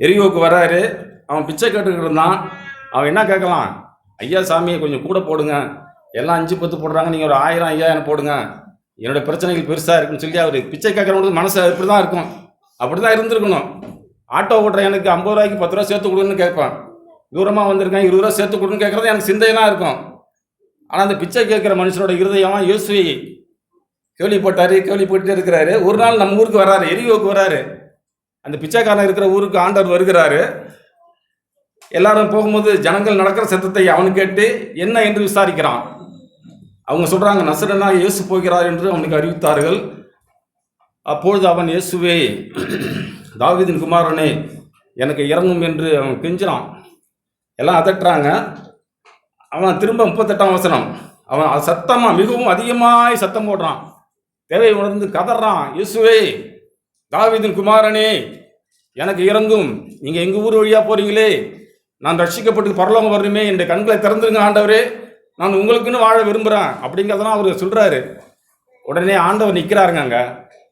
எரிகோவுக்கு வர்றாரு, அவன் பிச்சை கேட்டுக்கிட்டு இருந்தான். அவன் என்ன கேட்கலாம்? ஐயா சாமியை கொஞ்சம் கூட போடுங்க, எல்லாம் 5-10 போடுறாங்க, நீங்கள் ஒரு 1000-5000 போடுங்க, என்னோடய பிரச்சனைகள் பெருசாக இருக்குன்னு சொல்லி அவர் பிச்சை கேட்குறவங்களுக்கு மனசு இப்படி தான் இருக்கும், அப்படி தான் இருந்திருக்கணும். ஆட்டோ ஓட்டுற எனக்கு 50 ரூபாய்க்கு 10 ரூபா சேர்த்து கொடுன்னு கேட்பேன். தூரமாக வந்திருக்கேன் 20 ரூபா சேர்த்து கொடுன்னு கேட்குறது எனக்கு சிந்தையெல்லாம் இருக்கும். ஆனால் அந்த பிச்சை கேட்குற மனுஷனோட இருதயம் இயேசுவை கேள்விப்பட்டே இருக்கிறாரு. ஒரு நாள் நம்ம ஊருக்கு வர்றாரு, எரிகோவுக்கு வர்றாரு. அந்த பிச்சைக்காரன் இருக்கிற ஊருக்கு ஆண்டவர் வருகிறாரு. எல்லாரும் போகும்போது ஜனங்கள் நடக்கிற சத்தத்தை அவனு கேட்டு என்ன என்று விசாரிக்கிறான். அவங்க சொல்கிறாங்க, நசரேயனாகிய இயேசு போகிறார் என்று அவனுக்கு அறிவித்தார்கள். அப்பொழுது அவன், இயேசுவே தாவீதின் குமாரனே எனக்கு இறங்கும் என்று அவன் கெஞ்சினான். எல்லாம் அதட்டுறாங்க. அவன் திரும்ப 38ஆம் வசனம், அவன் சத்தமாக மிகவும் அதிகமாய் சத்தம் போடுறான், தேவை உணர்ந்து கதறான், இயேசுவே தாவீதின் குமாரனே எனக்கு இறங்கும், நீங்கள் எங்கள் ஊர் வழியாக போகிறீங்களே, நான் ரட்சிக்கப்பட்டு பரலோகம் வரணுமே, என் கண்களை திறந்துருங்க ஆண்டவரே, நான் உங்களுக்குன்னு வாழ விரும்புகிறேன் அப்படிங்கிறதெல்லாம் அவர் சொல்கிறாரு. உடனே ஆண்டவர் நிற்கிறாருங்க. அங்கே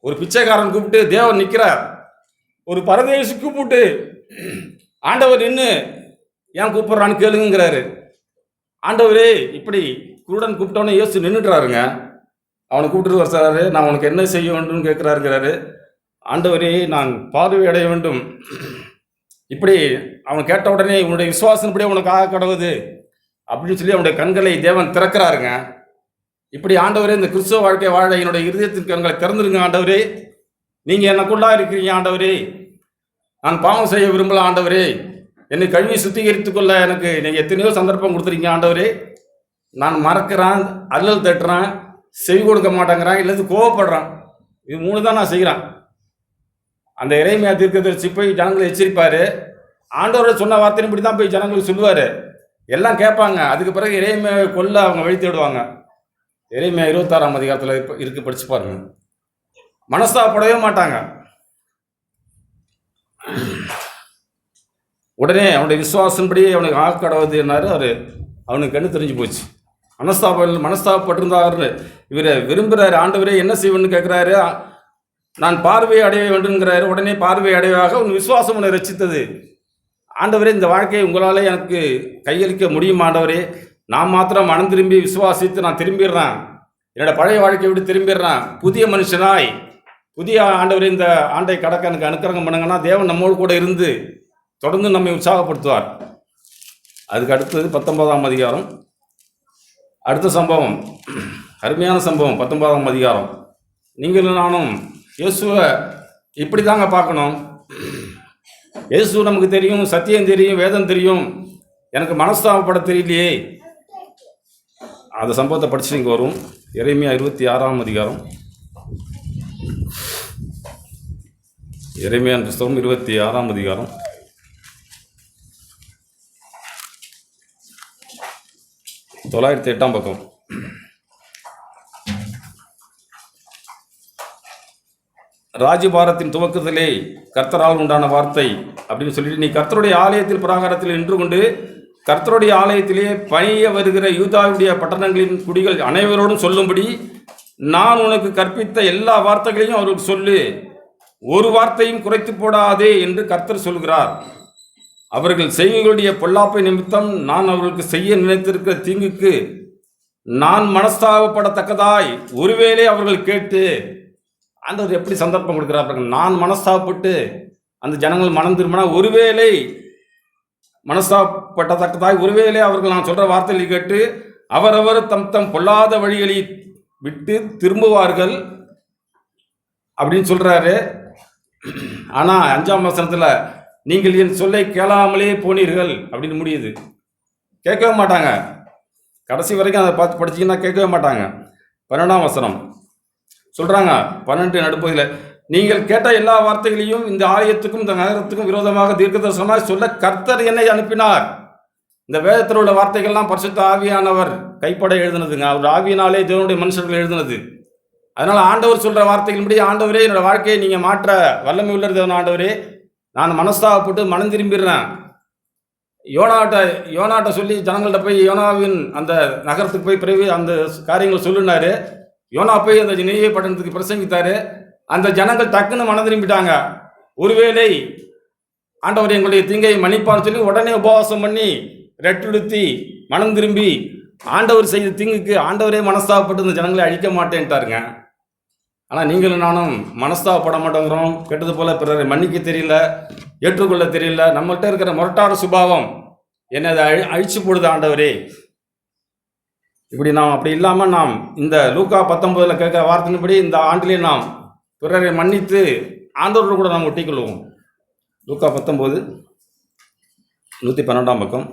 ஒரு பிச்சைக்காரன் கூப்பிட்டு தேவன் நிற்கிறார். ஒரு பரதேசி கூப்பிட்டு ஆண்டவர் நின்று ஏன் கூப்பிட்றான்னு கேளுங்கிறாரு. ஆண்டவரே இப்படி குருடன் கூப்பிட்டோன்னே இயேசு நின்றுட்டுறாருங்க. அவனை கூப்பிட்டு வர்றாரு. நான் உனக்கு என்ன செய்ய வேண்டும்னு கேட்குறாருங்கிறாரு. ஆண்டவரே நான் பார்வை அடைய வேண்டும். இப்படி அவன் கேட்ட உடனே உன்னுடைய விசுவாசம் இப்படியே உனக்கு ஆக கடவுது அப்படின்னு சொல்லி அவனுடைய கண்களை தேவன் திறக்கிறாருங்க. இப்படி ஆண்டவரே இந்த கிறிஸ்துவ வாழ்க்கை வாழ என்னுடைய இருதயத்தின் கண்களை திறந்துருங்க ஆண்டவரே, நீங்கள் எனக்குள்ளா இருக்கிறீங்க ஆண்டவரே, நான் பாவம் செய்ய விரும்பல ஆண்டவரே, என்னை கழுவி சுத்திகரித்துக் கொள்ள எனக்கு நீங்கள் எத்தனையோ சந்தர்ப்பம் கொடுத்துருக்கீங்க ஆண்டவரே, நான் மறக்கிறேன், அல்லல் தட்டுறேன், செவி கொடுக்க மாட்டேங்கிறான், இல்லை கோவப்படுறான், இது 3 தான் நான் செய்கிறேன். அந்த இறைமையா தீர்க்கதரிசி போய் ஜனங்களை எச்சரிப்பார். ஆண்டவரை சொன்ன வார்த்தையும் இப்படி தான் போய் ஜனங்களுக்கு சொல்லுவார். எல்லாம் கேட்பாங்க. அதுக்கு பிறகு இறைமையை கொல்ல அவங்க வழி தேடுவாங்க. இறைமையா 26ஆம் அதிகாரத்தில் இருக்கு, படிச்சு பாருங்க. மனஸ்தாபப்படவே மாட்டாங்க. உடனே அவனுடைய விசுவாசம்படி அவனுக்கு ஆக்கடவுது என்னாரு அவர், அவனுக்கு கண்ணு தெரிஞ்சு போச்சு. மனஸ்தாபப்பட்டிருந்தாரு. இவரை விரும்புகிறாரு. ஆண்டவரே என்ன செய்வேன்னு கேட்குறாரு. நான் பார்வையை அடைய வேண்டும்ங்கிறாரு. உடனே பார்வை அடைவாக உன் விசுவாசம் உன்னை ரசித்தது. ஆண்டவரே இந்த வாழ்க்கையை உங்களால் எனக்கு கையளிக்க முடியும் ஆண்டவரே, நான் மாத்திரம் மனம் திரும்பி விசுவாசித்து நான் திரும்பிடுறேன், என்னோட பழைய வாழ்க்கையை விட்டு திரும்பிடுறேன், புதிய மனுஷனாய் புதிய ஆண்டவரே இந்த ஆண்டை கடக்க எனக்கு அனுக்கிரகம் பண்ணுங்கன்னா தேவன் நம்மோடு கூட இருந்து தொடர்ந்து நம்மை உற்சாகப்படுத்துவார். அதுக்கு அடுத்தது 19ஆம் அதிகாரம். அடுத்த சம்பவம் அருமையான சம்பவம். 19ஆம் அதிகாரம். நீங்களும் நானும் இயேசுவை இப்படி தாங்க பார்க்கணும். இயேசு நமக்கு தெரியும், சத்தியம் தெரியும், வேதம் தெரியும், எனக்கு மனஸ்தாபப்பட தெரியலையே. அந்த சம்பவத்தை படிச்சு இங்கே வரும். எரேமியா 26ஆம் அதிகாரம். எரேமியா புத்தகம் 26ஆம் அதிகாரம். (908) பக்கம். ராஜ்யபாரத்தின் துவக்கத்திலே கர்த்தரால் உண்டான வார்த்தை அப்படின்னு சொல்லிட்டு, நீ கர்த்தருடைய ஆலயத்தில் பிராகாரத்தில் நின்று கொண்டு கர்த்தருடைய ஆலயத்திலே பணிய வருகிற யூதாவுடைய பட்டணங்களின் குடிகள் அனைவரோடும் சொல்லும்படி நான் உனக்கு கற்பித்த எல்லா வார்த்தைகளையும் அவருக்கு சொல்லு, ஒரு வார்த்தையும் குறைத்து போடாதே என்று கர்த்தர் சொல்கிறார். அவர்கள் செய்கைகளுடைய பொல்லாப்பை நிமித்தம் நான் அவர்களுக்கு செய்ய நினைத்திருக்கிற தீங்குக்கு நான் மனஸ்தாபப்படத்தக்கதாய் ஒருவேளை அவர்கள் கேட்டு, ஆண்டவர் எப்படி சந்தர்ப்பம் கொடுக்குறார், நான் மனஸ்தாபப்பட்டு அந்த ஜனங்கள் மனம் திரும்பினா ஒருவேளை மனஸ்தாபப்படத்தக்கதாய் ஒருவேளை அவர்கள் நான் சொல்கிற வார்த்தைகளை கேட்டு அவரவர் தம் தம் பொல்லாத வழிகளை விட்டு திரும்புவார்கள் அப்படின்னு சொல்கிறாரு. ஆனால் 5ஆம் வசனத்தில் நீங்கள் என் சொல்லை கேளாமலே போனீர்கள் அப்படின்னு முடியுது. கேட்கவே மாட்டாங்க. கடைசி வரைக்கும் அதை பார்த்து படிச்சிங்கன்னா கேட்கவே மாட்டாங்க. 12ஆம் வசனம் சொல்கிறாங்க, 12 நடுப்பதில், நீங்கள் கேட்ட எல்லா வார்த்தைகளையும் இந்த ஆலயத்துக்கும் இந்த நகரத்துக்கும் விரோதமாக தீர்க்கதரிசனமாக சொல்ல கர்த்தர் என்னை அனுப்பினார். இந்த வேதத்தில் உள்ள வார்த்தைகள்லாம் பரிசுத்த ஆவியானவர் கைப்பட எழுதுனதுங்க. அவர் ஆவியினாலே தேவனுடைய மனுஷர்கள் எழுதுனது. அதனால் ஆண்டவர் சொல்கிற வார்த்தைகளின்படி, ஆண்டவரே என்னோடய வாழ்க்கையை நீங்கள் மாற்ற வல்லமை உள்ள தேவன் ஆண்டவரே, நான் மனஸ்தாபப்பட்டு மனம் திரும்பிடுறேன். யோனாட்ட சொல்லி ஜனங்கள்கிட்ட போய் யோனாவின் அந்த நகரத்துக்கு போய் பிறகு அந்த காரியங்களை சொல்லினாரு. யோனா போய் அந்த நினைவே பட்டணத்துக்கு பிரசங்கித்தாரு. அந்த ஜனங்கள் டக்குன்னு மனம் திரும்பிட்டாங்க. ஒருவேளை ஆண்டவர் எங்களுடைய தீங்கை மன்னிப்பான்னு சொல்லி உடனே உபவாசம் பண்ணி ரெட்டுடுத்தி மனம் திரும்பி ஆண்டவர் செய்த தீங்குக்கு ஆண்டவரே மனஸ்தாபப்பட்டு இந்த ஜனங்களை அழிக்க மாட்டேன்ட்டாருங்க. ஆனால் நீங்களும் நானும் மனஸ்தாபப்பட மாட்டேங்கிறோம். கெட்டது போல பிறரை மன்னிக்க தெரியல, ஏற்றுக்கொள்ள தெரியல. நம்மள்கிட்ட இருக்கிற முரட்டான சுபாவம் என்னை அதை அழிச்சு போடுது ஆண்டவரே. இப்படி நாம் அப்படி இல்லாமல் நாம் இந்த லூக்கா 19 கேட்குற வார்த்தையின்படி இந்த ஆண்டிலே நாம் பிறரை மன்னித்து ஆண்டவரோடு கூட நாம் ஒட்டிக்கொள்வோம். லூக்கா 19 112 பக்கம்.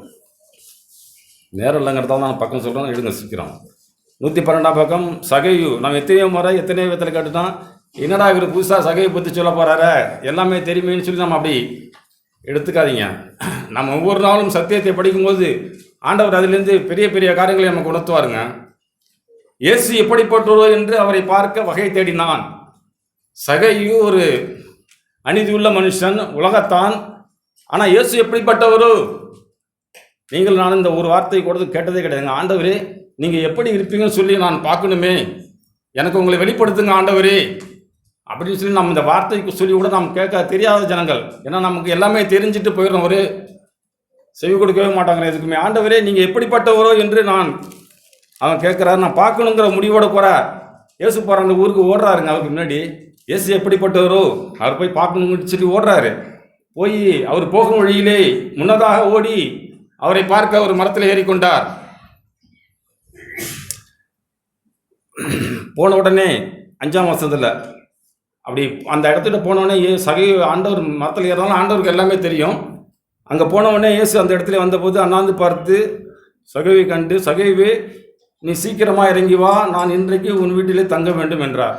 நேரம் இல்லைங்கிறதால நான் பக்கம் சொல்கிறோம், எடுங்க சீக்கிரம். 112 பக்கம். சகையு நாம் எத்தனையோ முறை எத்தனையோ விதத்தில் கேட்டுட்டான். என்னடா இவர் புதுசாக சகையை பற்றி சொல்ல போகிறாரு, எல்லாமே தெரியுமேன்னு சொல்லி நம்ம அப்படி எடுத்துக்காதீங்க. நம்ம ஒவ்வொரு நாளும் சத்தியத்தை படிக்கும்போது ஆண்டவர் அதிலிருந்து பெரிய பெரிய காரியங்களை நமக்கு உணர்த்துவாருங்க. இயேசு எப்படிப்பட்டவரோ என்று அவரை பார்க்க வகை தேடினான். சகையு ஒரு அநீதி உள்ள மனுஷன், உலகத்தான். ஆனால் இயேசு எப்படிப்பட்டவரோ? நீங்கள் நான் இந்த ஒரு வார்த்தை கொடுத்து கேட்டதே கிடையாதுங்க. ஆண்டவரே, நீங்கள் எப்படி இருப்பீங்கன்னு சொல்லி நான் பார்க்கணுமே, எனக்கு உங்களை வெளிப்படுத்துங்க ஆண்டவரே அப்படின்னு சொல்லி நம்ம இந்த வார்த்தைக்கு சொல்லி கூட நாம் கேட்க தெரியாத ஜனங்கள். ஏன்னா நமக்கு எல்லாமே தெரிஞ்சுட்டு போயிடும், ஒரு செவி கொடுக்கவே மாட்டாங்க எதுக்குமே. ஆண்டவரே, நீங்கள் எப்படிப்பட்டவரோ என்று அவன் கேட்குறாரு, நான் பார்க்கணுங்கிற முடிவோட போகிறார். இயேசு போகிற அந்த ஊருக்கு ஓடுறாருங்க. அவருக்கு முன்னாடி இயேசு எப்படிப்பட்டவரோ அவர் போய் பார்க்கணும்னு சொல்லி ஓடுறாரு. போய் அவர் போகும் வழியிலே முன்னதாக ஓடி அவரை பார்க்க ஒரு மரத்தில் ஏறிக்கொண்டார். போன உடனே 5ஆம் வருஷத்தில் அப்படி அந்த இடத்துல போனோடனே சகை ஆண்டவர் மரத்தில் ஏறினாலும் ஆண்டவருக்கு எல்லாமே தெரியும். அங்கே போனவுடனே இயேசு அந்த இடத்துல வந்தபோது அண்ணாந்து பார்த்து சகைவை கண்டு, சகைவே, நீ சீக்கிரமாக இறங்கி வா, நான் இன்றைக்கு உன் வீட்டிலே தங்க வேண்டும் என்றார்.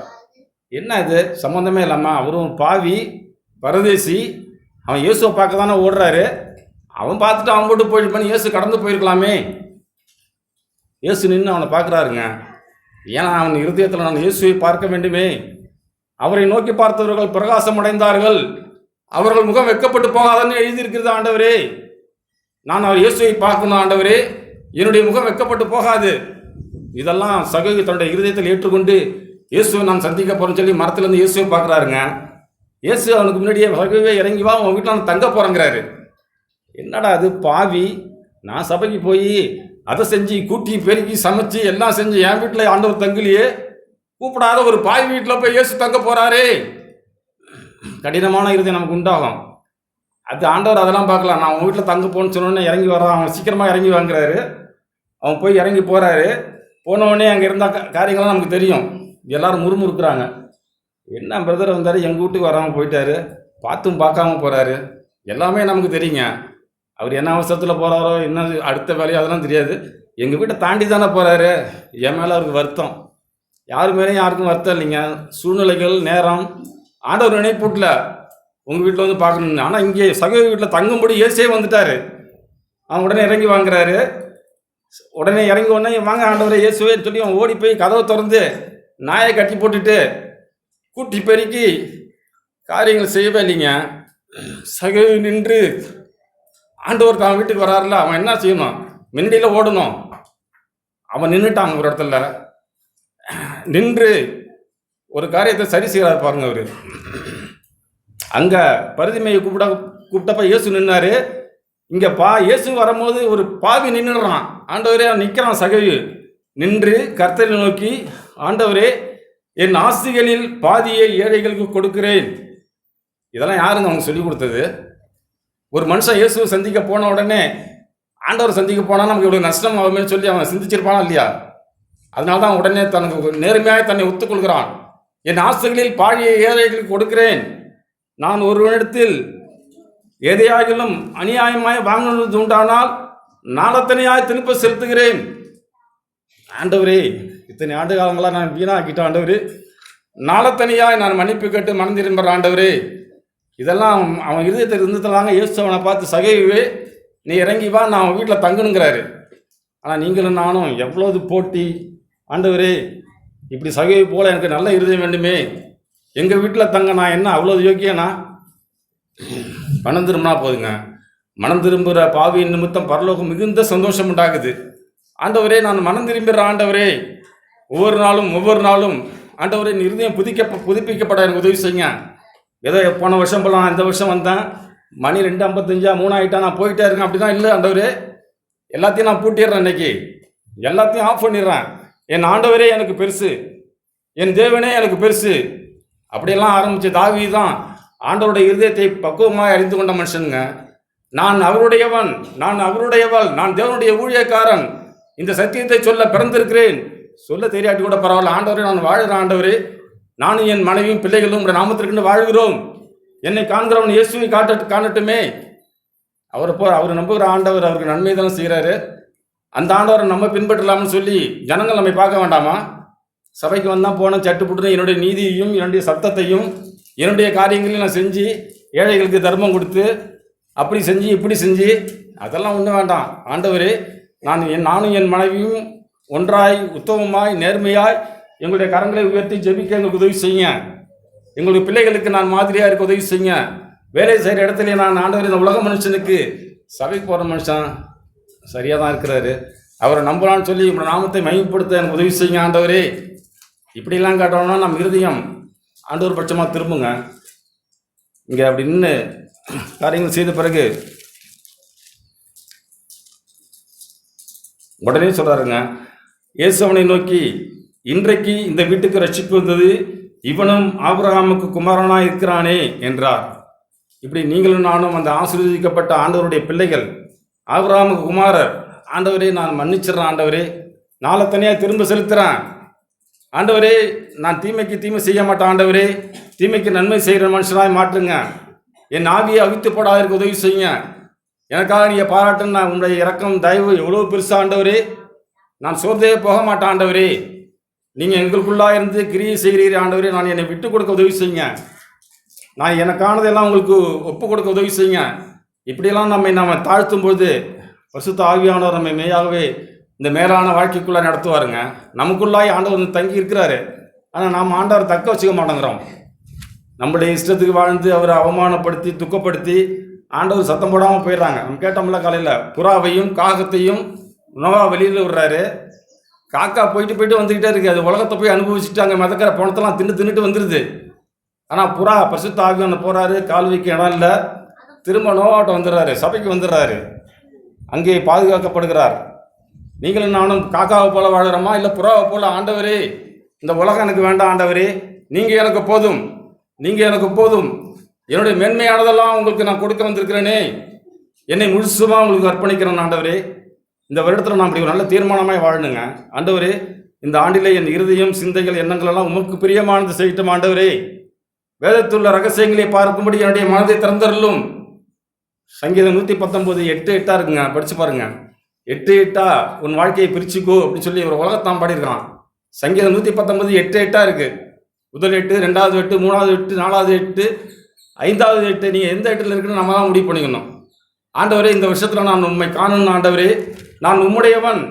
என்ன இது சம்மந்தமே இல்லாமல், அவரும் பாவி பரதேசி, அவன் இயேசுவை பார்க்க தானே ஓடுறாரு. அவன் பார்த்துட்டு அவன் போட்டு போயிருப்பான், இயேசு கடந்து போயிருக்கலாமே. இயேசு நின்று அவனை பார்க்குறாருங்க. ஏன்னா அவன் இருதயத்தில் நான் இயேசுவை பார்க்க வேண்டுமே. அவரை நோக்கி பார்த்தவர்கள் பிரகாசம் அடைந்தார்கள், அவர்கள் முகம் வெட்கப்பட்டு போகாதன்னு எழுதியிருக்கிறது. ஆண்டவரே, நான் அவர் இயேசுவை பார்க்கணும் ஆண்டவரே, என்னுடைய முகம் வெட்கப்பட்டு போகாது. இதெல்லாம் சகை தன்னுடைய இருதயத்தில் ஏற்றுக்கொண்டு இயேசுவை நான் சந்திக்க போகிறேன்னு சொல்லி மரத்துலேருந்து இயேசுவை பார்க்குறாருங்க. இயேசு அவனுக்கு முன்னாடியே சகைவே இறங்கி வா, உன் வீட்டில் நான் தங்க போகிறேங்கிறாரு. என்னடா அது பாவி, நான் சபைக்கு போய் அதை செஞ்சு கூட்டி பெருக்கி சமைச்சு எல்லாம் செஞ்சு என் வீட்டில் ஆண்டவர் தங்கலையே, கூப்பிடாத ஒரு பாய் வீட்டில் போய் இயேசு தங்க போகிறாரே. கடினமான இருதயம் நமக்கு உண்டாகும். அது ஆண்டவர் அதெல்லாம் பார்க்கலாம். நான் உன் வீட்டில் தங்க போன்னு சொன்னோன்னே இறங்கி வரான். அவன் சீக்கிரமாக இறங்கி வாங்குறாரு. அவன் போய் இறங்கி போகிறாரு. போனவுடனே அங்கே இருந்த காரியங்கள்லாம் நமக்கு தெரியும். எல்லாரும் முறுமுறுக்குறாங்க. என்ன பிரதர் வந்தார், எங்கள் வீட்டுக்கு வராமல் போயிட்டாரு, பார்த்தும் பார்க்காம போகிறாரு, எல்லாமே நமக்கு தெரியுங்க. அவர் என்ன அவசரத்தில் போகிறாரோ, என்ன அடுத்த வேலையோ அதெல்லாம் தெரியாது. எங்கள் வீட்டை தாண்டி தானே போகிறாரு. என் மேலே அவருக்கு வருத்தம். யாரு மேலேயும் யாருக்கும் வருத்தம் இல்லைங்க. சூழ்நிலைகள், நேரம், ஆண்டவர் நினைப்பூட்டில் உங்கள் வீட்டில் வந்து பார்க்கணுன்னு. ஆனால் இங்கே சகோதரி வீட்டில் தங்கும்படி இயேசுவே வந்துட்டார். அவன் உடனே இறங்கி வாங்குறாரு. உடனே இறங்கி உடனே வாங்க ஆண்டவரை இயேசுவே சொல்லி அவன் ஓடி போய் கதவை திறந்து நாயை கட்டி போட்டுட்டு கூட்டி பெருக்கி காரியங்கள் செய்யவே இல்லைங்க. சகோதரி நின்று ஆண்டவர் அவன் வீட்டுக்கு வராருல, அவன் என்ன செய்யணும், மின்னடியில் ஓடணும். அவன் நின்றுட்டான் ஒரு இடத்துல நின்று ஒரு காரியத்தை சரி செய்கிறார் பாருங்க. அவரு அங்கே பரிதிமையை கூப்பிட்டப்ப இயேசு நின்னாரு. இங்கே இயேசு வரும்போது ஒரு பாவி நின்றுடுறான். ஆண்டவரே அவன் நிற்கிறான். சகவி நின்று கர்த்தரை நோக்கி, ஆண்டவரே, என் ஆஸ்திகளில் பாதியை ஏழைகளுக்கு கொடுக்கிறேன். இதெல்லாம் யாருங்க அவங்க சொல்லி கொடுத்தது? ஒரு மனுஷன் இயேசுவை சந்திக்க போன உடனே ஆண்டவர் சந்திக்க போனால் நமக்கு இவ்வளோ நஷ்டம் ஆகும்னு சொல்லி அவன் சிந்திச்சிருப்பானா இல்லையா? அதனால தான் உடனே தனக்கு நேர்மையாக தன்னை ஒத்துக்கொள்கிறான். என் ஆஸ்திகளில் பாதியை ஏழைகளுக்கு கொடுக்கிறேன். நான் ஒருவனிடத்தில் எதையாகிலும் அநியாயமாய் வாங்கினது உண்டானால் நாளத்தனையாய் திருப்ப செலுத்துகிறேன். ஆண்டவரே, இத்தனை ஆண்டு காலங்களாக நான் வீணாக்கிட்டேன் ஆண்டவரே, நாளத்தனையாய் நான் மன்னிப்பு கேட்டு மனம் திரும்புகிற ஆண்டவரே. இதெல்லாம் அவன் இருதயத்தில் இருந்ததுலாங்க இயேசு அவனை பார்த்து, சகைவே, நீ இறங்கி வா, நான் அவன் வீட்டில் தங்கணுங்கிறாரு. ஆனால் நீங்களும் நானும் எவ்வளோது போட்டி. ஆண்டவரே, இப்படி சகைவை போல் எனக்கு நல்ல இருதயம் வேண்டுமே, எங்கள் வீட்டில் தங்க நான் என்ன அவ்வளோ யோக்கியனா? மனம் திரும்பினா போதுங்க. மனம் திரும்புகிற பாவியின் நிமித்தம் பரலோகம் மிகுந்த சந்தோஷம் உண்டாகுது. ஆண்டவரே, நான் மனம் திரும்புகிற ஆண்டவரே, ஒவ்வொரு நாளும் ஆண்டவரே, என் இருதயம் புதுப்பிக்கப்பட எனக்கு உதவி செய்யுங்க. ஏதோ போன வருஷம் போல நான் இந்த வருஷம் வந்தேன், மணி 2:55 3 ஆகிட்டா, நான் போயிட்டே இருக்கேன். அப்படி தான் இல்லை ஆண்டவரே. எல்லாத்தையும் நான் பூட்டிடுறேன். இன்னைக்கு எல்லாத்தையும் ஆஃப் பண்ணிடுறேன். என் ஆண்டவரே எனக்கு பெருசு, என் தேவனே எனக்கு பெருசு. அப்படியெல்லாம் ஆரம்பித்த தாவீது தான் ஆண்டவருடைய இருதயத்தை பக்குவமாக அறிந்து கொண்ட மனுஷனுங்க. நான் அவருடையவன், நான் அவருடையவள், நான் தேவனுடைய ஊழியக்காரன், இந்த சத்தியத்தை சொல்ல பிறந்திருக்கிறேன். சொல்ல தெரியாட்டி கூட பரவாயில்ல, ஆண்டவரே நான் வாழ்கிறேன். ஆண்டவரே, நானும் என் மனைவியும் பிள்ளைகளும் உடைய நாமத்திற்கு வாழ்கிறோம். என்னை காண்கிறவன் இயேசுவை காணட்டுமே. அவர் நம்புகிற ஆண்டவர் அவருக்கு நன்மை தானே செய்கிறாரு. அந்த ஆண்டவரை நம்ம பின்பற்றலாம்னு சொல்லி ஜனங்கள் நம்மை பார்க்க வேண்டாமா? சபைக்கு வந்தால் போனேன் சட்டுப்புட்டு என்னுடைய நீதியையும் என்னுடைய சத்தத்தையும் என்னுடைய காரியங்களையும் நான் செஞ்சு ஏழைகளுக்கு தர்மம் கொடுத்து அப்படி செஞ்சு இப்படி செஞ்சு அதெல்லாம் ஒன்றும் வேண்டாம். ஆண்டவரே, நானும் என் மனைவியும் ஒன்றாய் உத்தமமாய் நேர்மையாய் எங்களுடைய கரங்களை உயர்த்தி ஜெபிக்க எங்களுக்கு உதவி செய்யுங்க. எங்களுடைய பிள்ளைகளுக்கு நான் மாதிரியாக இருக்க உதவி செய்யுங்க. வேலை செய்கிற இடத்துல நான் ஆண்டவர் இந்த உலக மனுஷனுக்கு சபைக்கு போகிற மனுஷன் சரியாக தான் இருக்கிறாரு, அவரை நம்பலான்னு சொல்லி உங்களோட நாமத்தை மையப்படுத்த எனக்கு உதவி செய்யுங்க ஆண்டவரே. இப்படிலாம் காட்டணும்னா நம்ம இருதயம் ஆண்டவர் பட்சமாக திரும்புங்க. இங்கே அப்படி நின்று காரியங்கள் செய்த பிறகு உடனே சொல்கிறாருங்க, இயேசு அவனை நோக்கி, இன்றைக்கு இந்த வீட்டுக்கு ரட்சிப்பு வந்தது, இவனும் ஆபிரகாமுக்கு குமாரனாக இருக்கிறானே என்றார். இப்படி நீங்களும் நானும் அந்த ஆசீர்வதிக்கப்பட்ட ஆண்டவருடைய பிள்ளைகள், ஆபிரகாமுக்கு குமாரர். ஆண்டவரே, நான் மன்னிச்சிடறேன் ஆண்டவரே, நாளை தனியாக திரும்ப செலுத்துகிறேன் ஆண்டவரே, நான் தீமைக்கு தீமை செய்ய மாட்டேன் ஆண்டவரே, தீமைக்கு நன்மை செய்கிற மனுஷனாய் மாற்றுங்க. என் ஆவியை அவித்து போடாதற்கு உதவி செய்யுங்க. எனக்காக நீங்கள் பாராட்டுன்னு நான் உங்களுடைய இரக்கம் தயவு எவ்வளோ பெருசா ஆண்டவரே, நான் சோர்ந்தே போக மாட்டேன் ஆண்டவரே. நீங்கள் எங்களுக்குள்ளாக இருந்து கிரியை செய்கிறீர் ஆண்டவரே, நான் என்னை விட்டு கொடுக்க உதவி செய்யுங்க. நான் எனக்கானதெல்லாம் உங்களுக்கு ஒப்பு கொடுக்க உதவி செய்யுங்க. இப்படியெல்லாம் நம்ம தாழ்த்தும் போது பரிசுத்த ஆவியானவர் நம்ம மெய்யாகவே இந்த மேலான வாழ்க்கைக்குள்ளே நடத்துவாருங்க. நமக்குள்ளாய் ஆண்டவர் வந்து தங்கி இருக்கிறாரு. ஆனால் நாம் ஆண்டவரை தக்க வச்சுக்க மாட்டேங்கிறோம். நம்மளுடைய இஷ்டத்துக்கு வாழ்ந்து அவரை அவமானப்படுத்தி துக்கப்படுத்தி ஆண்டவர் சத்தம் போடாமல் போயிடுறாங்க. நம்ம கேட்டோம்ல காலையில், புறாவையும் காகத்தையும் உணவா வெளியில் விடுறாரு. காக்கா போயிட்டு வந்துக்கிட்டே இருக்குது. அது உலகத்தை போய் அனுபவிச்சுட்டு அங்கே மிதக்கிற பணத்தெல்லாம் தின்னுட்டு வந்துடுது. ஆனால் புறா பரிசுத்த ஆவியான போகிறாரு, கால் வைக்க இடம் இல்லை, திரும்ப நோவாட்டம் வந்துடுறாரு, சபைக்கு வந்துடுறாரு, அங்கே பாதுகாக்கப்படுகிறார். நீங்களும் நானும் காக்காவை போல வாழ்கிறோமா, இல்லை புறாவை போல? ஆண்டவரே, இந்த உலகம் எனக்கு வேண்டாம் ஆண்டவரே, நீங்கள் எனக்கு போதும், நீங்கள் எனக்கு போதும், என்னுடைய மென்மையானதெல்லாம் உங்களுக்கு நான் கொடுக்க வந்திருக்கிறேனே, என்னை முழுசுமாக உங்களுக்கு அர்ப்பணிக்கிறேன் ஆண்டவரே. இந்த வருடத்தில் நான் அப்படி ஒரு நல்ல தீர்மானமாய் வாழணுங்க ஆண்டவரே. இந்த ஆண்டிலே என் இருதயம் சிந்தைகள் எண்ணங்கள் எல்லாம் உமக்கு பிரியமானது செய்யட்டும் ஆண்டவரே. வேதத்துள்ள ரகசியங்களை பார்க்கும்படி என்னுடைய மனதை திறந்தருளும். சங்கீதம் 119:8 இருக்குங்க, படிச்சு பாருங்க. 8:8 உன் வாழ்க்கையை பிரிச்சுக்கோ அப்படின்னு சொல்லி ஒரு உலகத்தான் பாடியிருக்கான். சங்கீதம் 119:8 இருக்கு. முதல் 8, 2வது 8, 3வது 8, 4வது 8, 5வது 8. நீங்கள் எந்த 8ல் இருக்குன்னு நம்ம தான் முடிவு பண்ணிக்கணும். ஆண்டவரே, இந்த வருஷத்தில் நான் உண்மை காணணும் ஆண்டவரே, நான் உம்முடையவன்,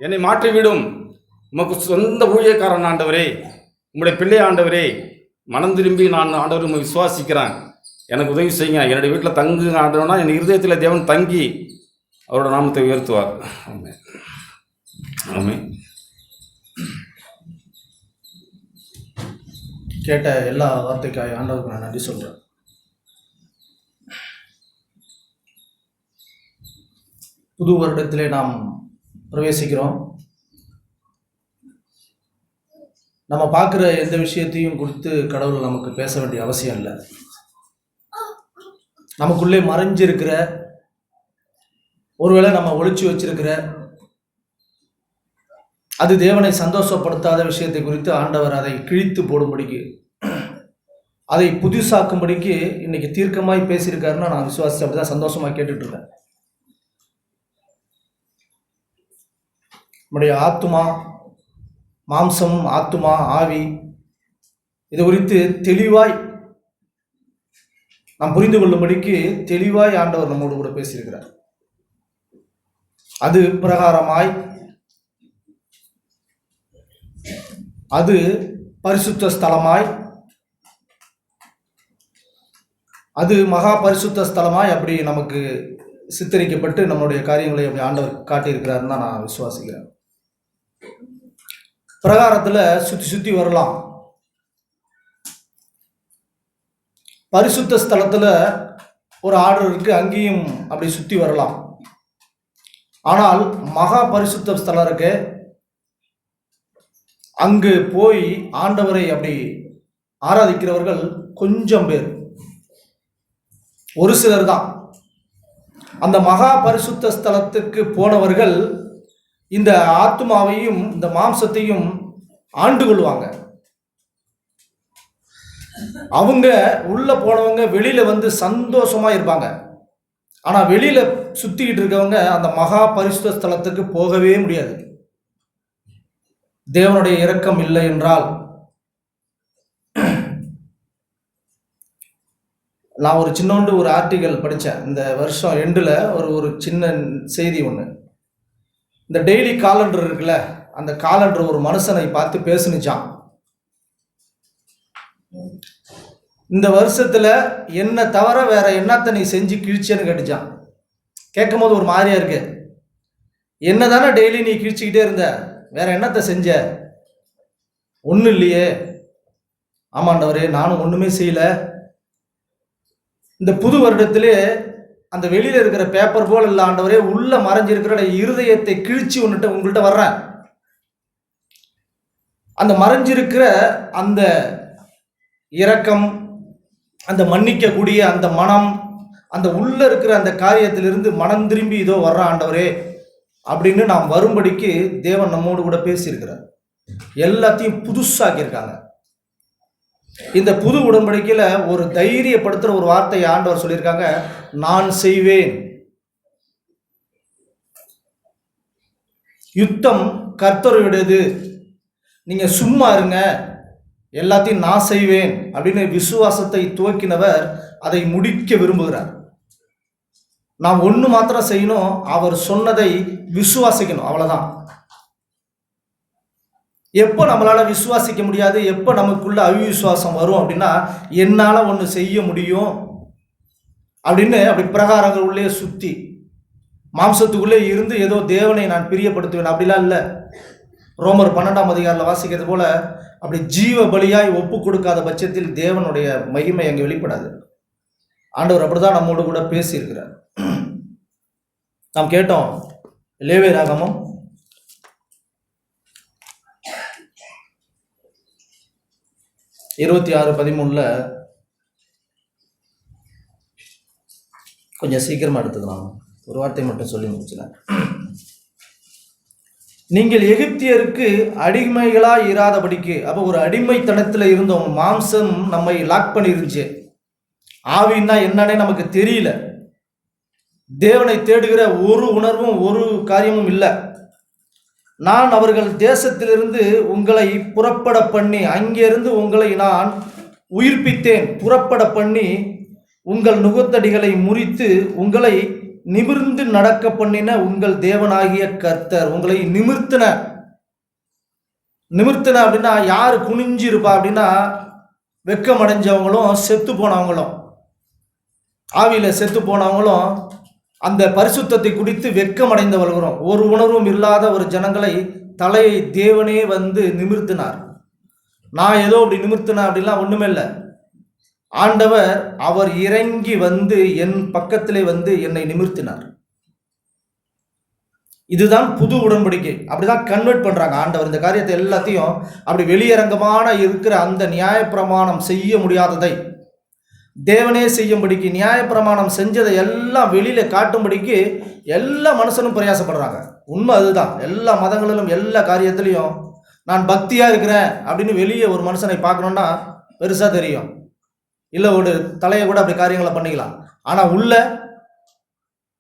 என்னை மாற்றிவிடும், உமக்கு சொந்த ஊழியக்காரன் ஆண்டவரே, உம்முடைய பிள்ளை ஆண்டவரே, மனம் திரும்பி நான் ஆண்டவர் உண்மை விசுவாசிக்கிறேன், எனக்கு உதவி செய்யுங்க. என்னுடைய வீட்டில் தங்குங்க ஆண்டவனா, என் இருதயத்தில் தேவன் தங்கி அவரோட நாமத்தை உயர்த்துவார். ஆமென், ஆமென். கேட்ட எல்லா வார்த்தைக்காய் ஆண்டவருக்கு நான் நன்றி சொல்கிறேன். புது வருடத்திலே நாம் பிரவேசிக்கிறோம். நம்ம பார்க்குற எந்த விஷயத்தையும் குறித்து கடவுள் நமக்கு பேச வேண்டிய அவசியம் இல்லை. நமக்குள்ளே மறைஞ்சிருக்கிற, ஒருவேளை நம்ம ஒளிச்சு வச்சிருக்கிற, அது தேவனை சந்தோஷப்படுத்தாத விஷயத்தை குறித்து ஆண்டவர் அதை கிழித்து போடும்படிக்கு, அதை புதுசாக்கும்படிக்கு இன்னைக்கு தீர்க்கமாய் பேசியிருக்காருன்னா நான் விசுவாசி அப்படிதான் சந்தோஷமாக கேட்டுட்டு இருக்கேன். நம்முடைய ஆத்துமா, மாம்சம், ஆத்துமா, ஆவி, இது குறித்து தெளிவாய் நாம் புரிந்து கொள்ளும்படிக்கு தெளிவாய் ஆண்டவர் நம்மோடு கூட பேசியிருக்கிறார். அது பிரகாரமாய், அது பரிசுத்த ஸ்தலமாய், அது மகா பரிசுத்த ஸ்தலமாய் அப்படி நமக்கு சித்தரிக்கப்பட்டு நம்மளுடைய காரியங்களை அப்படி ஆண்டவர் காட்டியிருக்கிறாருன்னு தான் நான் விசுவாசிக்கிறேன். பிரகாரத்தில் சுற்றி வரலாம், பரிசுத்த ஸ்தலத்தில் ஒரு ஆர்டர் இருக்கு, அங்கேயும் அப்படி சுற்றி வரலாம். ஆனால் மகா பரிசுத்த ஸ்தலம் இருக்கு, அங்கு போய் ஆண்டவரை அப்படி ஆராதிக்கிறவர்கள் கொஞ்சம் பேர், ஒரு சிலர் தான். அந்த மகா பரிசுத்த ஸ்தலத்துக்கு போனவர்கள் இந்த ஆத்மாவையும் இந்த மாம்சத்தையும் ஆண்டு கொள்வாங்க. அவங்க உள்ள போனவங்க வெளியில வந்து சந்தோஷமா இருப்பாங்க. ஆனா வெளியில சுத்திக்கிட்டு இருக்கவங்க அந்த மகா பரிசுத்த ஸ்தலத்துக்கு போகவே முடியாது. தேவனுடைய இரக்கம் இல்லை என்றால், நான் ஒரு சின்னோண்டு ஒரு ஆர்டிக்கல் படித்தேன் இந்த வருஷம் எண்டில். ஒரு சின்ன செய்தி ஒன்று. இந்த டெய்லி காலண்டர் இருக்குல்ல, அந்த காலண்டர் ஒரு மனுஷனை பார்த்து பேசுனுச்சான். இந்த வருஷத்துல என்ன தவிர வேற என்னத்த நீ செஞ்சு கிழிச்சேன்னு கேட்டுச்சான். கேட்கும் போது ஒரு மாதிரியா இருக்கு. என்னதானே டெய்லி நீ கிழிச்சுக்கிட்டே இருந்த, வேற என்னத்த செஞ்ச? ஒன்றும் இல்லையே. ஆமாண்டவரே, நானும் ஒன்றுமே செய்யல. இந்த புது வருடத்திலே அந்த வெளியில இருக்கிற பேப்பர் போல் இல்லை ஆண்டவரே, உள்ள மறைஞ்சிருக்கிற இருதயத்தை கிழிச்சு உங்கள்கிட்ட வர்றேன். அந்த மறைஞ்சிருக்கிற அந்த இரக்கம், அந்த மன்னிக்கக்கூடிய அந்த மனம், அந்த உள்ள இருக்கிற அந்த காரியத்திலிருந்து மனம் திரும்பி இதோ வர்ற ஆண்டவரே அப்படின்னு நாம் வரும்படிக்கு தேவன் நம்மோடு கூட பேசியிருக்கிறார். எல்லாத்தையும் புதுசாக்கியிருக்காங்க. இந்த புது உடன்படிக்கையில ஒரு தைரியப்படுத்துற ஒரு வார்த்தையை ஆண்டவர் சொல்லியிருக்காங்க, நான் செய்வேன். யுத்தம் கர்த்தருடையது, நீங்க சும்மா இருங்க, எல்லாத்தையும் நான் செய்வேன் அப்படின்னு விசுவாசத்தை துவக்கினவர் அதை முடிக்க விரும்புகிறார். நாம் ஒன்று மாத்திரம் செய்யணும், அவர் சொன்னதை விசுவாசிக்கணும், அவ்வளவுதான். எப்போ நம்மளால விசுவாசிக்க முடியாது, எப்போ நமக்குள்ள அவிசுவாசம் வரும் அப்படின்னா, என்னால ஒன்று செய்ய முடியும் அப்படின்னு அப்படி பிரகாரங்கள் உள்ளே சுத்தி மாம்சத்துக்குள்ளே இருந்து ஏதோ தேவனை நான் பிரியப்படுத்துவேன் அப்படிலாம் இல்லை. ரோமர் 12ஆம் அதிகாரத்தில் வாசிக்கிறது போல அப்படி ஜீவ பலியாய் ஒப்பு கொடுக்காத பட்சத்தில் தேவனுடைய மகிமை அங்கே வெளிப்படாது. ஆண்டவர் அப்படிதான் நம்மோடு கூட பேசியிருக்கிறார். நாம் கேட்டோம் லேவியராகமம் 26:13 கொஞ்சம் சீக்கிரமா எடுத்துக்கலாம். ஒரு வார்த்தை மட்டும் சொல்லி முடிச்சுறேன். நீங்கள் எகிப்தியருக்கு அடிமைகளாய் இராதபடிக்கு, அப்போ ஒரு அடிமைத்தனத்தில் இருந்தோம். மாம்சம் நம்மை லாக் பண்ணிருந்துச்சு. ஆவின்னா என்னன்னே நமக்கு தெரியல. தேவனை தேடுகிற ஒரு உணர்வும் ஒரு காரியமும் இல்லை. நான் அவர்கள் தேசத்திலிருந்து உங்களை புறப்பட பண்ணி, அங்கிருந்து உங்களை நான் உயிர்ப்பித்தேன். புறப்பட பண்ணி உங்கள் நுகத்தடிகளை முறித்து உங்களை நிமிர்ந்து நடக்க பண்ணின உங்கள் தேவனாகிய கர்த்தர். உங்களை நிமிர்த்தின அப்படின்னா யாரு குனிஞ்சு இருப்பா அப்படின்னா, வெக்கம் அடைஞ்சவங்களும் செத்து போனவங்களும், ஆவியில செத்து போனவங்களும், அந்த பரிசுத்தத்தை குடித்து வெக்கம் அடைந்தவர்களும், ஒரு உணர்வும் இல்லாத ஒரு ஜனங்களை தலையை தேவனே வந்து நிமிர்த்தினார். நான் ஏதோ அப்படி நிமிர்த்தினேன் அப்படிலாம் ஒண்ணுமே இல்லை. ஆண்டவர் அவர் இறங்கி வந்து என் பக்கத்திலே வந்து என்னை நிமிர்த்தினார். இதுதான் புது உடன்படிக்கை. அப்படிதான் கன்வெர்ட் பண்றாங்க ஆண்டவர். இந்த காரியத்தை எல்லாத்தையும் அப்படி வெளியரங்கமான இருக்கிற அந்த நியாயப்பிரமாணம் செய்ய முடியாததை தேவனே செய்யும்படிக்கு, நியாயப்பிரமாணம் செஞ்சதை எல்லாம் வெளியில காட்டும்படிக்கு எல்லா மனுஷனும் பிரயாசப்படுறாங்க. உண்மை அதுதான். எல்லா மதங்களிலும் எல்லா காரியத்திலையும் நான் பக்தியா இருக்கிறேன் அப்படின்னு வெளியே ஒரு மனுஷனை பார்க்கணும்னா பெருசா தெரியும். இல்லை ஒரு தலையை கூட அப்படி காரியங்களை பண்ணிக்கலாம். ஆனால்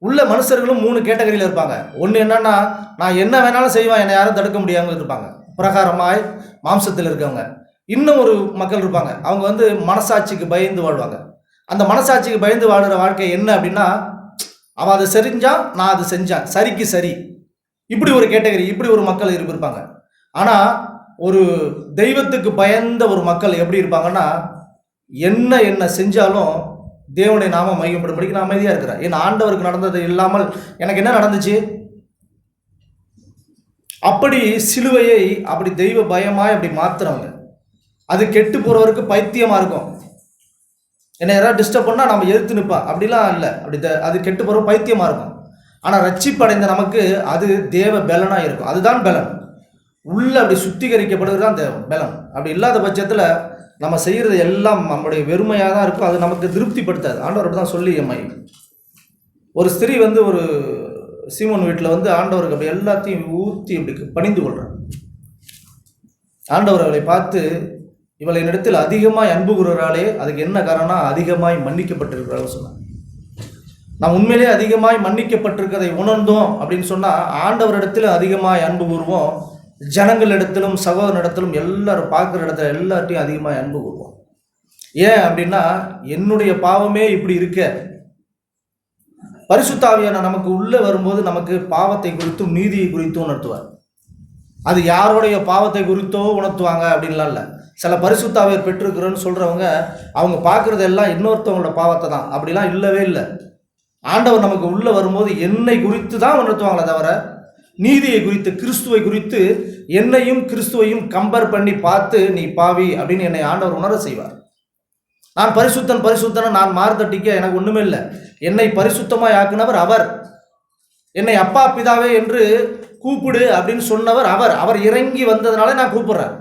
உள்ள மனுஷர்களும் 3 கேட்டகரியில் இருப்பாங்க. ஒன்று என்னன்னா, நான் என்ன வேணாலும் செய்வேன், என்னை யாரும் தடுக்க முடியாமல் இருப்பாங்க, பிரகாரமாய் மாம்சத்தில் இருக்கவங்க. இன்னும் ஒரு மக்கள் இருப்பாங்க, அவங்க வந்து மனசாட்சிக்கு பயந்து வாழ்வாங்க. அந்த மனசாட்சிக்கு பயந்து வாழ்கிற வாழ்க்கை என்ன அப்படின்னா, அவன் அதை செஞ்சான், நான் அதை செஞ்சேன், சரிக்கு சரி. இப்படி ஒரு கேட்டகரி, இப்படி ஒரு மக்கள் இருப்பாங்க. ஆனால் ஒரு தெய்வத்துக்கு பயந்த ஒரு மக்கள் எப்படி இருப்பாங்கன்னா, என்ன செஞ்சாலும் தேவனை நாம மையப்படும்படிக்கு நான் அமைதியா இருக்கிறேன். ஏன்னா ஆண்டவருக்கு நடந்தது இல்லாமல் எனக்கு என்ன நடந்துச்சு? அப்படி சிலுவையை அப்படி தெய்வ பயமாய் அப்படி மாத்துறவங்க, அது கெட்டு போறவருக்கு பைத்தியமா இருக்கும். என்ன யாராவது டிஸ்டர்ப் பண்ணா நம்ம எதிர்த்து நிற்பா, அப்படிலாம் இல்லை. அப்படி அது கெட்டு போற பைத்தியமா இருக்கும். ஆனா ரட்சிப்படைந்த நமக்கு அது தேவ பலனா இருக்கும். அதுதான் பலன். உள்ள அப்படி சுத்திகரிக்கப்படுறது தான் தேவ பலன். அப்படி இல்லாத பட்சத்துல நம்ம செய்கிறது எல்லாம் நம்முடைய வெறுமையாக தான் இருக்கும். அது நமக்கு திருப்திப்படுத்தாது. ஆண்டவர் அப்படி தான் சொல்லி அம்மாயி. ஒரு ஸ்திரீ வந்து ஒரு சீமோன் வீட்டில் வந்து ஆண்டவருக்கு அப்படி எல்லாத்தையும் ஊற்றி அப்படி பணிந்து கொள்கிறார். ஆண்டவர் அவளை பார்த்து, இவளை என்னிடத்தில் அதிகமாய் அன்பு கூறுகிறாளே, அதுக்கு என்ன காரணம்? அதிகமாய் மன்னிக்கப்பட்டிருக்கிறாள் சொன்னார். நாம் உண்மையிலே அதிகமாய் மன்னிக்கப்பட்டிருக்கிறதை உணர்ந்தோம் அப்படின்னு சொன்னால் ஆண்டவரிடத்தில் அதிகமாய் அன்பு கூறுவோம், ஜனங்களிடத்திலும் சகோதரனிடத்திலும் எல்லாரும் பார்க்குற இடத்துல எல்லார்ட்டையும் அதிகமாக அன்பு கூறுவோம். ஏன் அப்படின்னா என்னுடைய பாவமே இப்படி இருக்க, பரிசுத்த ஆவியான நமக்கு உள்ளே வரும்போது நமக்கு பாவத்தை குறித்தும் நீதியை குறித்தும் உணர்த்துவார். அது யாருடைய பாவத்தை குறித்தோ உணர்த்துவாங்க அப்படின்லாம் இல்லை. சில பரிசுத்த ஆவியர் பெற்றிருக்கிறோன்னு சொல்கிறவங்க அவங்க பார்க்குறது எல்லாம் இன்னொருத்தவங்களோட பாவத்தை தான். அப்படிலாம் இல்லவே இல்லை. ஆண்டவர் நமக்கு உள்ளே வரும்போது என்னை குறித்து தான் உணர்த்துவாங்களே தவிர நீதியை குறித்து, கிறிஸ்துவை குறித்து என்னையும் கிறிஸ்துவையும் கம்பேர் பண்ணி பார்த்து நீ பாவி அப்படின்னு என்னை ஆண்டவர் உணர செய்வார். நான் பரிசுத்தன் பரிசுத்தன நான் மாறுதட்டிக்க எனக்கு ஒன்றுமே இல்லை. என்னை பரிசுத்தமாய் ஆக்கினவர் அவர். என்னை அப்பா பிதாவே என்று கூப்பிடு அப்படின்னு சொன்னவர் அவர். அவர் இறங்கி வந்ததுனால நான் கூப்பிடுறேன்.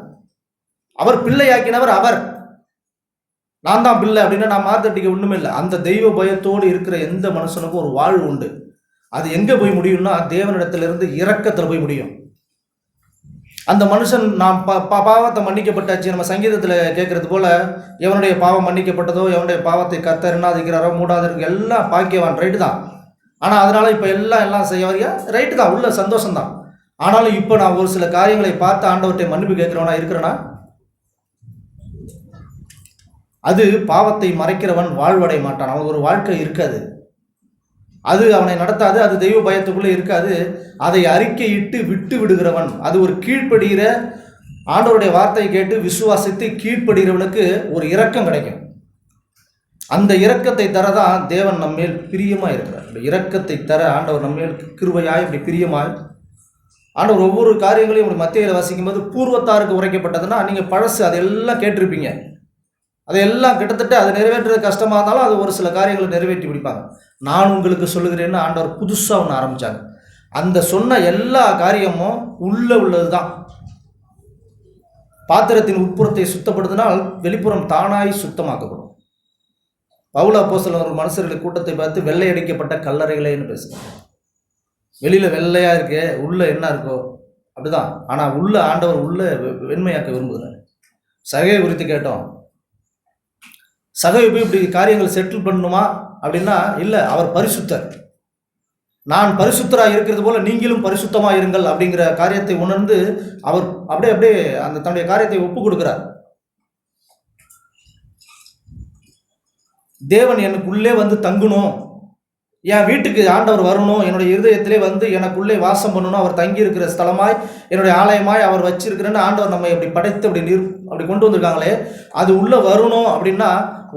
அவர் பிள்ளையாக்கினவர் அவர். நான் தான் பிள்ளை அப்படின்னு நான் மாறுதட்டிக்க ஒன்றுமே இல்லை. அந்த தெய்வ பயத்தோடு இருக்கிற எந்த மனுஷனுக்கும் ஒரு வாழ்வு உண்டு. அது எங்கே போய் முடியும்னா தேவனிடத்திலிருந்து இரக்கத்தில் போய் முடியும். அந்த மனுஷன் நாம் பாவத்தை மன்னிக்கப்பட்டாச்சு. நம்ம சங்கீதத்தில் கேட்கறது போல எவனுடைய பாவம் மன்னிக்கப்பட்டதோ எவனுடைய பாவத்தை கர்த்தர் என்னாதிக்கிறாரோ மூடாதிருக்கு எல்லாம் பாக்கியவான், ரைட்டு தான். ஆனால் அதனால இப்போ எல்லாம் செய்ய வரையா ரைட்டு தான், உள்ள சந்தோஷம்தான். ஆனாலும் இப்போ நான் ஒரு சில காரியங்களை பார்த்து ஆண்டவர்கிட்ட மன்னிப்பு கேட்கிறவனா இருக்கிறேன்னா அது பாவத்தை மறைக்கிறவன் வாழ்வடைய மாட்டான். அவனுக்கு ஒரு வாழ்க்கை இருக்காது, அது அவனை நடத்தாது, அது தெய்வ பயத்துக்குள்ளே இருக்காது. அதை அறிக்கையிட்டு விட்டு விடுகிறவன், அது ஒரு கீழ்ப்படுகிற ஆண்டவருடைய வார்த்தையை கேட்டு விசுவாசித்து கீழ்ப்படுகிறவனுக்கு ஒரு இரக்கம் கிடைக்கும். அந்த இரக்கத்தை தரதான் தேவன் நம்மேல் பிரியமாக இருக்கிறார். அந்த இரக்கத்தை தர ஆண்டவர் நம்மேல் கிருபையாய் இப்படி பிரியமாய் ஆண்டவர் ஒவ்வொரு காரியங்களையும் இப்படி மத்தியில் வாசிக்கும் போது பூர்வத்தாருக்கு உரைக்கப்பட்டதுன்னா நீங்கள் பழசு அதெல்லாம் கேட்டிருப்பீங்க. அதையெல்லாம் கிட்டத்தட்ட அதை நிறைவேற்றுறது கஷ்டமாக இருந்தாலும் அது ஒரு சில காரியங்களை நிறைவேற்றி பிடிப்பாங்க. நான் உங்களுக்கு சொல்லுகிறேன்னு ஆண்டவர் புதுசாக ஒன்று ஆரம்பித்தாங்க. அந்த சொன்ன எல்லா காரியமும் உள்ளது தான். பாத்திரத்தின் உட்புறத்தை சுத்தப்படுத்தினால் வெளிப்புறம் தானாய் சுத்தமாக்கப்படும். பவுல் அப்போஸ்தலன் ஒரு மனுஷர்கள் கூட்டத்தை பார்த்து வெள்ளை அடிக்கப்பட்ட கல்லறைகளேன்னு பேசுகிறாங்க. வெளியில் வெள்ளையாக இருக்கே, உள்ள என்ன இருக்கோ அப்படிதான். ஆனால் உள்ள ஆண்டவர் உள்ள வெண்மையாக்க விரும்புகிறார். சகையை குறித்து கேட்டோம். சகை போய் இப்படி காரியங்கள் செட்டில் பண்ணணுமா அப்படின்னா இல்லை, அவர் பரிசுத்தர். நான் பரிசுத்தராக இருக்கிறது போல நீங்களும் பரிசுத்தமாக இருங்கள் அப்படிங்கிற காரியத்தை உணர்ந்து அவர் அப்படியே அந்த தன்னுடைய காரியத்தை ஒப்பு கொடுக்கிறார். தேவன் எனக்குள்ளே வந்து தங்கணும், என் வீட்டுக்கு ஆண்டவர் வரணும், என்னுடைய இருதயத்திலே வந்து எனக்குள்ளே வாசம் பண்ணணும், அவர் தங்கி இருக்கிற ஸ்தலமாய் என்னுடைய ஆலயமாய் அவர் வச்சிருக்கிறேன்னு ஆண்டவர் நம்ம அப்படி படைத்து அப்படி கொண்டு வந்திருக்காங்களே, அது உள்ளே வரணும் அப்படின்னா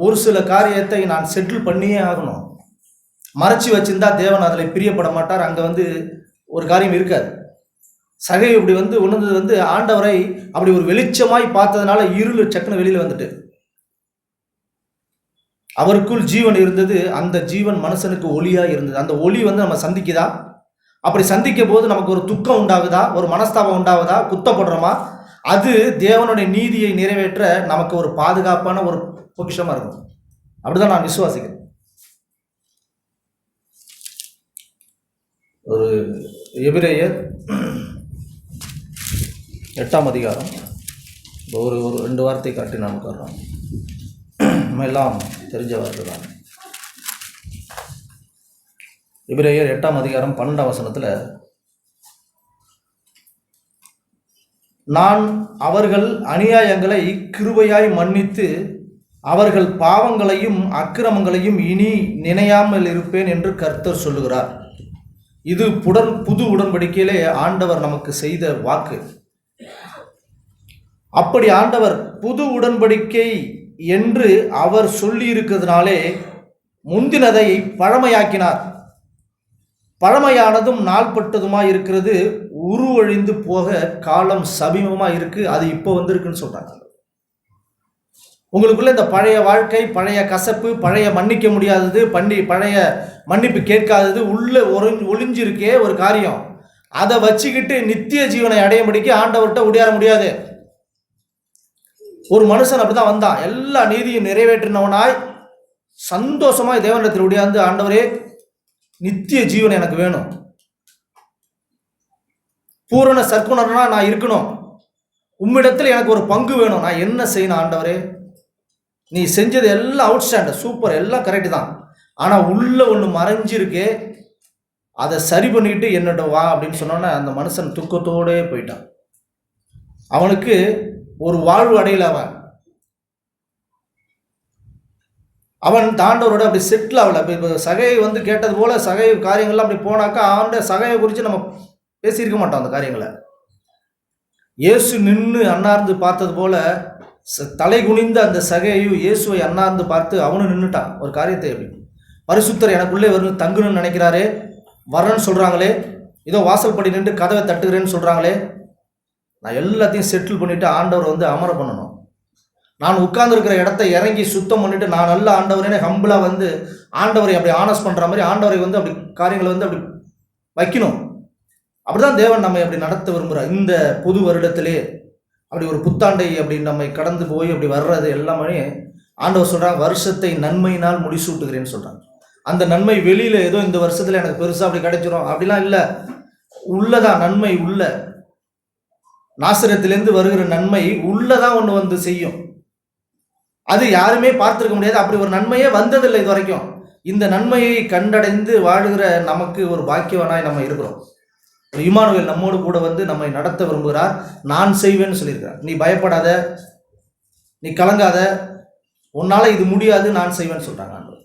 ஒரு சில காரியத்தை நான் செட்டில் பண்ணியே ஆகணும். மறைச்சி வச்சிருந்தா தேவன் அதில் பிரியப்பட மாட்டார். அங்கே வந்து ஒரு காரியம் இருக்காது. சகை இப்படி வந்து உணர்ந்தது வந்து ஆண்டவரை அப்படி ஒரு வெளிச்சமாய் பார்த்ததுனால இருள் சக்குன்னு வெளியில் வந்துட்டு அவருக்குள் ஜீவன் இருந்தது. அந்த ஜீவன் மனுஷனுக்கு ஒளியாக இருந்தது. அந்த ஒளி வந்து நம்ம சந்திக்குதா? அப்படி சந்திக்கும் போது நமக்கு ஒரு துக்கம் உண்டாகுதா? ஒரு மனஸ்தாபம் உண்டாகுதா? குத்தப்படுறோமா? அது தேவனுடைய நீதியை நிறைவேற்ற நமக்கு ஒரு பாதுகாப்பான ஒரு பொக்கிஷமாக இருக்கும். அப்படிதான் நான் விசுவாசிக்கிறேன். ஒரு எபிரேயர் 8ஆம் அதிகாரம் ஒரு 2 வார்த்தை காட்டி நான் உட்கார்றோம். நம்ம எல்லாம் தெரிஞ்ச வார்த்தை தான். எபிரேயர் 8ஆம் அதிகாரம் 12ஆம் வசனத்தில், நான் அவர்கள் அநியாயங்களை கிருபையாய் மன்னித்து அவர்கள் பாவங்களையும் அக்கிரமங்களையும் இனி நினையாமல் இருப்பேன் என்று கர்த்தர் சொல்லுகிறார். இது புது உடன்படிக்கையிலே ஆண்டவர் நமக்கு செய்த வாக்கு. அப்படி ஆண்டவர் புது உடன்படிக்கை என்று அவர் சொல்லி இருக்கிறதுனாலே முந்தினதை பழமையாக்கினார். பழமையானதும் நாள்பட்டதுமாய் இருக்கிறது, உருவழிந்து போக காலம் சமீபமாக இருக்கு, அது இப்போ வந்திருக்குன்னு சொல்றாங்க. உங்களுக்குள்ள இந்த பழைய வாழ்க்கை, பழைய கசப்பு, பழைய மன்னிக்க முடியாதது, பழைய மன்னிப்பு கேட்காதது உள்ள ஒளிஞ்சிருக்கே ஒரு காரியம், அதை வச்சுக்கிட்டு நித்திய ஜீவனை அடையும்படிக்கு ஆண்டவர்கிட்ட உடையாற முடியாது. ஒரு மனுஷன் அப்படிதான் வந்தான். எல்லா நீதியும் நிறைவேற்றினவனாய் சந்தோஷமாய் தேவனிடத்தில் உடையாந்து, ஆண்டவரே நித்திய ஜீவன் எனக்கு வேணும், பூரண சற்குணர்னா நான் இருக்கணும், உம்மிடத்தில் எனக்கு ஒரு பங்கு வேணும், நான் என்ன செய்யணும் ஆண்டவரே? நீ செஞ்சது எல்லாம் அவுட்ஸ்டாண்டர்ட், சூப்பர், எல்லாம் கரெக்டு தான். ஆனால் உள்ள ஒன்று மறைஞ்சிருக்கே, அதை சரி பண்ணிட்டு என்னோட வா அப்படின்னு சொன்னோன்னே அந்த மனுஷன் துக்கத்தோடே போயிட்டான். அவனுக்கு ஒரு வாழ்வு அடையல. அவன் தாண்டவரோட அப்படி செட்டில் ஆகலை. இப்போ சகையை வந்து கேட்டது போல சகை காரியங்கள்லாம் அப்படி போனாக்கா அவன் சகையை குறித்து நம்ம பேசியிருக்க மாட்டோம். அந்த காரியங்களை இயேசு நின்று அண்ணார்ந்து பார்த்தது போல தலை குனிந்த அந்த சகையையும் இயேசுவை அண்ணார்ந்து பார்த்து அவனும் நின்றுட்டான். ஒரு காரியத்தை எப்படி பரிசுத்தர் எனக்குள்ளே வரணும் தங்குன்னு நினைக்கிறாரே, வரேன்னு சொல்கிறாங்களே, ஏதோ வாசல் படி நின்று கதவை தட்டுகிறேன்னு சொல்கிறாங்களே, நான் எல்லாத்தையும் செட்டில் பண்ணிவிட்டு ஆண்டவர் வந்து அமர பண்ணணும். நான் உட்கார்ந்துருக்கிற இடத்த இறங்கி சுத்தம் பண்ணிவிட்டு நான் நல்ல ஆண்டவரே ஹம்பிளாக வந்து ஆண்டவரை அப்படி ஆனஸ் பண்ணுற மாதிரி ஆண்டவரை வந்து அப்படி காரியங்களை வந்து அப்படி வைக்கணும். அப்படிதான் தேவன் நம்மை அப்படி நடத்த விரும்புகிறார். இந்த புது வருடத்திலே அப்படி ஒரு புத்தாண்டை அப்படி நம்மை கடந்து போய் அப்படி வர்றது எல்லாமே ஆண்டவர் சொல்கிறாங்க, வருஷத்தை நன்மையினால் முடிசூட்டுகிறேன்னு சொல்கிறாங்க. அந்த நன்மை வெளியில் ஏதோ இந்த வருஷத்தில் எனக்கு பெருசாக அப்படி கிடைச்சிரும் அப்படிலாம் இல்லை. உள்ளதான் நன்மை, உள்ள நாசரத்திலேருந்து வருகிற நன்மை உள்ளதான் ஒன்று வந்து செய்யும். அது யாருமே பார்த்துருக்க முடியாது. அப்படி ஒரு நன்மையே வந்ததில்லை இது வரைக்கும். இந்த நன்மையை கண்டடைந்து வாழுகிற நமக்கு ஒரு பாக்கியவனாய் நம்ம இருக்கிறோம். இம்மானுவேல் நம்மோடு கூட வந்து நம்மை நடத்த விரும்புகிறார். நான் செய்வேன்னு சொல்லியிருக்கிறார். நீ பயப்படாத, நீ கலங்காத, உன்னால் இது முடியாது, நான் செய்வேன்னு சொல்கிறாங்க ஆண்டவர்.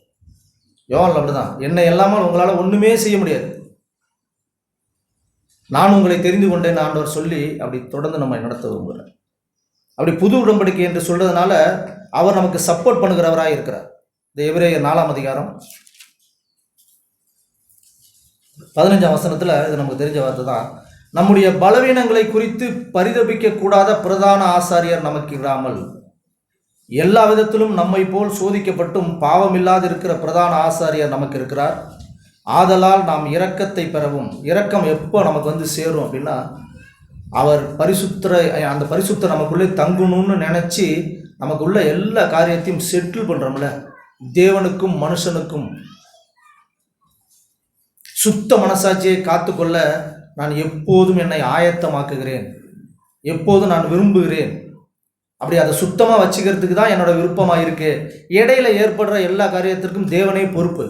யோவான்ல அப்படிதான், என்னை எல்லாமல் உங்களால் ஒன்றுமே செய்ய முடியாது, நான் உங்களை தெரிந்து கொண்டேன்னு ஆண்டவர் சொல்லி அப்படி தொடர்ந்து நம்மை நடத்த விரும்புகிறார். அப்படி புது உடன்படிக்கை என்று சொல்றதுனால அவர் நமக்கு சப்போர்ட் பண்ணுகிறவராக இருக்கிறார். இந்த எபிரேயர் 4ஆம் அதிகாரம் 15ஆம் வசனத்தில் இது நமக்கு தெரிஞ்ச வார்த்தை தான். நம்முடைய பலவீனங்களை குறித்து பரிதபிக்க கூடாத பிரதான ஆசாரியர் நமக்கு இராமல் எல்லா விதத்திலும் நம்மை போல் சோதிக்கப்பட்டும் பாவமில்லாது இருக்கிற பிரதான ஆசாரியர் நமக்கு இருக்கிறார். ஆதலால் நாம் இரக்கத்தை பெறவும், இரக்கம் எப்போ நமக்கு வந்து சேரும் அப்படின்னா அவர் அந்த பரிசுத்தர் நமக்குள்ளே தங்கணும்னு நினச்சி நமக்குள்ள எல்லா காரியத்தையும் செட்டில் பண்ணுறோம்ல. தேவனுக்கும் மனுஷனுக்கும் சுத்த மனசாட்சியை காத்துக்கொள்ள நான் எப்போதும் என்னை ஆயத்தமாக்குகிறேன், எப்போதும் நான் விரும்புகிறேன். அப்படி அதை சுத்தமாக வச்சுக்கிறதுக்கு தான் என்னோட விருப்பமாக இருக்கு. இடையில ஏற்படுற எல்லா காரியத்திற்கும் தேவனே பொறுப்பு.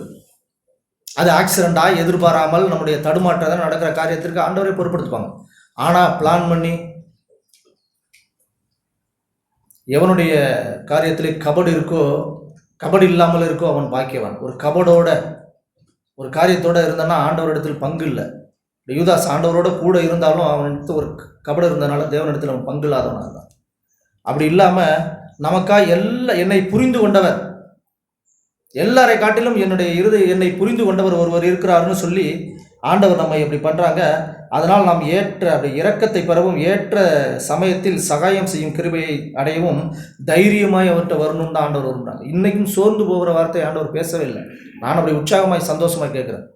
அது ஆக்சிடெண்ட்டாக எதிர்பாராமல் நம்முடைய தடுமாற்றதான் நடக்கிற காரியத்திற்கு ஆண்டவரே பொறுப்படுத்துவாங்க. ஆனால் பிளான் பண்ணி எவனுடைய காரியத்திலே கபடு இருக்கோ, கபடு இல்லாமல் இருக்கோ அவன் பாக்கியவான். ஒரு கபடோட ஒரு காரியத்தோடு இருந்தான்னா ஆண்டவரிடத்தில் பங்கு இல்லை. யூதாஸ் ஆண்டவரோட கூட இருந்தாலும் அவனுக்கு ஒரு கபடு இருந்ததுனால தேவனிடத்தில் அவன் பங்கு இல்லாதவனாக தான். அப்படி இல்லாமல் நமக்காக என்னை புரிந்து கொண்டவர், எல்லாரை காட்டிலும் என்னை புரிந்து கொண்டவர் ஒருவர் இருக்கிறாருன்னு சொல்லி ஆண்டவர் நம்மை எப்படி பண்ணுறாங்க. அதனால் நாம் அப்படி இரக்கத்தை பெறவும் ஏற்ற சமயத்தில் சகாயம் செய்யும் கிருபையை அடையவும் தைரியமாய் அவர்கிட்ட வரணும்னு தான் ஆண்டவர் வருகிறாங்க. இன்றைக்கும் சோர்ந்து போகிற வார்த்தை ஆண்டவர் பேசவே இல்லை. நான் அப்படி உற்சாகமாய் சந்தோஷமாக கேட்குறேன்.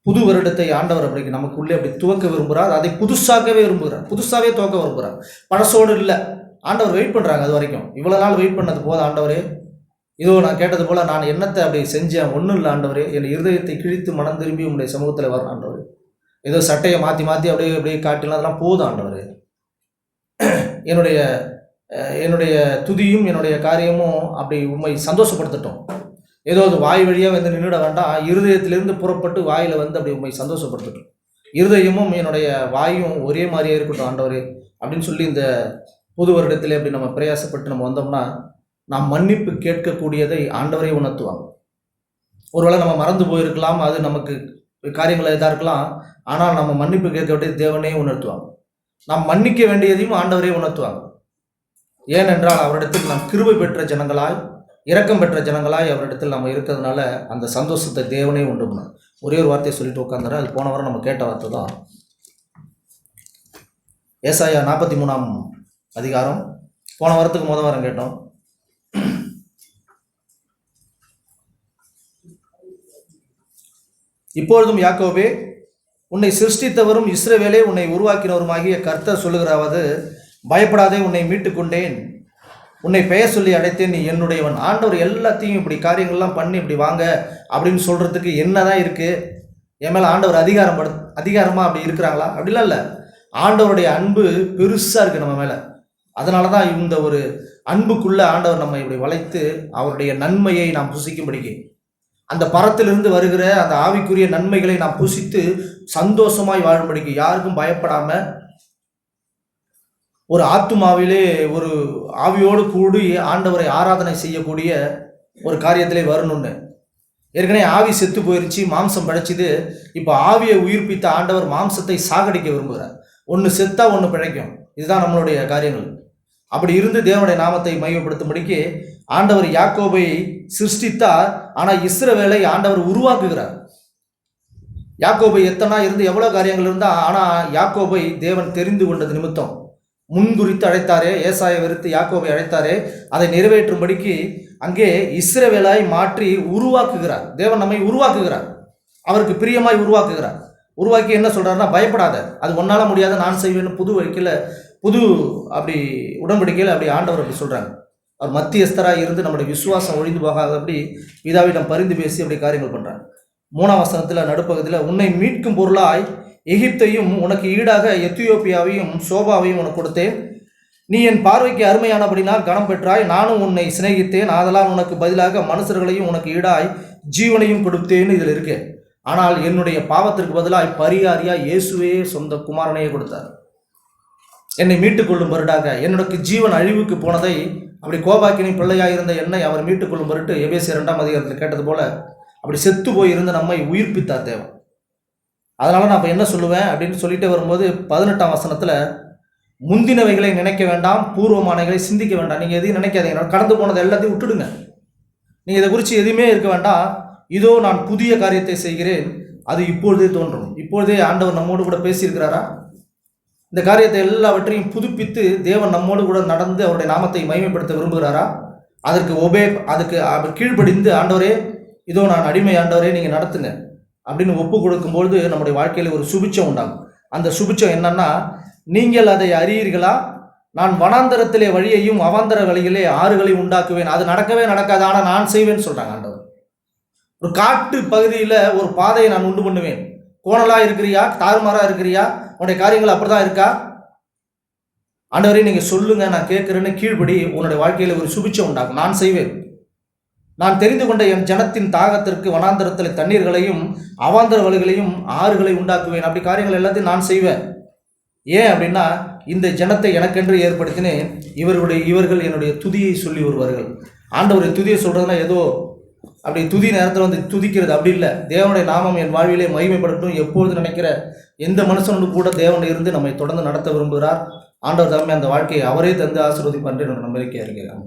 புது வருடத்தை ஆண்டவர் அப்படி நமக்குள்ளே அப்படி துவக்க விரும்புகிறார். அதை புதுசாகவே விரும்புகிறார், புதுசாகவே துவக்க விரும்புகிறார். பழசோடு இல்லை. ஆண்டவர் வெயிட் பண்ணுறாங்க. அது வரைக்கும் இவ்வளோ நாள் வெயிட் பண்ணது போதும் ஆண்டவரே, இதோ நான் கேட்டது போல் நான் என்னத்தை அப்படி செஞ்சேன், ஒன்றும் இல்லை ஆண்டவரே, என் இருதயத்தை கிழித்து மனம் திரும்பி உங்களுடைய சமூகத்தில் வர ஆண்டவரே, ஏதோ சட்டையை மாற்றி அப்படியே காட்டிலாம் அதெல்லாம் போதும் ஆண்டவரே. என்னுடைய துதியும் என்னுடைய காரியமும் அப்படி உண்மை சந்தோஷப்படுத்தட்டும். ஏதோ அது வாய் வழியாக வந்து நின்றுட வேண்டாம், இருதயத்திலிருந்து புறப்பட்டு வாயில் வந்து அப்படி உண்மை சந்தோஷப்படுத்தட்டும். இருதயமும் என்னுடைய வாயும் ஒரே மாதிரியே இருக்கட்டும் ஆண்டவரே அப்படின்னு சொல்லி இந்த புது வருடத்திலே அப்படி நம்ம பிரயாசப்பட்டு நம்ம வந்தோம்னா நாம் மன்னிப்பு கேட்கக்கூடியதை ஆண்டவரே உணர்த்துவாங்க. ஒருவேளை நம்ம மறந்து போயிருக்கலாம், அது நமக்கு காரியங்கள் எதாக இருக்கலாம். ஆனால் நம்ம மன்னிப்பு கேட்க வேண்டியது தேவனே உணர்த்துவாங்க. நாம் மன்னிக்க வேண்டியதையும் ஆண்டவரே உணர்த்துவாங்க. ஏனென்றால் அவரிடத்தில் நாம் கிருபை பெற்ற ஜனங்களாய், இரக்கம் பெற்ற ஜனங்களாய் அவரிடத்தில் நம்ம இருக்கிறதுனால அந்த சந்தோஷத்தை தேவனே உண்டு பண்ண. ஒரே ஒரு வார்த்தையை சொல்லிட்டு உட்காந்துறேன். அது போன வாரம் நம்ம கேட்ட வார்த்தை தான். ஏசாயா 43ஆம் அதிகாரம் போன வாரத்துக்கு முதல் வாரம் கேட்டோம். இப்பொழுதும் யாக்கோபே, உன்னை சிருஷ்டித்தவரும் இஸ்ரவேலே உன்னை உருவாக்கினவருமாகிய கர்த்தர் சொல்லுகிறாவது, பயப்படாதே, உன்னை மீட்டு கொண்டேன், உன்னை பெயர் சொல்லி அடைத்தேன், நீ என்னுடையவன். ஆண்டவர் எல்லாத்தையும் இப்படி காரியங்கள்லாம் பண்ணி இப்படி வாங்க அப்படின்னு சொல்கிறதுக்கு என்னதான் இருக்குது? என் மேலே ஆண்டவர் அதிகாரமாக அப்படி இருக்கிறாங்களா? அப்படிலாம் இல்லை. ஆண்டவருடைய அன்பு பெருசாக இருக்குது நம்ம மேலே. அதனால தான் இந்த ஒரு அன்புக்குள்ளே ஆண்டவர் நம்ம இப்படி வளைத்து அவருடைய நன்மையை நாம் புசிக்கும்படிக்கு, அந்த பரத்திலிருந்து வருகிற அந்த ஆவிக்குரிய நன்மைகளை நாம் புசித்து சந்தோஷமாய் வாழும்படிக்கு, யாருக்கும் பயப்படாமல் ஒரு ஆத்துமாவிலே ஒரு ஆவியோடு கூடி ஆண்டவரை ஆராதனை செய்யக்கூடிய ஒரு காரியத்திலே வரணும்னு. ஏற்கனவே ஆவி செத்து போயிருச்சு, மாம்சம் பிழைச்சிது. இப்போ ஆவியை உயிர்ப்பித்த ஆண்டவர் மாம்சத்தை சாகடிக்க விரும்புகிறார். ஒன்று செத்தா ஒன்று பிழைக்கும். இதுதான் நம்மளுடைய காரியங்கள். அப்படி இருந்து தேவனுடைய நாமத்தை மையப்படுத்தும்படிக்கு ஆண்டவர் யாக்கோபை சிருஷ்டித்தார். ஆனால் இஸ்ரவேலை ஆண்டவர் உருவாக்குகிறார். யாக்கோபை எத்தனா இருந்து எவ்வளோ காரியங்கள் இருந்தால், ஆனால் யாக்கோபை தேவன் தெரிந்து கொண்டது நிமித்தம் முன்குறித்து அழைத்தாரே, ஏசாயை வெறுத்து யாக்கோபை அழைத்தாரே, அதை நிறைவேற்றும்படிக்கு அங்கே இஸ்ரவேலாய் மாற்றி உருவாக்குகிறார். தேவன் நம்மை உருவாக்குகிறார், அவருக்கு பிரியமாய் உருவாக்குகிறார். உருவாக்கி என்ன சொல்கிறாருன்னா, பயப்படாத, அது ஒன்றால் முடியாத, நான் செய்வேன்னு புது அப்படி உடன்படிக்கையில் அப்படி ஆண்டவர் அப்படி சொல்கிறாங்க. அவர் மத்தியஸ்தராக இருந்து நம்முடைய விசுவாசம் ஒழிந்து போகாத அப்படி பிதாவிடம் பரிந்து பேசி அப்படி காரியங்கள் பண்ணுறாங்க. 3ஆம் வசனத்தில் நடுப்பகுதியில், உன்னை மீட்கும் பொருளாய் எகிப்தையும் உனக்கு ஈடாக எத்தியோப்பியாவையும் சோபாவையும் உனக்கு கொடுத்தேன். நீ என் பார்வைக்கு அருமையானபடினால் கனம் பெற்றாய். நானும் உன்னை சிநேகித்தேன், ஆதலால் உனக்கு பதிலாக மனுஷர்களையும் உனக்கு ஈடாய் ஜீவனையும் கொடுத்தேன்னு இதில் இருக்கு. ஆனால் என்னுடைய பாவத்திற்கு பதிலாய் பரிகாரியா இயேசுவே சொந்த குமாரனையே கொடுத்தார். என்னை மீட்டுக் கொள்ளும் பொருட்டாக, என்னுடைய ஜீவன் அழிவுக்கு போனதை அப்படி கோபாக்கினி பிள்ளையாக இருந்த என்னை அவர் மீட்டுக் கொள்ளும் பொருட்டு எபேசியர் 2ஆம் அதிகாரத்தில் கேட்டது போல அப்படி செத்து போயிருந்த நம்மை உயிர்ப்பித்தார் தேவன். அதனால நான் இப்போ என்ன சொல்லுவேன் அப்படின்னு சொல்லிட்டு வரும்போது 18ஆம் வசனத்தில், முந்தினவைகளை நினைக்க வேண்டாம், பூர்வமானவைகளை சிந்திக்க வேண்டாம். நீங்கள் எதையும் நினைக்காதீங்க, கடந்து போனது எல்லாத்தையும் விட்டுடுங்க. நீங்கள் இதை குறித்து எதுவுமே இருக்க வேண்டாம். இதோ நான் புதிய காரியத்தை செய்கிறேன், அது இப்பொழுதே தோன்றும். இப்பொழுதே ஆண்டவர் நம்மோடு கூட பேசியிருக்கிறாரா? இந்த காரியத்தை எல்லாவற்றையும் புதுப்பித்து தேவன் நம்மோடு கூட நடந்து அவருடைய நாமத்தை மகிமைப்படுத்த விரும்புகிறாரா? அதுக்கு கீழ்ப்படிந்து, ஆண்டவரே இதோ நான் அடிமை, ஆண்டவரே நீங்கள் நடத்துங்க அப்படின்னு ஒப்பு கொடுக்கும்பொழுது நம்முடைய வாழ்க்கையில் ஒரு சுபிட்சம் உண்டாகும். அந்த சுபிட்சம் என்னன்னா, நீங்கள் அதை அறியீர்களா? நான் வனாந்தரத்திலே வழியையும் அவாந்தர வழியிலே ஆறுகளையும் உண்டாக்குவேன். அது நடக்கவே நடக்காது, ஆனால் நான் செய்வேன்னு சொல்கிறாங்க ஆண்டவர். ஒரு காட்டு பகுதியில் ஒரு பாதையை நான் உண்டு பண்ணுவேன். கோணலாக இருக்கிறியா, தாறுமாறாக இருக்கிறியா, உன்னுடைய காரியங்கள் அப்படி தான் இருக்கா? ஆண்டவரே நீங்கள் சொல்லுங்க, நான் கேட்குறேன்னு கீழ்படி. உன்னுடைய வாழ்க்கையில் ஒரு சுபிட்சம் உண்டாகும். நான் செய்வேன். நான் தெரிந்து கொண்ட என் ஜனத்தின் தாகத்திற்கு வனாந்தரத்தில் தண்ணீர்களையும் அவாந்தர வழிகளையும் ஆறுகளை உண்டாக்குவேன். அப்படி காரியங்கள் எல்லாத்தையும் நான் செய்வேன். ஏன் அப்படின்னா, இந்த ஜனத்தை எனக்கென்று ஏற்படுத்தினேன், இவர்கள் என்னுடைய துதியை சொல்லி வருவார்கள். ஆண்டவருடைய துதியை சொல்கிறதுனா ஏதோ அப்படி துதி நேரத்தில் வந்து துதிக்கிறது அப்படி இல்லை. தேவனுடைய நாமம் என் வாழ்விலே மகிமைப்படட்டும் எப்பொழுது நினைக்கிற எந்த மனுஷனோடு கூட தேவன் இருந்து நம்மை தொடர்ந்து நடத்த விரும்புகிறார். ஆண்டவர் தாமே அந்த வாழ்க்கையை அவரே தந்து ஆசீர்வதிப்பார் என்று நம்பிக்கையாக இருக்கிறார்.